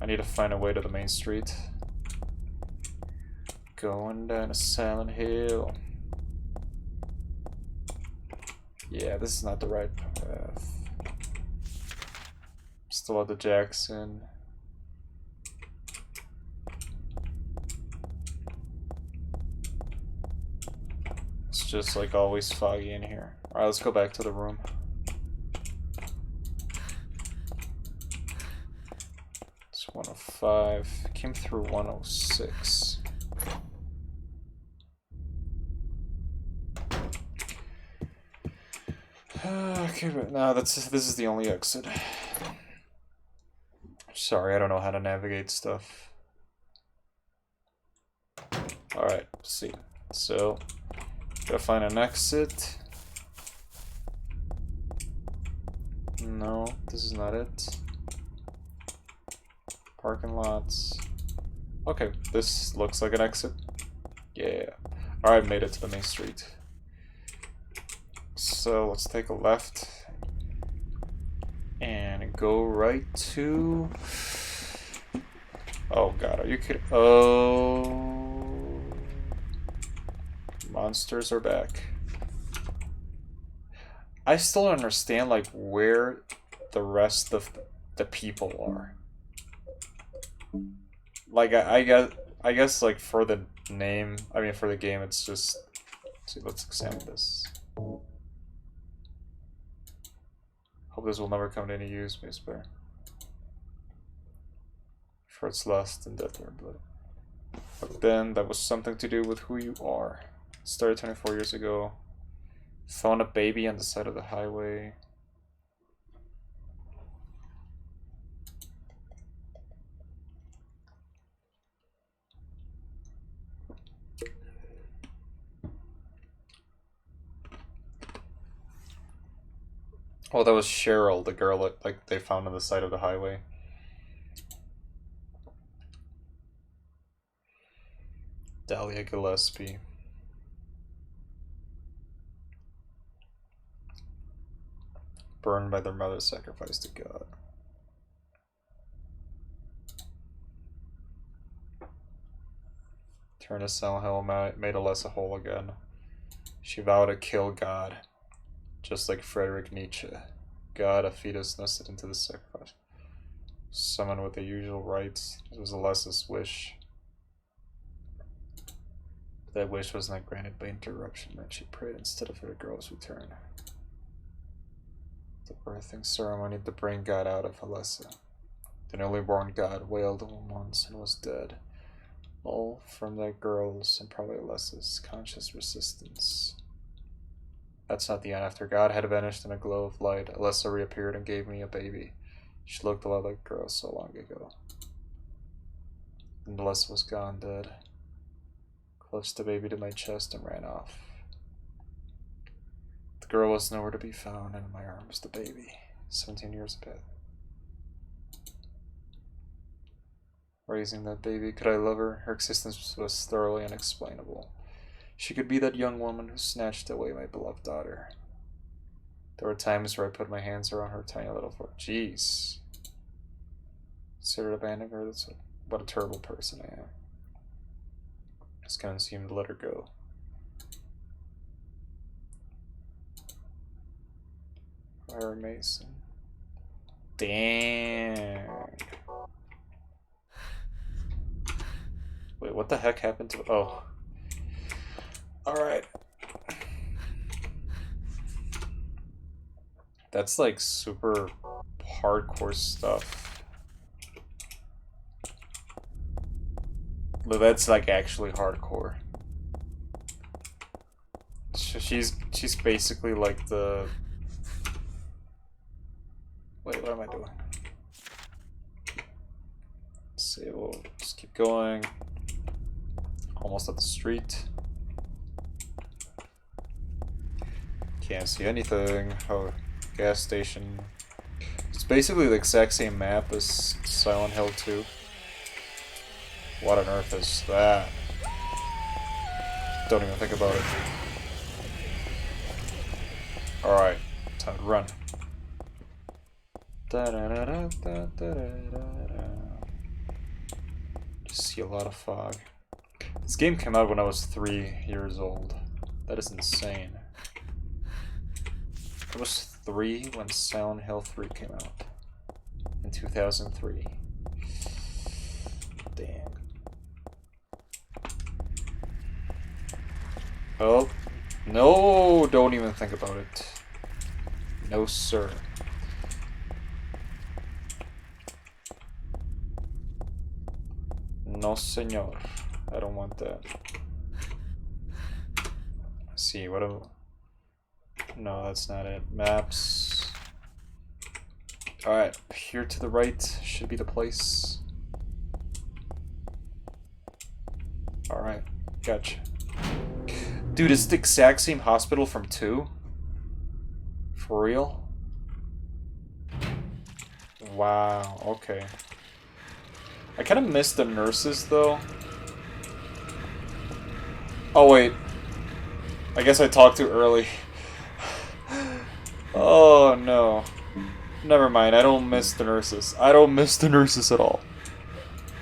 I need to find a way to the main street. Going down to Silent Hill. Yeah, this is not the right path. Still at the Jackson. It's just like always foggy in here. Alright, let's go back to the room. It's 105. Came through 106. Okay, but no, this is the only exit. Sorry, I don't know how to navigate stuff. Alright, let's see. So, gotta find an exit. No, this is not it. Parking lots. Okay, this looks like an exit. Yeah. Alright, made it to the main street. So let's take a left and go right to... Oh god, are you kidding? Oh... Monsters are back. I still don't understand like where the rest of the people are. Like I guess like for the name, I mean for the game, it's just. See, let's examine this. Hope this will never come to any use, may spare. For its lust and death or blood. But then that was something to do with who you are. Started 24 years ago. Found a baby on the side of the highway. Oh, that was Cheryl, the girl that like they found on the side of the highway. Dahlia Gillespie. Burned by their mother, sacrificed to God. Turned to Silent Hill, made Alessa whole again. She vowed to kill God. Just like Friedrich Nietzsche, God, a fetus nested into the sacrifice. Summoned with the usual rites. It was Alessa's wish. That wish was not granted by interruption, and she prayed instead of her girl's return. The birthing ceremony to bring God out of Alessa. The newly born God wailed once and was dead. All from that girl's and probably Alessa's conscious resistance. That's not the end. After God had vanished in a glow of light, Alessa reappeared and gave me a baby. She looked a lot like a girl so long ago. And Alessa was gone, dead. Clutched the baby to my chest and ran off. The girl was nowhere to be found, and in my arms the baby. 17 years of death. Raising that baby, could I love her? Her existence was thoroughly unexplainable. She could be that young woman who snatched away my beloved daughter. There were times where I put my hands around her tiny little foot. Jeez. Considered abandoning her? What a terrible person I am. Just gonna assume to let her go. Fire Mason. Damn. Wait, what the heck happened to... Oh. Alright. That's like super hardcore stuff. But that's like actually hardcore. She's basically like the... Wait, what am I doing? Let's see, we'll just keep going. Almost at the street. Can't see anything. Oh, gas station. It's basically the exact same map as Silent Hill 2. What on earth is that? Don't even think about it. Alright, time to run. Just see a lot of fog. This game came out when I was 3 years old. That is insane. I was 3 when Silent Hill 3 came out. In 2003. Damn. Oh. No! Don't even think about it. No, sir. No, senor. I don't want that. Let's see, what do... No, that's not it. Maps. Alright, here to the right should be the place. Alright, gotcha. Dude, it's the exact same hospital from 2? For real? Wow, okay. I kind of miss the nurses, though. Oh, wait. I guess I talked too early. Oh, no. Never mind, I don't miss the nurses. I don't miss the nurses at all.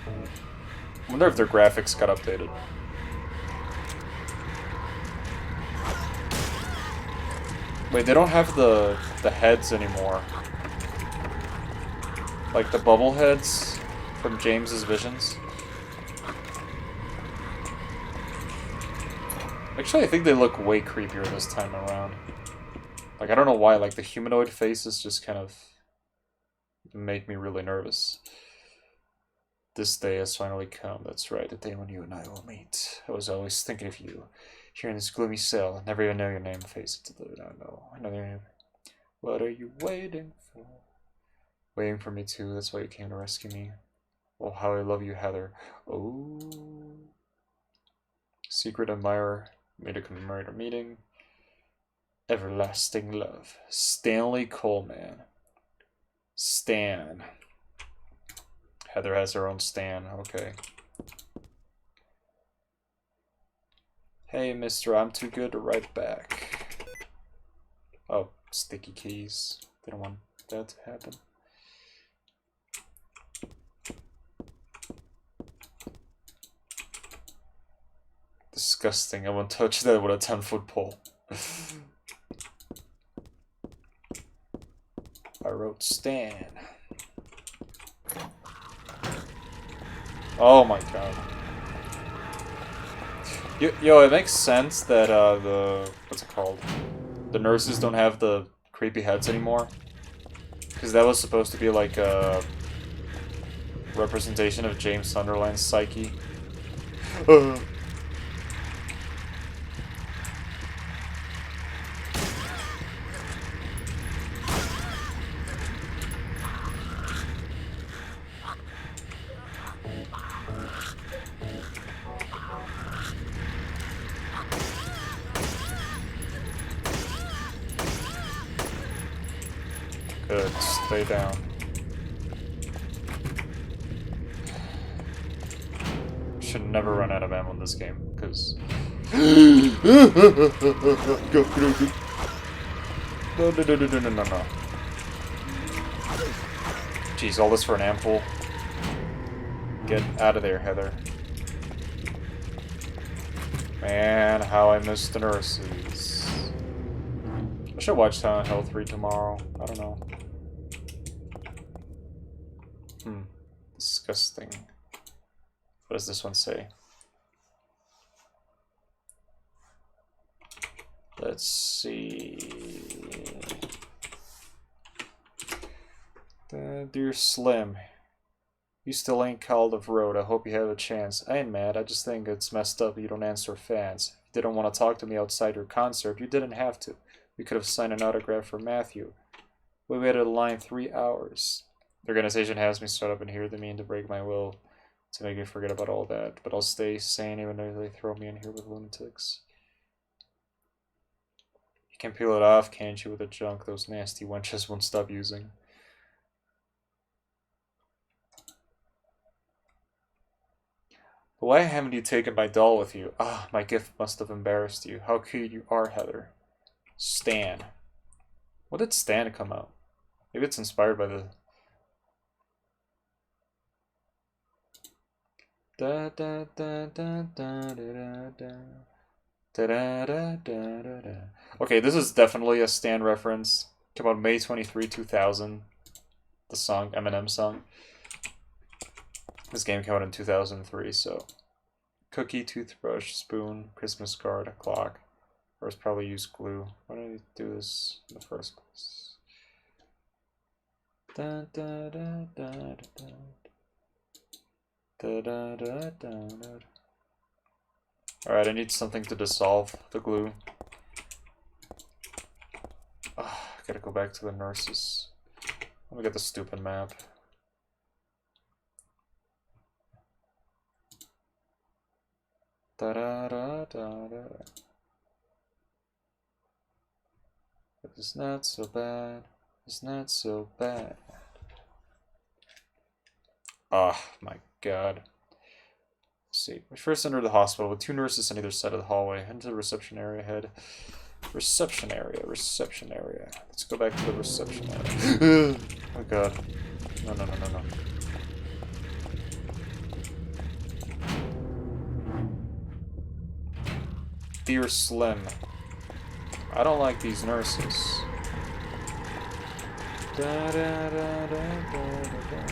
I wonder if their graphics got updated. Wait, they don't have the heads anymore. Like the bubble heads from James's Visions. Actually, I think they look way creepier this time around. Like, I don't know why, like the humanoid faces just kind of make me really nervous. This day has finally come. That's right, the day when you and I will meet. I was always thinking of you. Here in this gloomy cell, never even know your name, face it to the... I know your name. What are you waiting for? Waiting for me too, that's why you came to rescue me. Oh, how I love you, Heather. Oh. Secret admirer, made a commemorate a meeting. Everlasting love. Stanley Coleman. Stan. Heather has her own Stan, okay. Hey, mister, I'm too good to write back. Oh, sticky keys. They don't want that to happen. Disgusting. I won't touch that with a 10-foot pole. I wrote Stan. Oh my god. Yo, it makes sense that what's it called? The nurses don't have the creepy heads anymore. Because that was supposed to be like a representation of James Sunderland's psyche. Good, stay down. Should never run out of ammo in this game, because... No. Jeez, all this for an ampoule. Get out of there, Heather. Man, how I miss the nurses. I should watch Silent Hill 3 tomorrow. I don't know. Disgusting. What does this one say? Let's see. Dear Slim, you still ain't called of road. I hope you have a chance. I ain't mad. I just think it's messed up you don't answer fans. If you didn't want to talk to me outside your concert, you didn't have to. We could have signed an autograph for Matthew. We waited in line 3 hours. The organization has me set up in here. They mean to break my will, to make me forget about all that. But I'll stay sane even though they throw me in here with lunatics. You can peel it off, can't you, with the junk those nasty wenches won't stop using. But why haven't you taken my doll with you? Ah, my gift must have embarrassed you. How cute you are, Heather. Stan. What did Stan come out? Maybe it's inspired by the... Da da da da da da da. Da da da da da da. Okay, this is definitely a Stan reference. Came out May 23, 2000. The song, Eminem song. This game came out in 2003, so... Cookie, toothbrush, spoon, Christmas card, a clock. Or it's probably used glue. Why did I do this in the first place? Da da da da da da da da da da. Alright, I need something to dissolve the glue. Gotta go back to the nurses. Let me get the stupid map. Da da da da da. It's not so bad. It's not so bad. Oh my god. Let's see. We first entered the hospital with 2 nurses on either side of the hallway. Into the reception area ahead. Reception area. Let's go back to the reception area. Oh god. No. Dear Slim, I don't like these nurses. Da, da, da, da, da, da.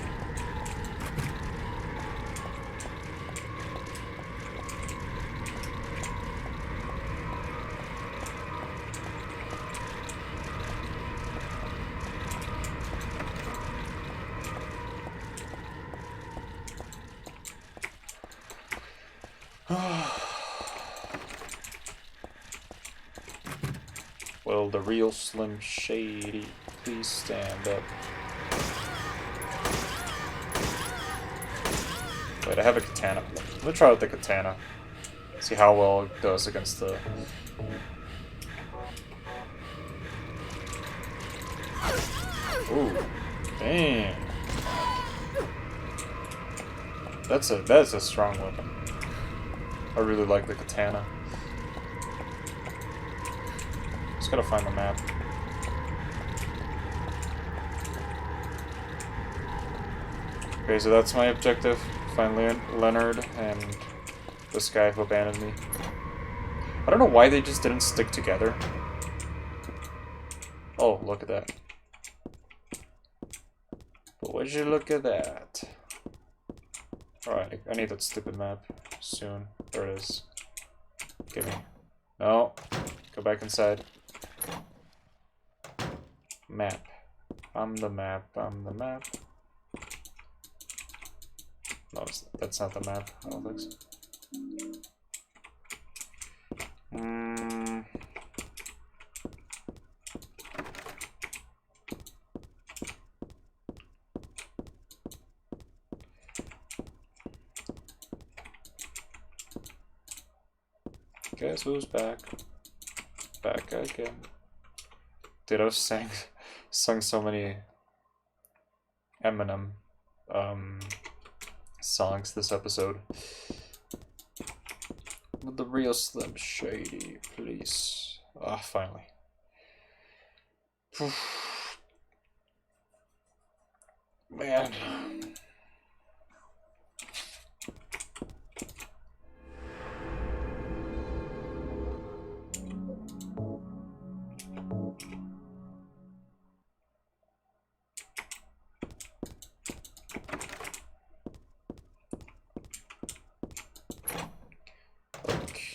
Will the real Slim Shady please stand up? Wait, I have a katana. Let me try with the katana. See how well it does against the... Ooh, damn. That's a strong weapon. I really like the katana. Just gotta find the map. Okay, so that's my objective. Find Leonard and this guy who abandoned me. I don't know why they just didn't stick together. Oh, look at that. But would you look at that? Alright, I need that stupid map soon. There it is. Give me. No. Go back inside. Map. I'm the map. No, that's not the map. I don't think so. Guess who's back? Back again. Dude, I've sung so many Eminem songs this episode. With the real Slim Shady, please. Ah, finally. Man.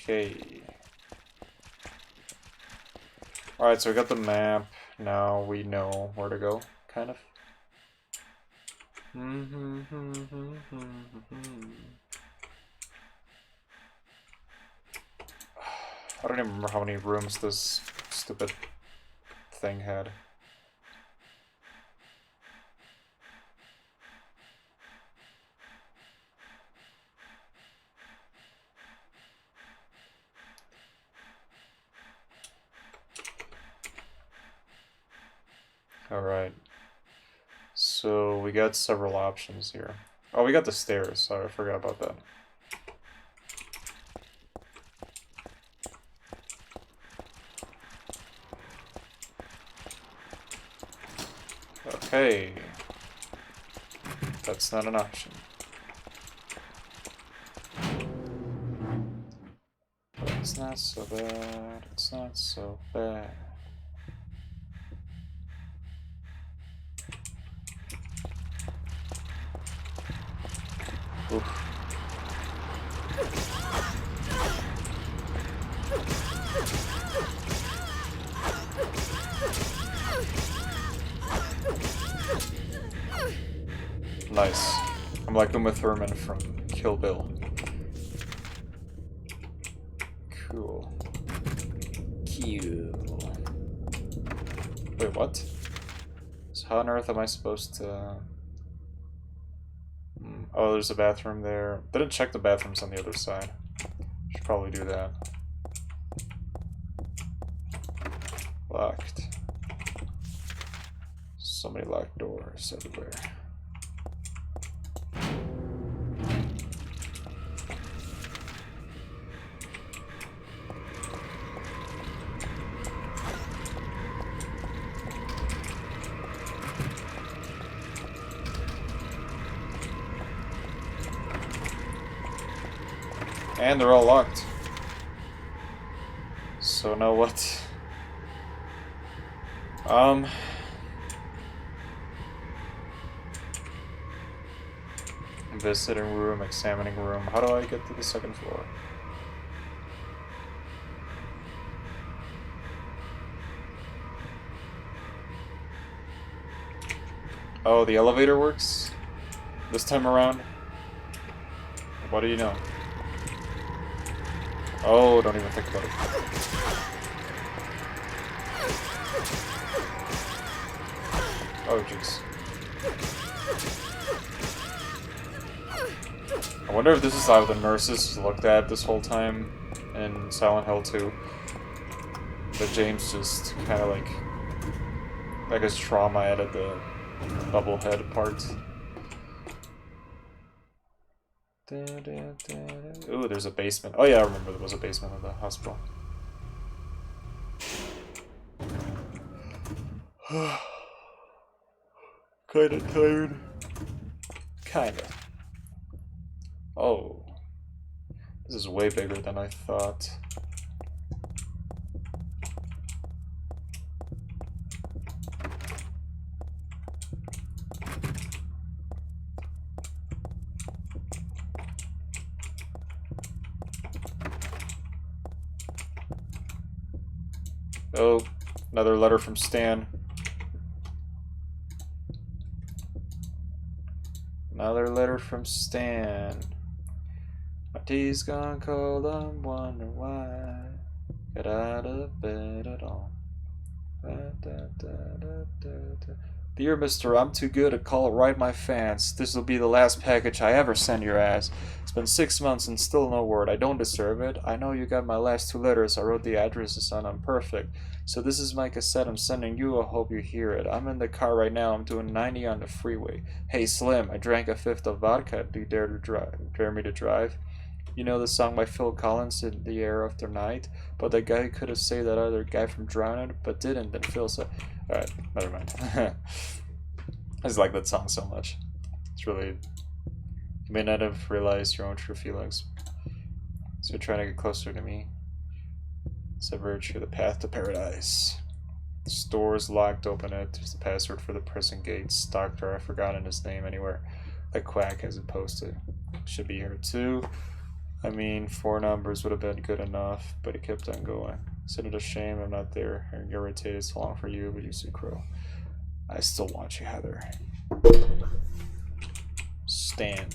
Okay. Alright, so we got the map. Now we know where to go, kind of. I don't even remember how many rooms this stupid thing had. Alright. So we got several options here. Oh, we got the stairs. Sorry, I forgot about that. Okay. That's not an option. It's not so bad. It's not so bad. Oof. Nice. I'm like Uma Thurman from Kill Bill. Cool. Wait, what? So how on earth am I supposed to... Oh, there's a bathroom there. Didn't check the bathrooms on the other side. Should probably do that. Locked. So many locked doors everywhere. And they're all locked. So now what? Visiting room, examining room. How do I get to the second floor? Oh, the elevator works? This time around? What do you know? Oh, don't even think about it. Oh, jeez. I wonder if this is how the nurses looked at this whole time in Silent Hill 2. But James just kind of like his trauma added the bubble head part. Ooh, there's a basement. Oh yeah, I remember there was a basement of the hospital. Kinda tired. Kinda. Oh. This is way bigger than I thought. Oh, another letter from Stan. Another letter from Stan. My tea's gone cold, I'm wondering why. Get out of bed at all. Dear Mister, I'm too good to call it right my fans. This'll be the last package I ever send your ass. It's been 6 months and still no word. I don't deserve it. I know you got my last 2 letters. I wrote the addresses on them perfect. So this is my cassette I'm sending you. I hope you hear it. I'm in the car right now. I'm doing 90 on the freeway. Hey Slim, I drank a fifth of vodka. Do you dare me to drive? You know the song by Phil Collins, In the Air of the Night? But that guy could have saved that other guy from drowning, but didn't. Then Phil said, alright, never mind. I just like that song so much. It's really... You may not have realized your own true feelings. So you're trying to get closer to me. So virtue, the path to paradise. The store is locked, open it. There's the password for the prison gates. Doctor, I've forgotten his name anywhere. That quack has it posted. Should be here too. I mean, 4 numbers would have been good enough, but he kept on going. Isn't it a shame I'm not there? I'm irritated so long for you, but you see Crow. I still want you, Heather. Stan.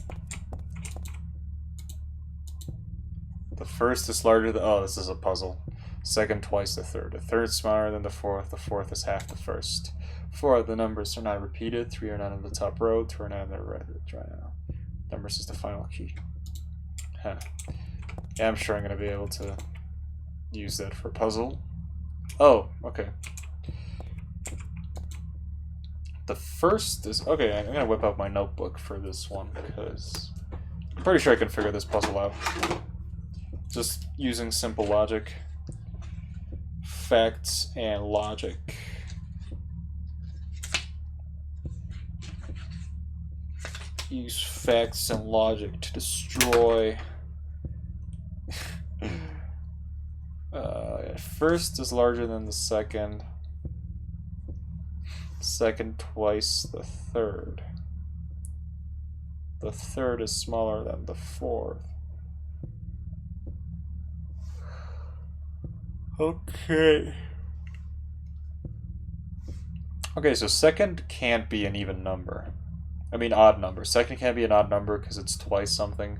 The first is larger than... Oh, this is a puzzle. Second twice the third. The third smaller than the fourth. The fourth is half the first. 4 the numbers are not repeated. 3 are not on the top row. 2 are not on the right now. Numbers is the final key. Huh. Yeah, I'm sure I'm going to be able to use that for a puzzle. Oh, okay. The first is... Okay, I'm going to whip out my notebook for this one, because I'm pretty sure I can figure this puzzle out. Just using simple logic. Facts and logic. Use facts and logic to destroy. First is larger than the second. Second twice the third. The third is smaller than the fourth. Okay. Okay, so second can't be an even number. I mean odd number. Second can't be an odd number because it's twice something.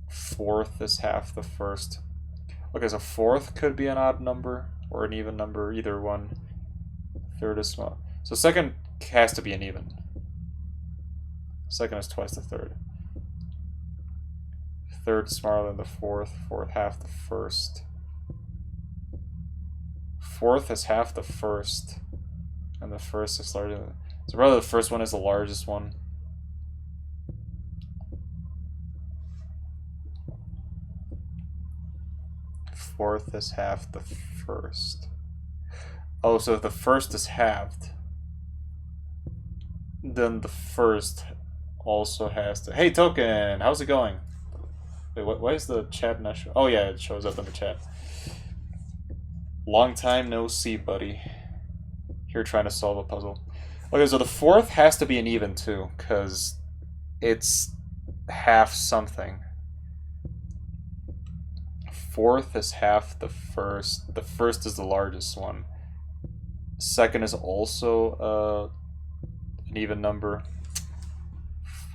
Fourth is half the first. Okay, so fourth could be an odd number or an even number, either one. Third is small. So second has to be an even. Second is twice the third. Third is smaller than the fourth. Fourth half the first. Fourth is half the first. And the first is larger than... So rather the first one is the largest one. Fourth is half the first. Oh, so if the first is halved, then the first also has to... Hey, Token! How's it going? Wait, why is the chat not show? Oh yeah, it shows up in the chat. Long time no see, buddy. Here trying to solve a puzzle. Okay, so the fourth has to be an even too, because it's half something. Fourth is half the first. The first is the largest one. Second is also an even number.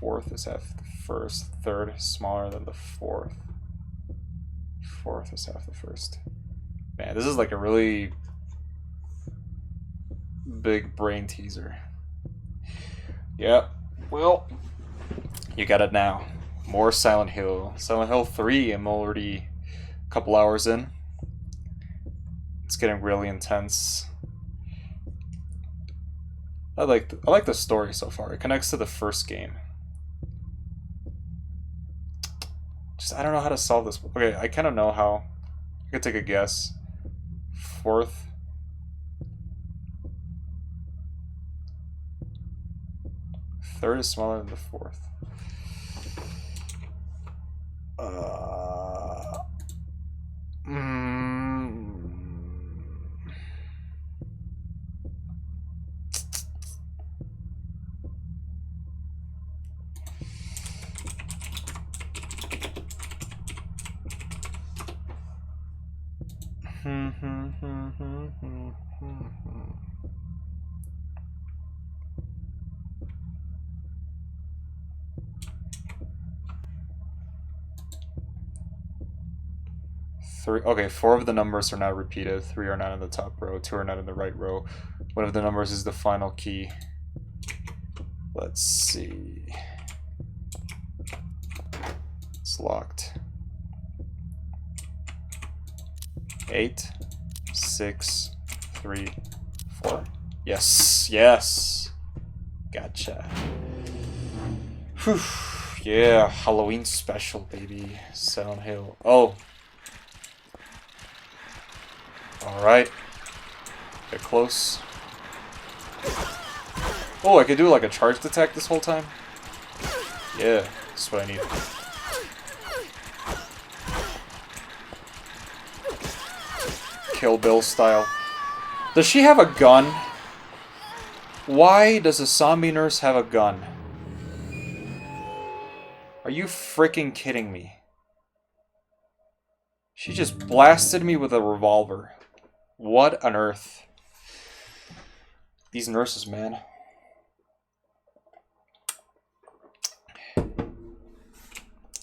Fourth is half the first. Third is smaller than the fourth. Fourth is half the first. Man, this is like a really big brain teaser. Yeah, well, you got it now. More Silent Hill. Silent Hill 3, I'm already a couple hours in. It's getting really intense. I like the story so far. It connects to the first game. Just, I don't know how to solve this. Okay, I kind of know how. I could take a guess. Fourth. Third is smaller than the fourth. 3. Okay, 4 of the numbers are not repeated. 3 are not in the top row. 2 are not in the right row. One of the numbers is the final key. Let's see. It's locked. 8, 6, 3, 4. Yes, yes. Gotcha. Whew. Yeah, Halloween special, baby. Silent Hill. Oh. Alright. Get close. Oh, I could do like a charged attack this whole time? Yeah, that's what I need. Kill Bill style. Does she have a gun? Why does a zombie nurse have a gun? Are you freaking kidding me? She just blasted me with a revolver. What on earth? These nurses, man.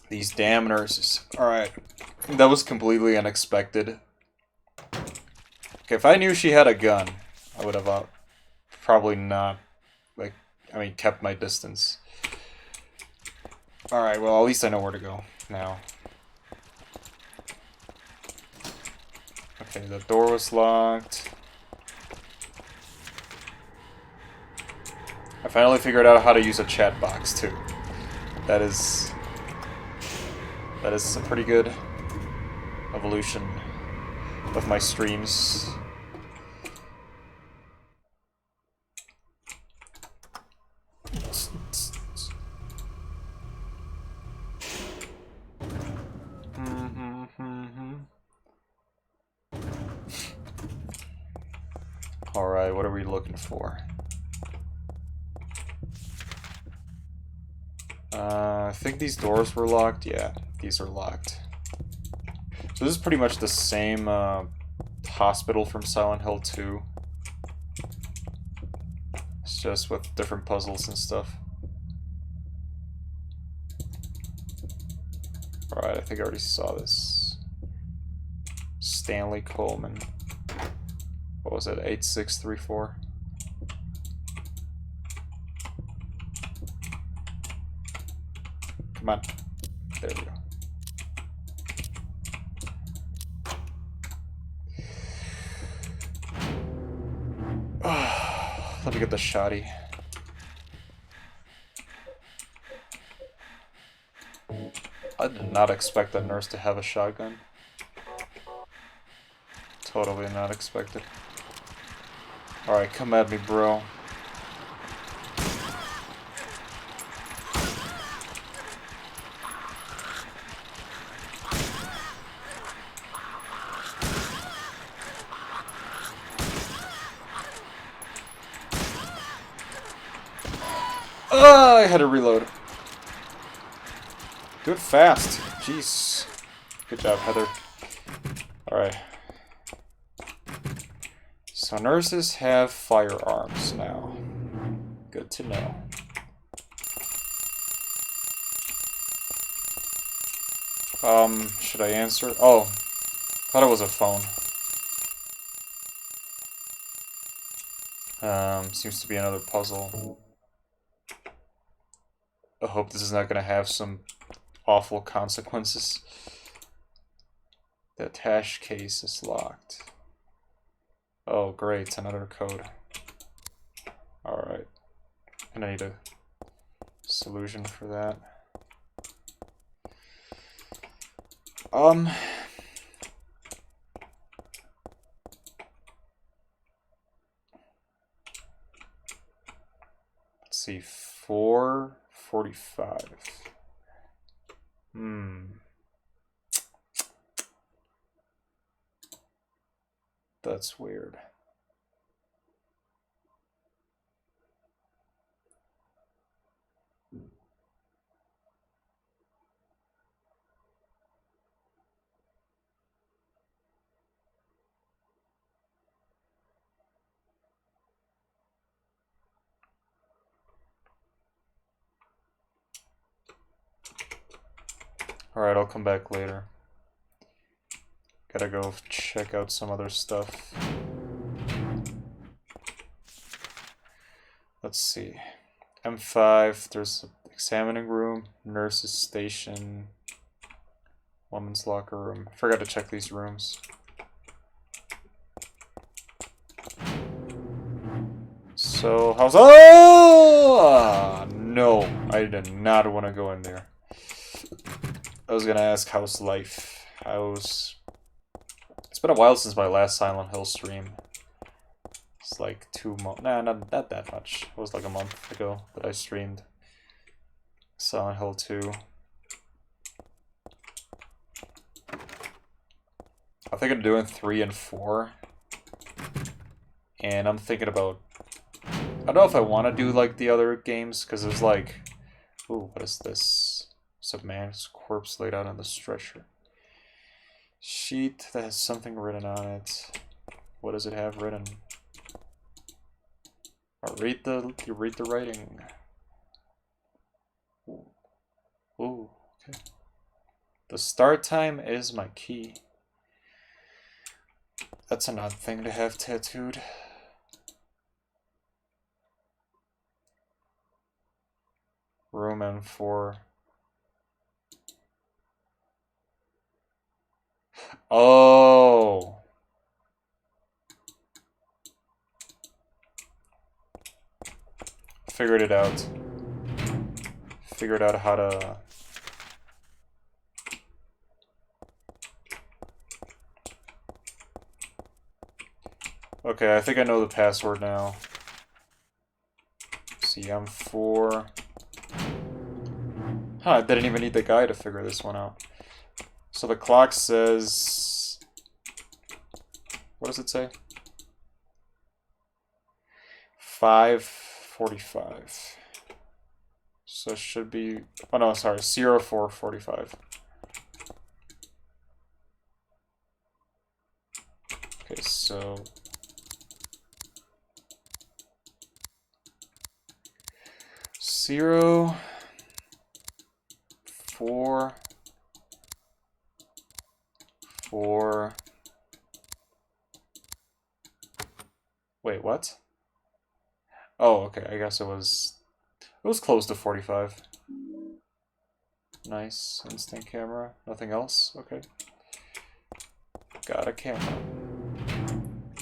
These damn nurses. Alright. That was completely unexpected. Okay, if I knew she had a gun, I would have probably not, like, I mean, kept my distance. Alright, well, at least I know where to go now. Okay, the door was locked. I finally figured out how to use a chat box, too. That is a pretty good evolution of my streams. Alright, what are we looking for? I think these doors were locked. Yeah, these are locked. So this is pretty much the same hospital from Silent Hill 2. It's just with different puzzles and stuff. Alright, I think I already saw this. Stanley Coleman. What was it? 8634? Come on. There we go. Let me get the shotty. I did not expect the nurse to have a shotgun. Totally not expected. Alright, come at me, bro. I had to reload. Do it fast. Jeez. Good job, Heather. Alright. So nurses have firearms now. Good to know. Should I answer? Oh, thought it was a phone. Seems to be another puzzle. I hope this is not gonna have some awful consequences. The attached case is locked. Oh, great, another code. Alright. And I need a solution for that. Let's see, 445. That's weird. Alright, I'll come back later. Gotta go check out some other stuff. Let's see. M5, there's an examining room, nurse's station, woman's locker room. I forgot to check these rooms. So, how's... Oh! No, I did not want to go in there. I was gonna ask how's life. How's... It's been a while since my last Silent Hill stream. It's like 2 months. Nah, not that much. It was like a month ago that I streamed Silent Hill 2. I think I'm doing 3 and 4. And I'm thinking about... I don't know if I want to do like the other games, because there's like... Ooh, what is this? It's a man's corpse laid out on the stretcher. Sheet that has something written on it. What does it have written? You read the writing. Ooh, okay. The start time is my key. That's an odd thing to have tattooed. Room M4. Oh. Figured it out. Figured out how to... Okay, I think I know the password now. See, M4. Huh, I didn't even need the guy to figure this one out. So the clock says... What does it say? 5:45. So it should be... Oh no, sorry, 04:45. Okay, so... 0, 4, 4. Wait, what? Oh, okay, I guess it was close to 45. Nice, instant camera, nothing else, okay. Got a camera.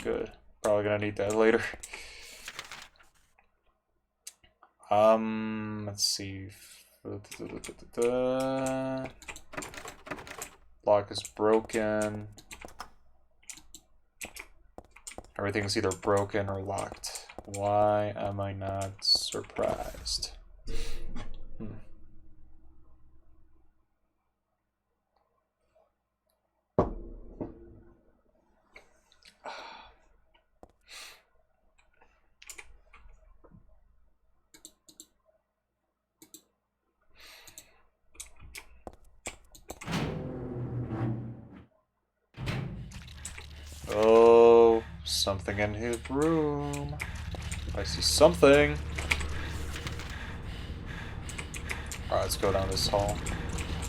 Good, probably gonna need that later. Let's see. Lock is broken. Everything's either broken or locked. Why am I not surprised? Oh, something in his room. I see something. Alright, let's go down this hall.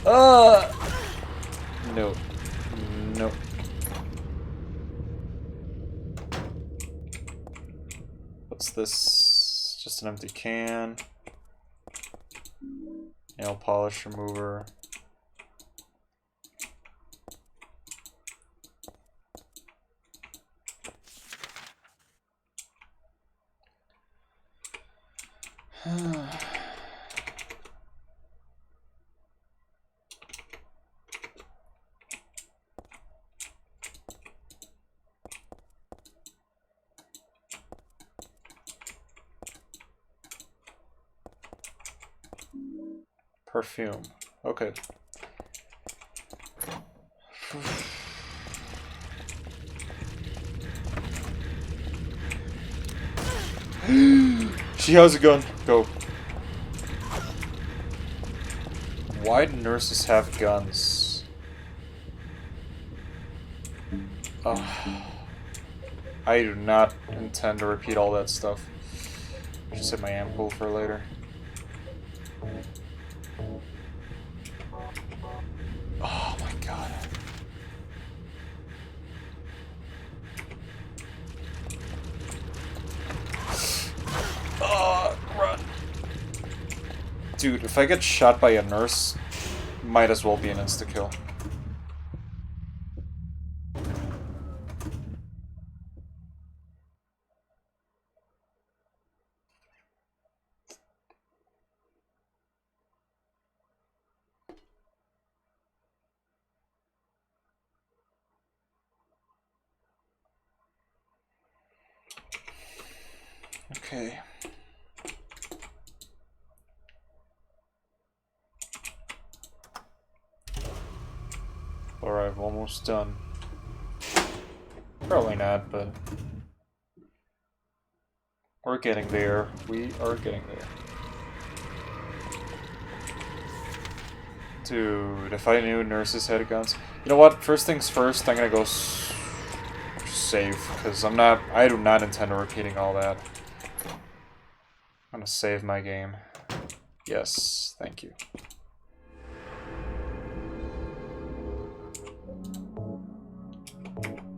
No. No. What's this? Just an empty can. Nail polish remover. Perfume. Okay. She has a gun. Go. Why do nurses have guns? I do not intend to repeat all that stuff. I should set my amp for later. Oh my god. Dude, if I get shot by a nurse, might as well be an insta-kill. Okay. Alright, we're almost done. Probably not, but we're getting there. We are getting there. Dude, if I knew nurses had guns. You know what? First things first, I'm gonna go save, because I do not intend on repeating all that. I'm gonna save my game. Yes, thank you.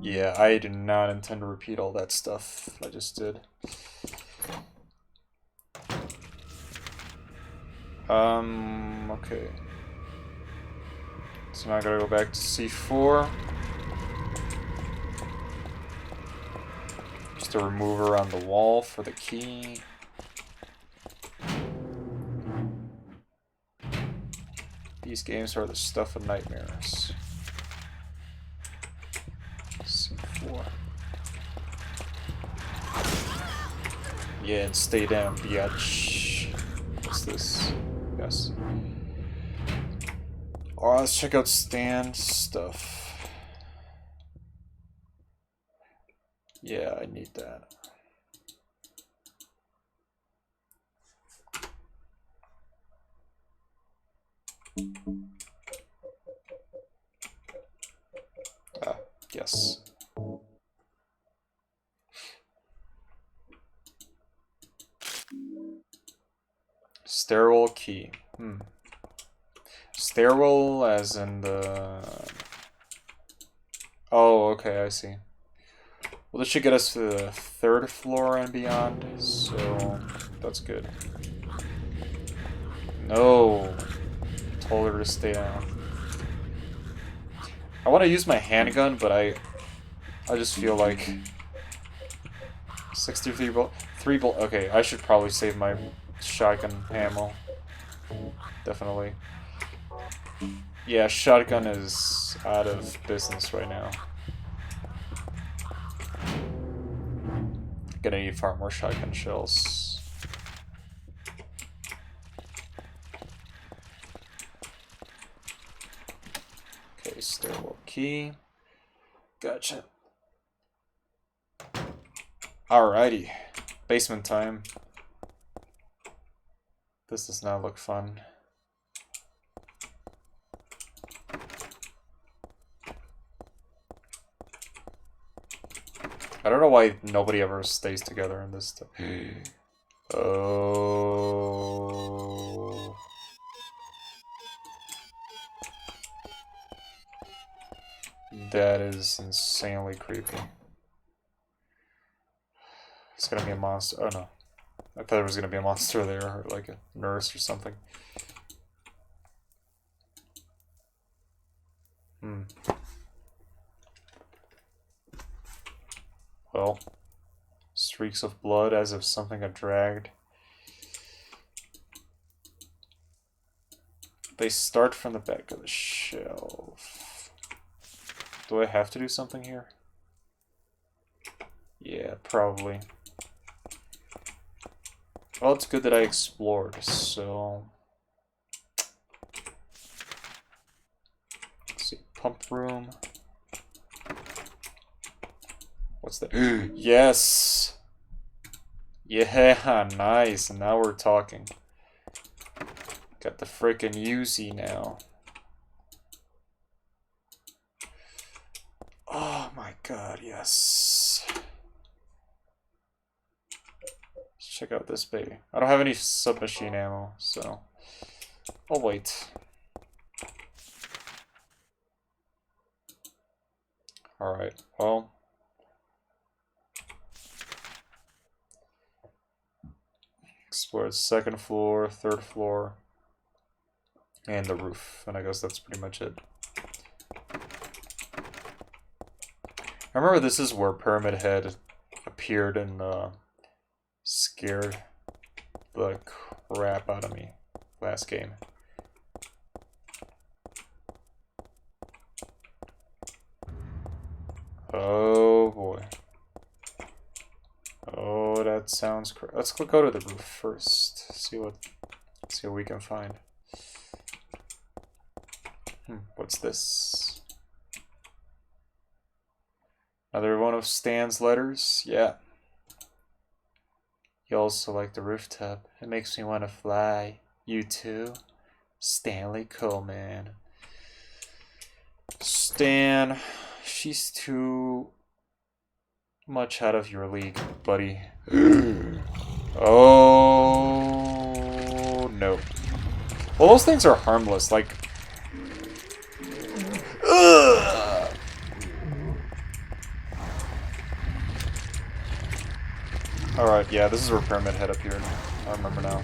Yeah, I do not intend to repeat all that stuff I just did. Okay. So now I gotta go back to C4. Just a remover on the wall for the key. These games are the stuff of nightmares. C4. Yeah, and stay down, biatch. What's this? Yes. Oh, let's check out stand stuff. Yeah, I need that. Ah, yes. Stairwell key. Stairwell as in the... Oh, okay, I see. Well, this should get us to the 3rd floor and beyond, so that's good. No! Told her to stay down. I want to use my handgun, but I just feel like 63 bolt, 3 bolt. Okay, I should probably save my shotgun ammo. Definitely. Yeah, shotgun is out of business right now. Gonna need far more shotgun shells. Okay, stairwell key. Gotcha. Alrighty. Basement time. This does not look fun. I don't know why nobody ever stays together in this stuff. Oh. That is insanely creepy. It's gonna be a monster. Oh no. I thought there was gonna be a monster there, or like a nurse or something. Well, streaks of blood as if something got dragged. They start from the back of the shelf. Do I have to do something here? Yeah, probably. Well, it's good that I explored, so... Let's see, pump room. What's that? Yes! Yeah, nice, and now we're talking. Got the frickin' Uzi now. Oh my god, yes. Let's check out this baby. I don't have any submachine ammo, so I'll wait. Alright, well. Explore the 2nd floor, 3rd floor. And the roof, and I guess that's pretty much it. I remember this is where Pyramid Head appeared and scared the crap out of me last game. Oh boy. Oh, that sounds crazy. Let's go to the roof first. See what we can find. What's this? Another one of Stan's letters? Yeah. You also like the rooftop. It makes me want to fly. You too? Stanley Coleman. Stan, she's too much out of your league, buddy. Oh no. Well, those things are harmless, like... Alright, yeah, this is where Pyramid Head appeared. I remember now.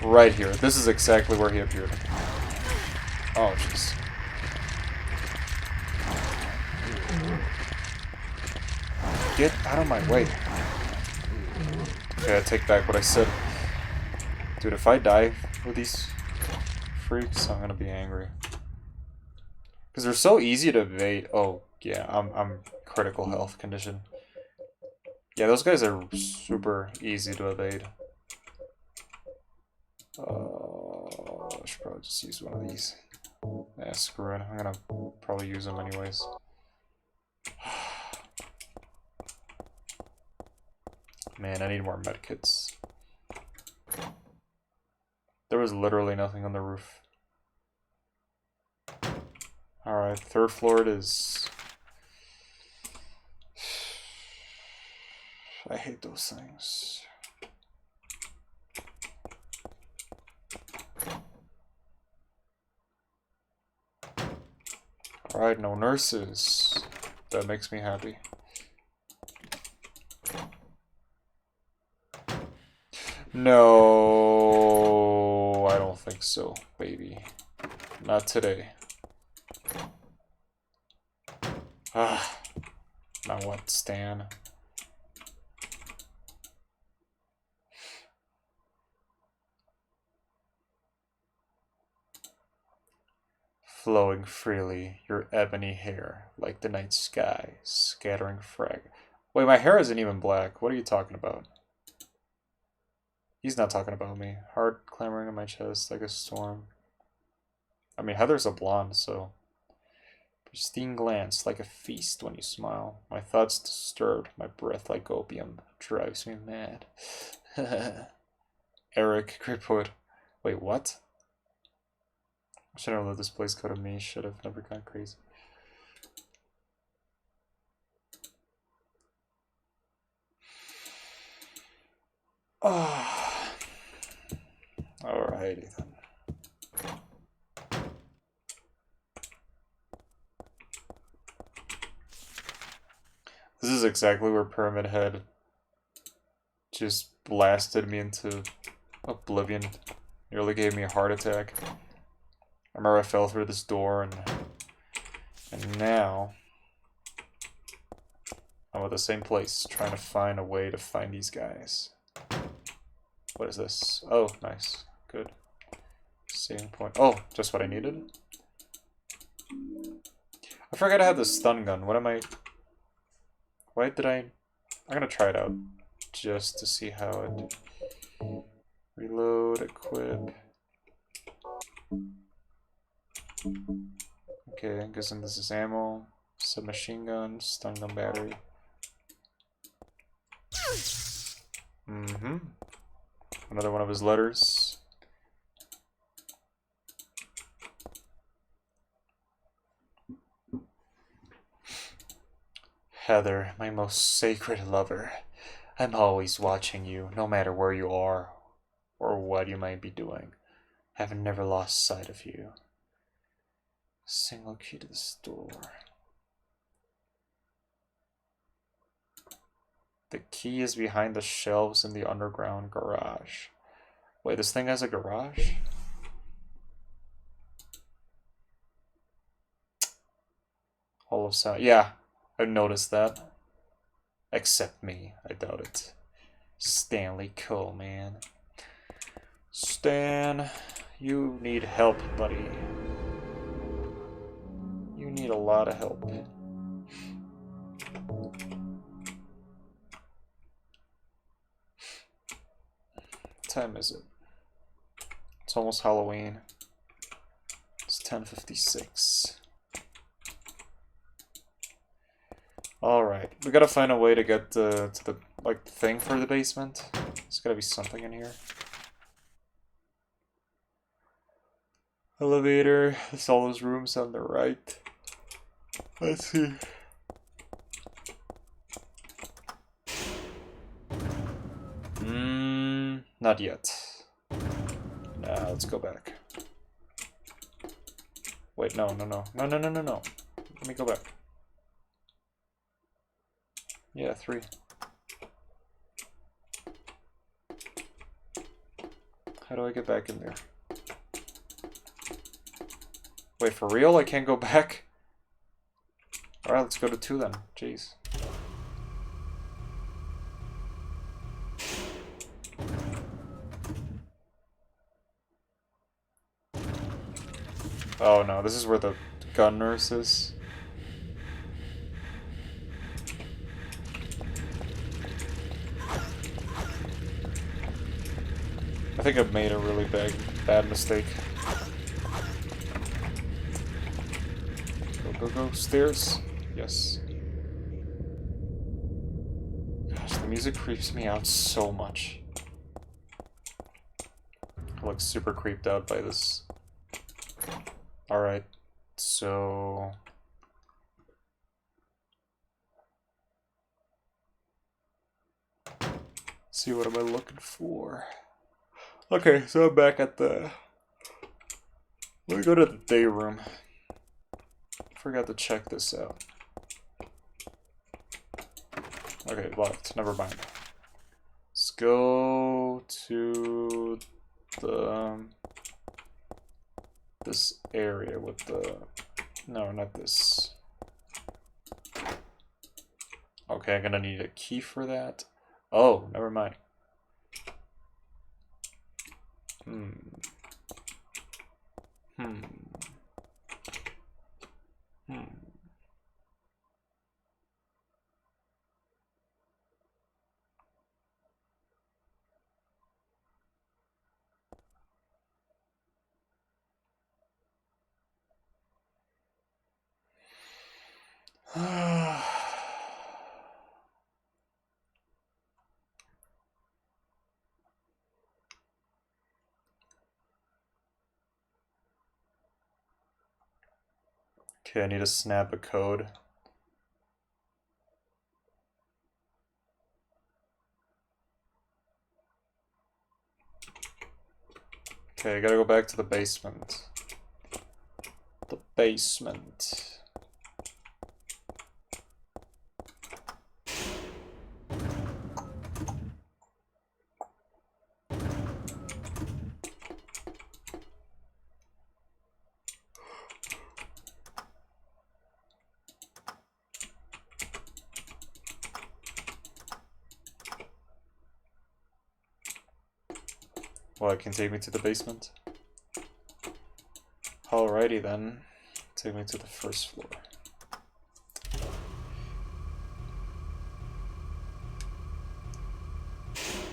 Right here. This is exactly where he appeared. Oh, jeez. Get out of my way. Okay, I take back what I said. Dude, if I die with these freaks, I'm gonna be angry. Because they're so easy to evade. Oh, yeah, I'm critical health condition. Yeah, those guys are super easy to evade. I should probably just use one of these. Yeah, screw it. I'm gonna probably use them anyways. Man, I need more medkits. There was literally nothing on the roof. Alright, third floor it is. I hate those things. Alright, no nurses. That makes me happy. No, I don't think so, baby. Not today. Ah, now what, Stan? Flowing freely, your ebony hair, like the night sky, scattering frag. Wait, my hair isn't even black. What are you talking about? He's not talking about me. Heart clamoring in my chest like a storm. I mean, Heather's a blonde, so... Pristine glance, like a feast when you smile. My thoughts disturbed, my breath like opium. Drives me mad. Eric Gripwood. Wait, what? I should have let this place go to me. Should have never gone crazy. Ah. Alrighty then. This is exactly where Pyramid Head just blasted me into oblivion. Nearly gave me a heart attack. I remember I fell through this door and now I'm at the same place trying to find a way to find these guys. What is this? Oh, nice. Good. Saving point. Oh, just what I needed. I forgot I had the stun gun. What am I... Why did I... I'm gonna try it out just to see how it... Reload, equip... Okay, I'm guessing this is ammo, submachine gun, stun gun battery. Another one of his letters. Heather, my most sacred lover, I'm always watching you, no matter where you are or what you might be doing. I've never lost sight of you. Single key to this door. The key is behind the shelves in the underground garage. Wait, this thing has a garage? Wall of Sound. Yeah, I noticed that. Except me. I doubt it. Stanley Coleman. Stan, you need help, buddy. You need a lot of help. What time is it? It's almost Halloween. It's 10:56. Alright, we gotta find a way to get to the like thing for the basement. There's gotta be something in here. Elevator. There's all those rooms on the right. Let's see. Not yet. Nah, let's go back. Wait, no. Let me go back. Yeah, 3. How do I get back in there? Wait, for real? I can't go back? Alright, let's go to 2 then. Jeez. Oh no, this is where the gun nurse is. I think I've made a really bad mistake. Go, stairs. Yes. Gosh, the music creeps me out so much. I look super creeped out by this. Alright, so... see, what am I looking for? Okay, so I'm back at the... let me go to the day room. Forgot to check this out. Okay, locked. Never mind. Let's go to the this area with the no, not this. Okay, I'm gonna need a key for that. Oh, never mind. Okay, I need to snap a code. Okay, I gotta go back to the basement. The basement. Well, it can take me to the basement. Alrighty then. Take me to the first floor.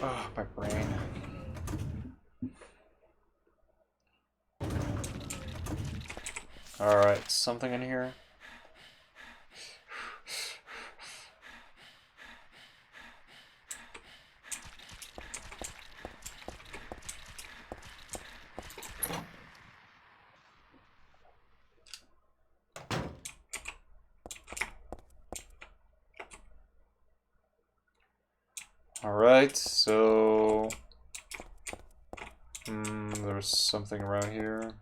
Oh, my brain. Alright, something in here. Alright, so... there's something around here.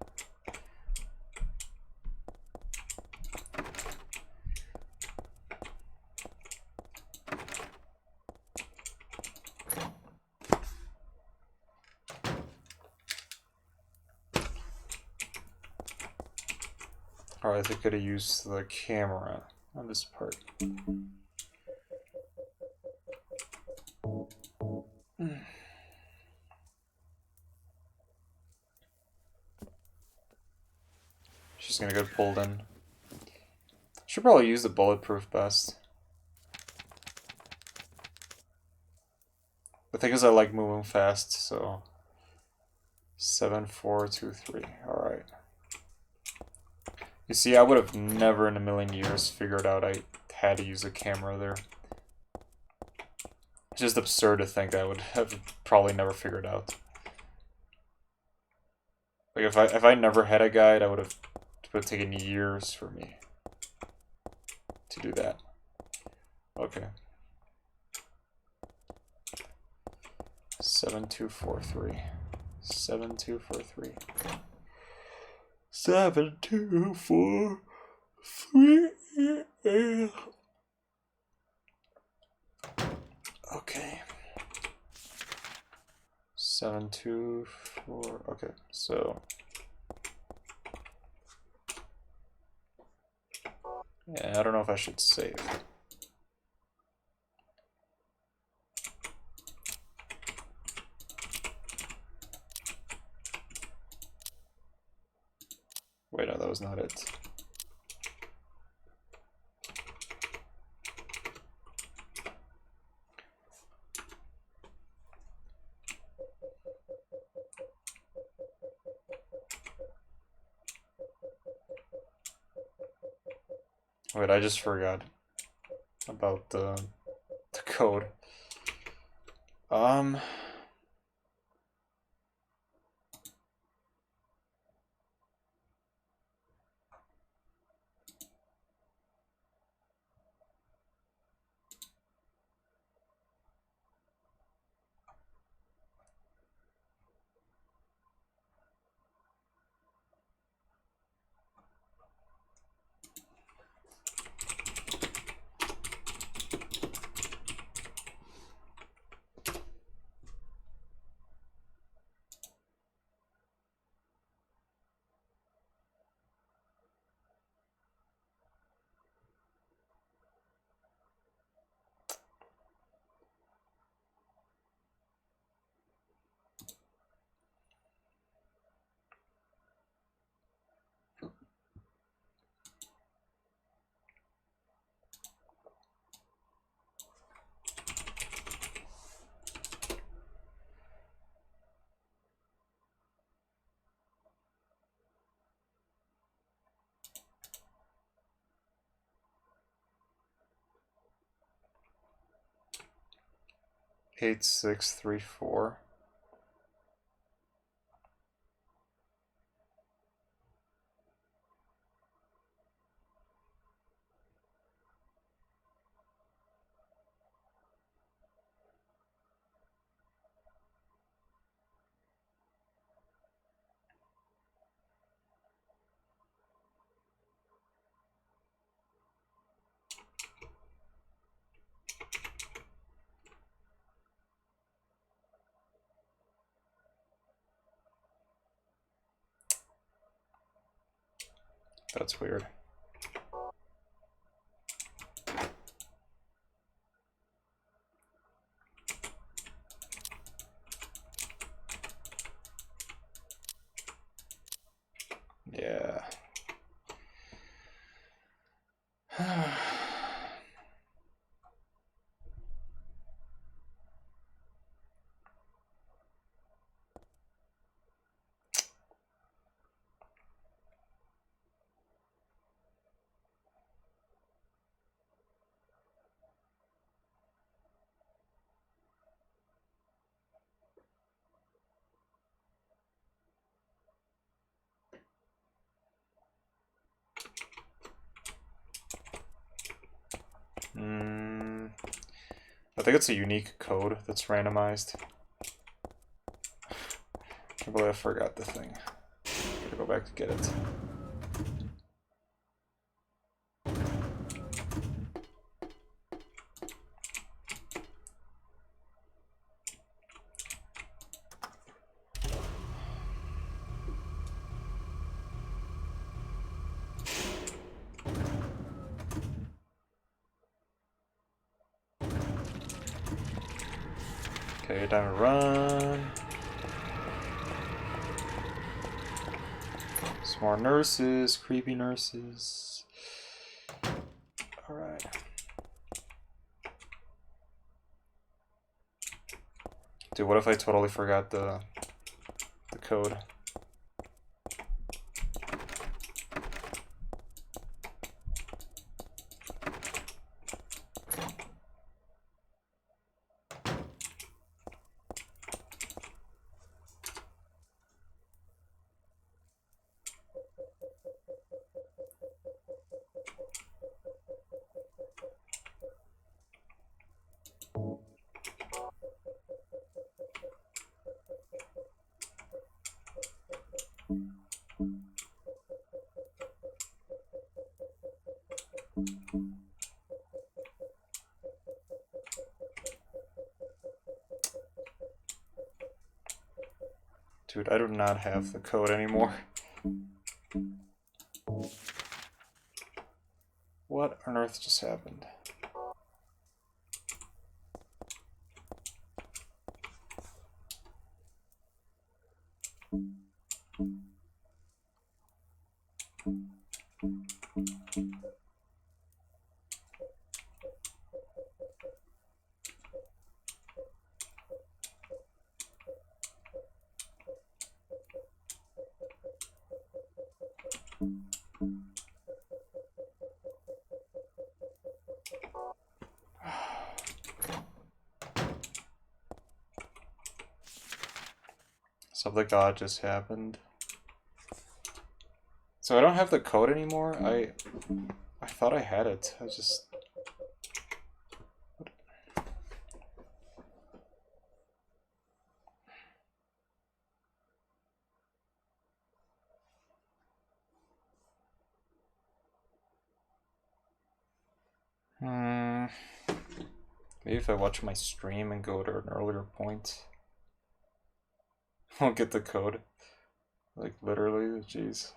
Alright, I could have used the camera. on this part. She's gonna get pulled in. Should probably use the bulletproof vest. The thing is, I like moving fast, so 7, 4, 2, 3. All right. You see, I would have never in a million years figured out I had to use a camera there. It's just absurd to think I would have probably never figured out. Like if I never had a guide, it would have taken years for me to do that. Okay. 7243. 7243. 7243. Okay. 724. Okay, so yeah, I don't know if I should save. Wait, no, that was not it. Wait, I just forgot about the code. Eight, 6, 3, 4. That's weird. Yeah. I think it's a unique code that's randomized. I believe I forgot the thing. Gotta go back to get it. Okay, time to run. Some more nurses, creepy nurses. Alright. Dude, what if I totally forgot the code? Dude, I do not have the code anymore. What on earth just happened? Something odd just happened. So I don't have the code anymore. I thought I had it. I just maybe if I watch my stream and go to an earlier point, I'll get the code. Like literally, jeez.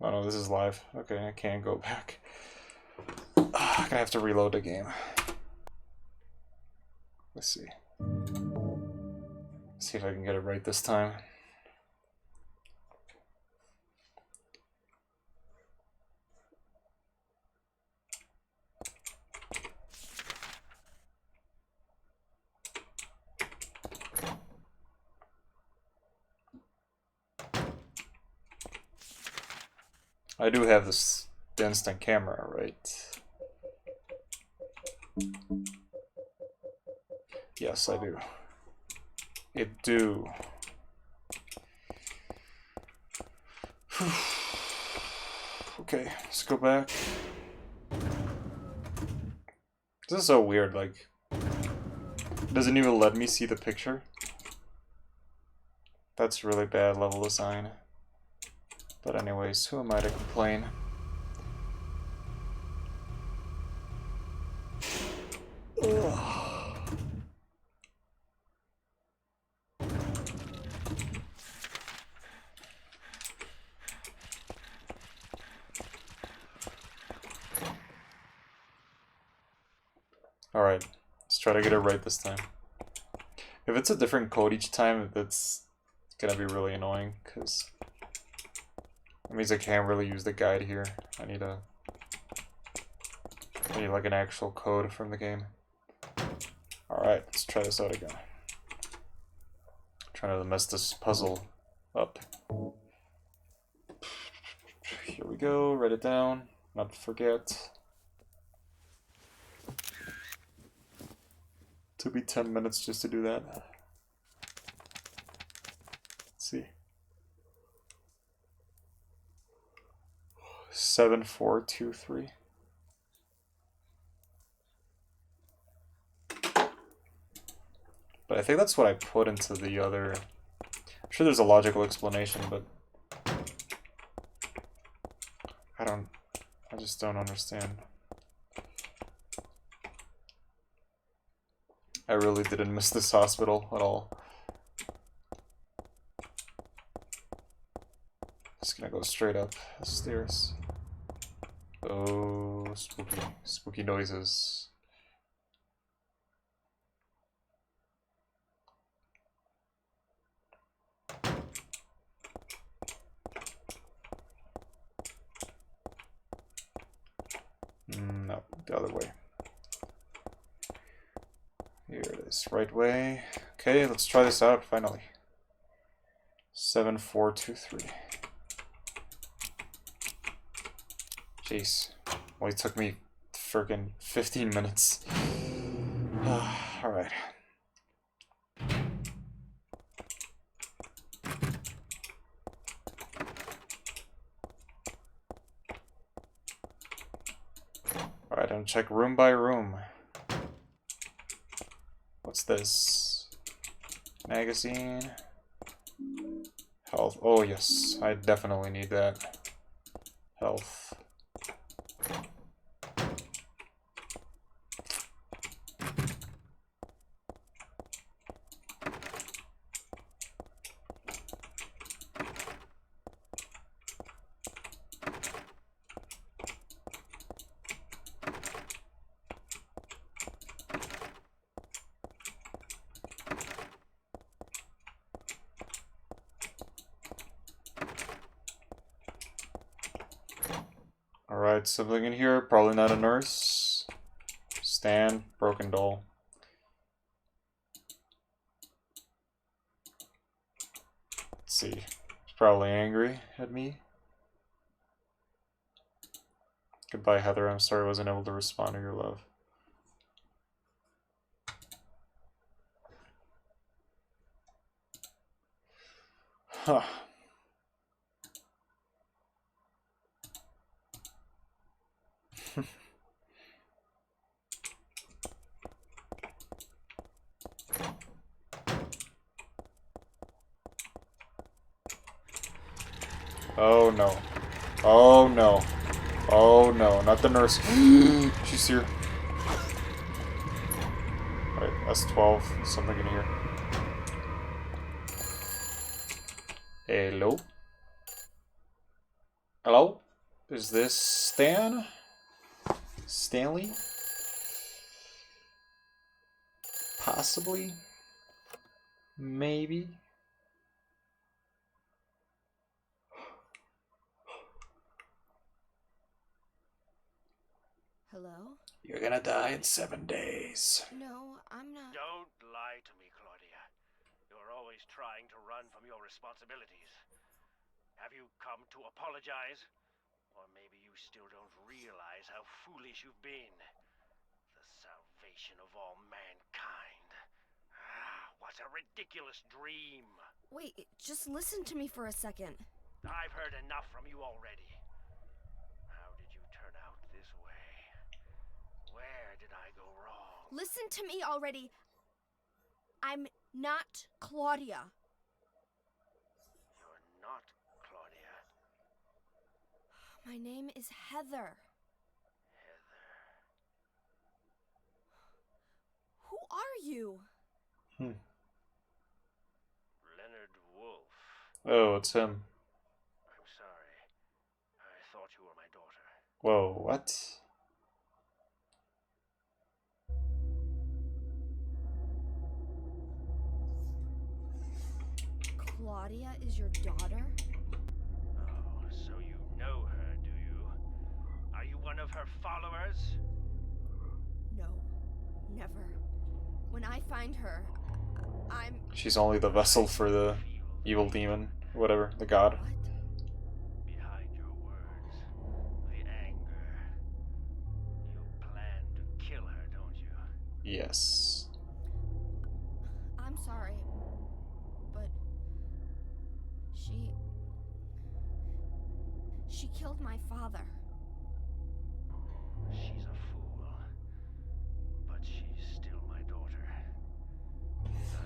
Oh no, this is live. Okay, I can't go back. I'm gonna have to reload the game. Let's see. See if I can get it right this time. I do have this instant camera, right? Yes, I do. It do. Okay, let's go back. This is so weird, like, it doesn't even let me see the picture. That's really bad level design. But anyways, who am I to complain? Ugh. Alright, let's try to get it right this time. If it's a different code each time, that's gonna be really annoying, because that means I can't really use the guide here. I need like an actual code from the game. Alright, let's try this out again. Trying to mess this puzzle up. Here we go, write it down, not to forget. Took me 10 minutes just to do that. Let's see. 7423. But I think that's what I put into the other. I'm sure there's a logical explanation, but I just don't understand. I really didn't miss this hospital at all. Just gonna go straight up the stairs. Oh, spooky. Spooky noises. No, the other way. Here it is, right way. Okay, let's try this out finally. 7423. Jeez. Well, it took me freaking 15 minutes. Alright. Alright, I'm gonna check room by room. What's this? Magazine. Health. Oh, yes. I definitely need that. Health. Alright, something in here. Probably not a nurse. Stand. Broken doll. Let's see. He's probably angry at me. Goodbye, Heather. I'm sorry I wasn't able to respond to your love. Huh. Oh no. Oh no. Oh no, not the nurse. She's here. Alright, that's 12. Something in here. Hello? Hello? Is this Stan? Stanley? Possibly? Maybe? Hello? You're gonna die in 7 days. No, I'm not. Don't lie to me, Claudia. You're always trying to run from your responsibilities. Have you come to apologize? Or maybe you still don't realize how foolish you've been. The salvation of all mankind. Ah, what a ridiculous dream. Wait, just listen to me for a second. I've heard enough from you already. How did you turn out this way? Where did I go wrong? Listen to me already. I'm not Claudia. You're not Claudia. My name is Heather. Heather. Who are you? Leonard Wolf. Oh, it's him. I'm sorry. I thought you were my daughter. Whoa, what? Claudia is your daughter? Oh, so you know her, do you? Are you one of her followers? No, never. When I find her, I'm... She's only the vessel for the evil demon, whatever, the god. What? Behind your words, the anger. You plan to kill her, don't you? Yes. I'm sorry, but she killed my father. She's a fool, but she's still my daughter.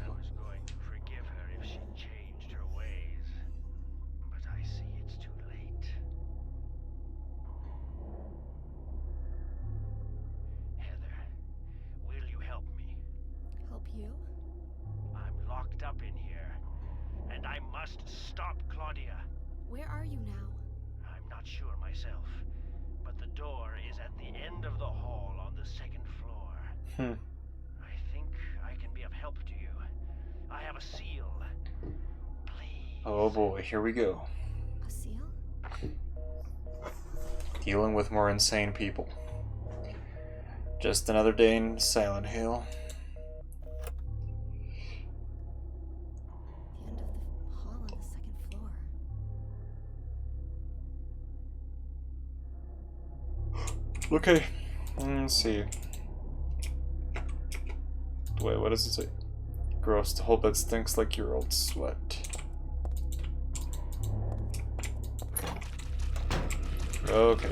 I was going to forgive her if she changed her ways, but I see it's too late. Heather, will you help me? Help you? I'm locked up in here, and I must stop Claudia. Where are you now? I'm not sure myself, but the door is at the end of the hall on the second floor. I think I can be of help to you. I have a seal. Please. Oh boy, here we go. A seal? Dealing with more insane people. Just another day in Silent Hill. The end of the hall on the second floor. Okay, let's see. Wait, what does it say? Gross, the whole bed stinks like your old sweat. Okay.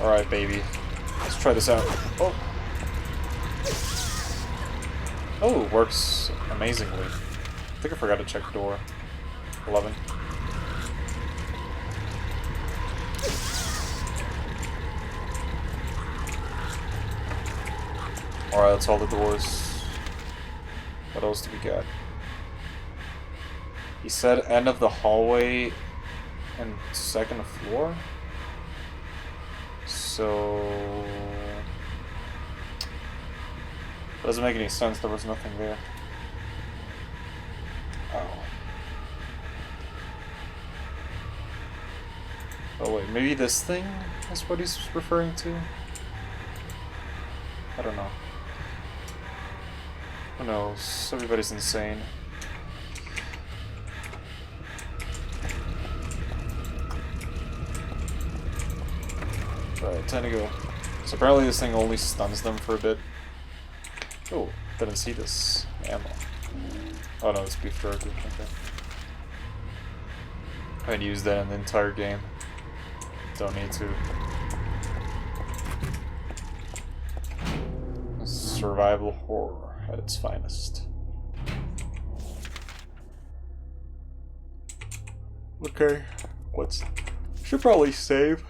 Alright, baby. Let's try this out. Oh! Oh, it works amazingly. I think I forgot to check door 11. Alright, that's all the doors. What else do we got? He said end of the hallway and second floor? So... doesn't make any sense, there was nothing there. Oh. Oh wait, maybe this thing is what he's referring to? I don't know. Who knows? Everybody's insane. Right, time to go. So apparently this thing only stuns them for a bit. Oh, didn't see this. Ammo. Oh no, it's beef jerky. Okay. I haven't used that in the entire game. Don't need to. Survival horror at its finest. Okay, what's... should probably save.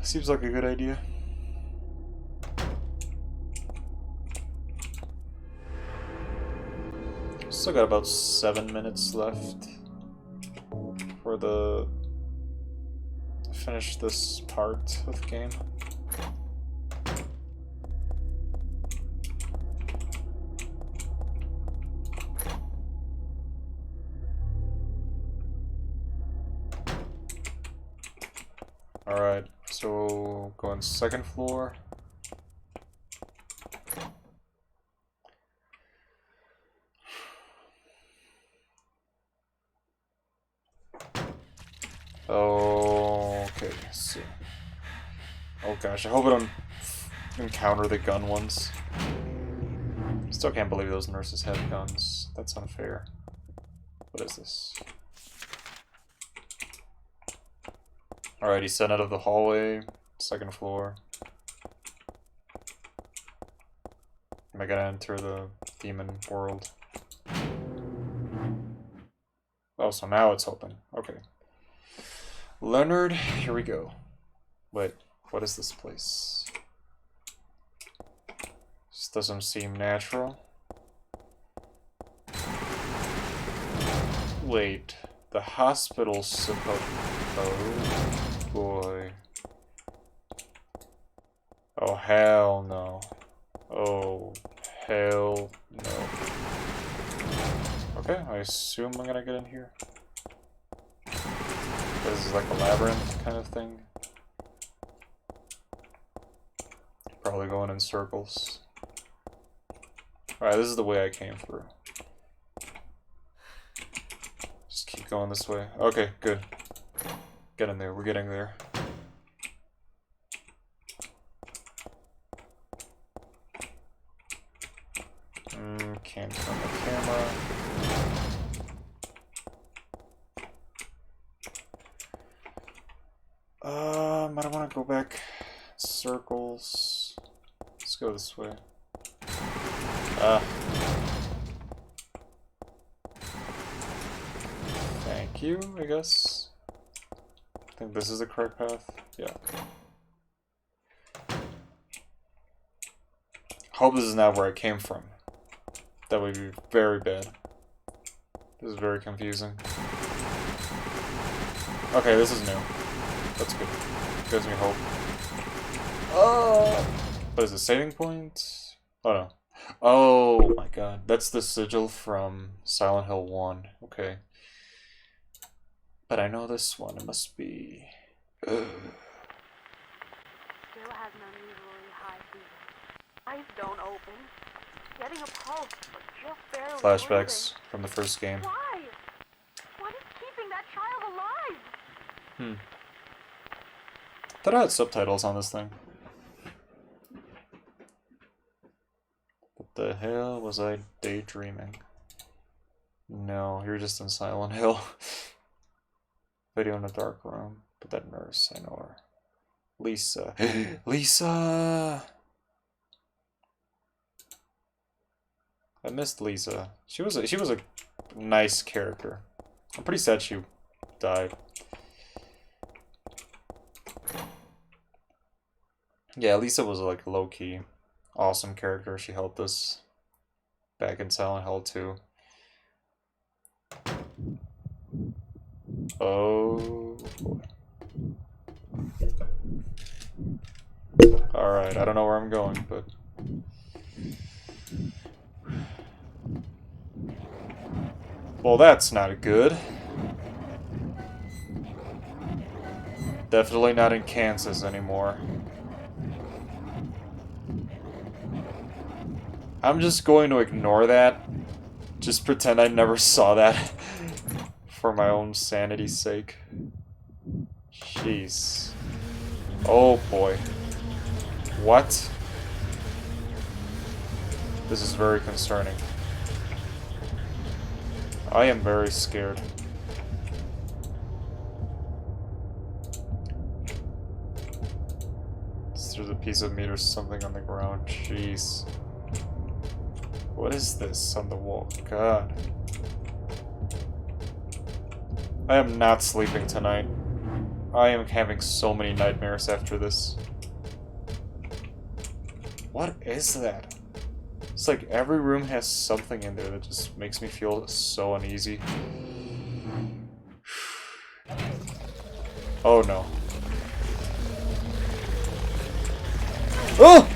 Seems like a good idea. Still got about 7 minutes left for the finish this part of the game. Alright, so go on second floor. Okay, let's see. Oh gosh, I hope I don't encounter the gun ones. Still can't believe those nurses have guns. That's unfair. What is this? Alright, he sent out of the hallway, second floor. Am I gonna enter the demon world? Oh, so now it's open. Okay. Leonard, here we go. Wait, what is this place? This doesn't seem natural. Wait, the hospital's supposed... Oh boy. Oh hell no. Oh hell no. Okay, I assume I'm gonna get in here. This is like a labyrinth kind of thing. Probably going in circles. Alright, this is the way I came through. Just keep going this way. Okay, good. Get in there, we're getting there. Can't turn the camera. I don't want to go back circles. Let's go this way. Thank you, I guess. I think this is the correct path. Yeah. Hope this is not where I came from. That would be very bad. This is very confusing. Okay, this is new. That's good. Gives me hope. Oh! What is it, saving point? Oh no. Oh my god. That's the sigil from Silent Hill 1. Okay. But I know this one. It must be... Still has an unusually high fever. Eyes don't open. Getting a pulse, but just barely Flashbacks from the first game. breathing. Why? What is keeping that child alive? Thought I had subtitles on this thing. What the hell was I daydreaming? No, you're just in Silent Hill. Video in a dark room. But that nurse, I know her. Lisa. Lisa! I missed Lisa. She was a nice character. I'm pretty sad she died. Yeah, Lisa was like a low-key awesome character. She helped us back in Silent Hill 2. Oh boy. Alright, I don't know where I'm going, but... Well, that's not good. Definitely not in Kansas anymore. I'm just going to ignore that. Just pretend I never saw that. For my own sanity's sake. Jeez. Oh boy. What? This is very concerning. I am very scared. There's a piece of meat or something on the ground. Jeez. What is this on the wall? God. I am not sleeping tonight. I am having so many nightmares after this. What is that? It's like every room has something in there that just makes me feel so uneasy. Oh no. Oh!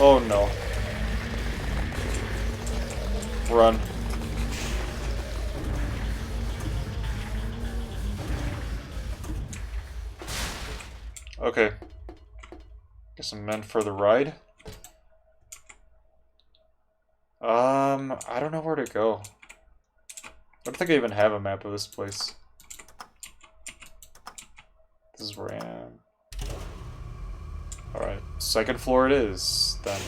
Oh no. Run. Okay. Guess I'm meant for the ride. I don't know where to go. I don't think I even have a map of this place. This is where I am. Alright, second floor it is, then.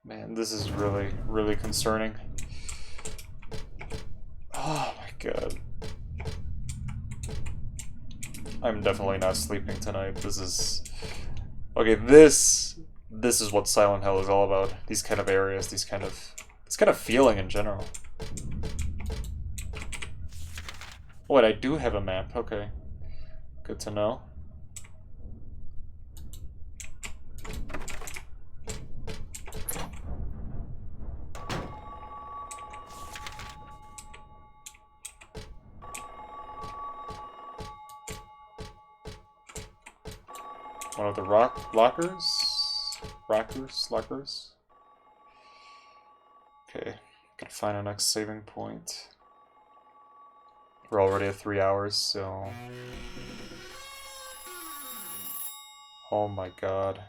Man, this is really, really concerning. Oh my god. I'm definitely not sleeping tonight. This is... Okay, this is what Silent Hill is all about. These kind of areas, this kind of feeling in general. Oh, wait, I do have a map. Okay. Good to know. One of the lockers? Lockers? Okay, gotta find our next saving point. We're already at 3 hours, so... Oh my god.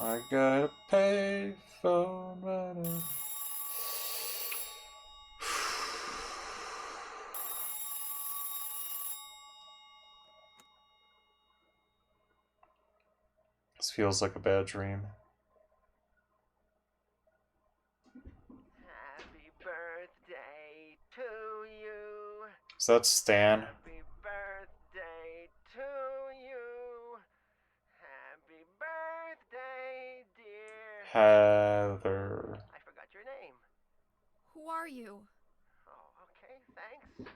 I gotta pay for money. This feels like a bad dream. Happy birthday to you. Is that Stan? Happy birthday to you. Happy birthday, dear. Heather. I forgot your name. Who are you? Oh, okay, thanks.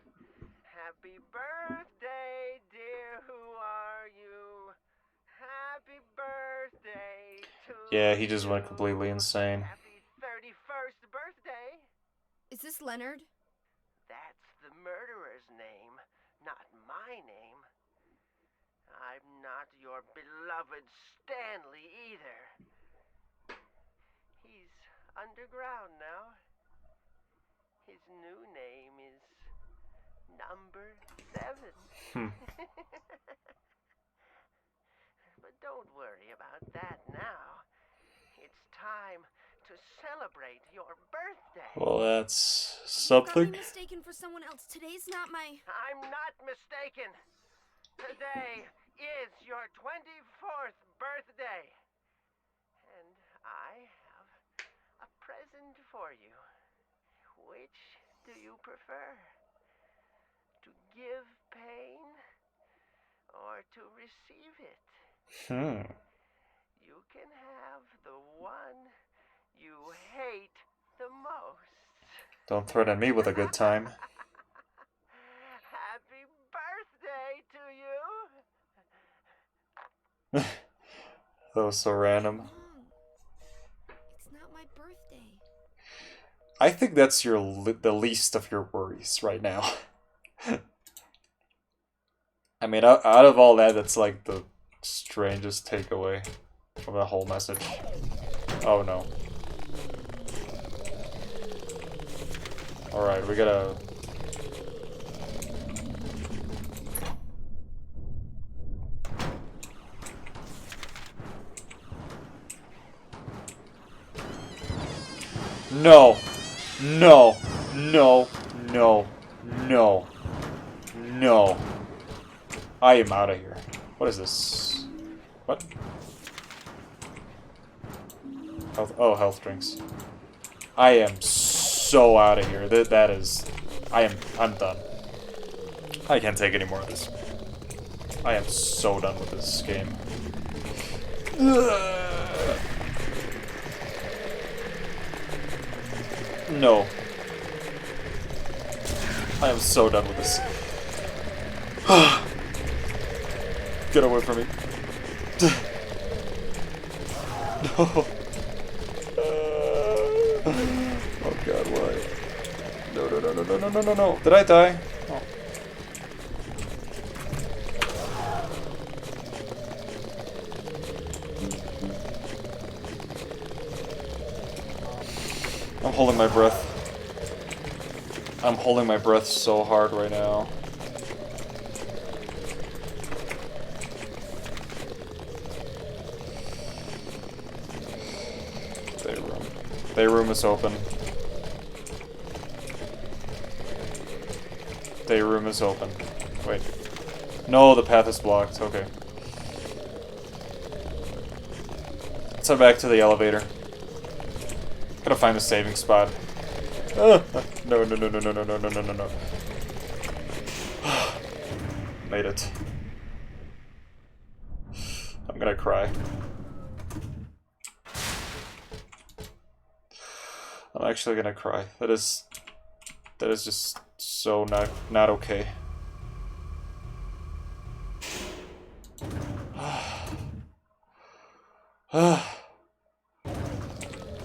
Happy birthday, dear. Who are you? Happy birthday to Yeah, he just went you. completely insane. Happy 31st birthday. Is this Leonard? That's the murderer's name, not my my name. I'm not your beloved Stanley either. He's underground now. His new name is Number 7. But don't worry about that now. It's time to celebrate your birthday. Well, that's You got something. me mistaken for someone else. Today's not my... I'm not mistaken. Today is your 24th birthday. And I have a present for you. Which do you prefer? To give pain or to receive it? You can have the one you hate the most. Don't threaten me with a good time. Happy birthday to you! That was so random. Mom, it's not my birthday. I think that's the least of your worries right now. I mean, out of all that, that's like the strangest takeaway from the whole message. Oh no. Alright, we gotta... No! No! No! No! No! No! I am out of here. What is this? What? Health, oh, health drinks. I am so out of here. That is... I'm done. I can't take any more of this. I am so done with this game. No. I am so done with this. Get away from me. No. Oh god, why? No, no, no, no, no, no, no, no, no. Did I die? Oh. I'm holding my breath. I'm holding my breath so hard right now. Day room is open. Day room is open. Wait. No, the path is blocked. Okay. Let's head back to the elevator. Gotta find a saving spot. No, no, no, no, no, no, no, no, no, no, no. Made it. I'm gonna cry. I'm actually gonna cry. That is just so not okay.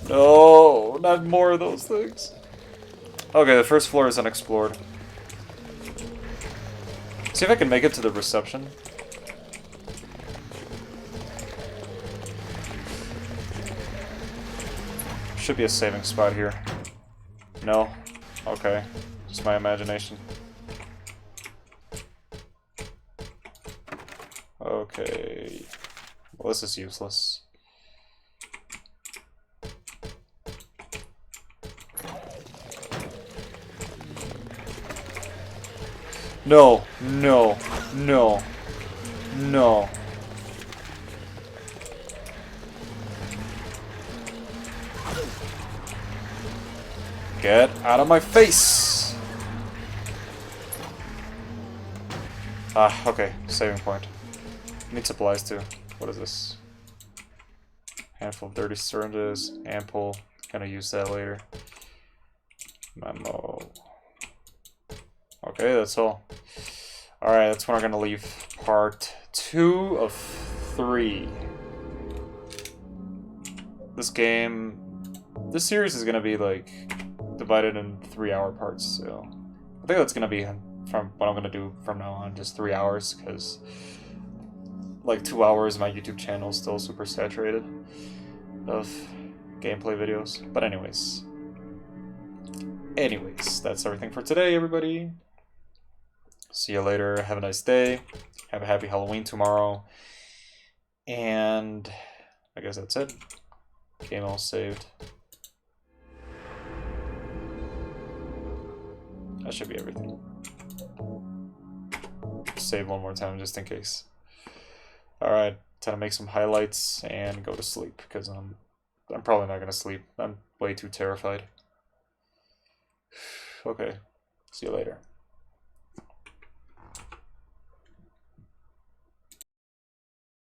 No, not more of those things. Okay, the first floor is unexplored. See if I can make it to the reception. Should be a saving spot here. No? Okay. Just my imagination. Okay. Well, this is useless. No, no, no, no. Get out of my face! Ah, okay, saving point. Need supplies too. What is this? Handful of dirty syringes, ample. Gonna use that later. Memo. Okay, that's all. Alright, that's when we're gonna leave part 2 of 3. This series is gonna be like divided in 3-hour parts, so I think that's gonna be from what I'm gonna do from now on, just 3 hours, because like 2 hours my YouTube channel is still super saturated of gameplay videos. But anyways, that's everything for today, everybody. See you later. Have a nice day. Have a happy Halloween tomorrow. And I guess that's it. Game all saved. That should be everything. Save one more time just in case. Alright, time to make some highlights and go to sleep, because I'm probably not gonna sleep. I'm way too terrified. Okay, see you later.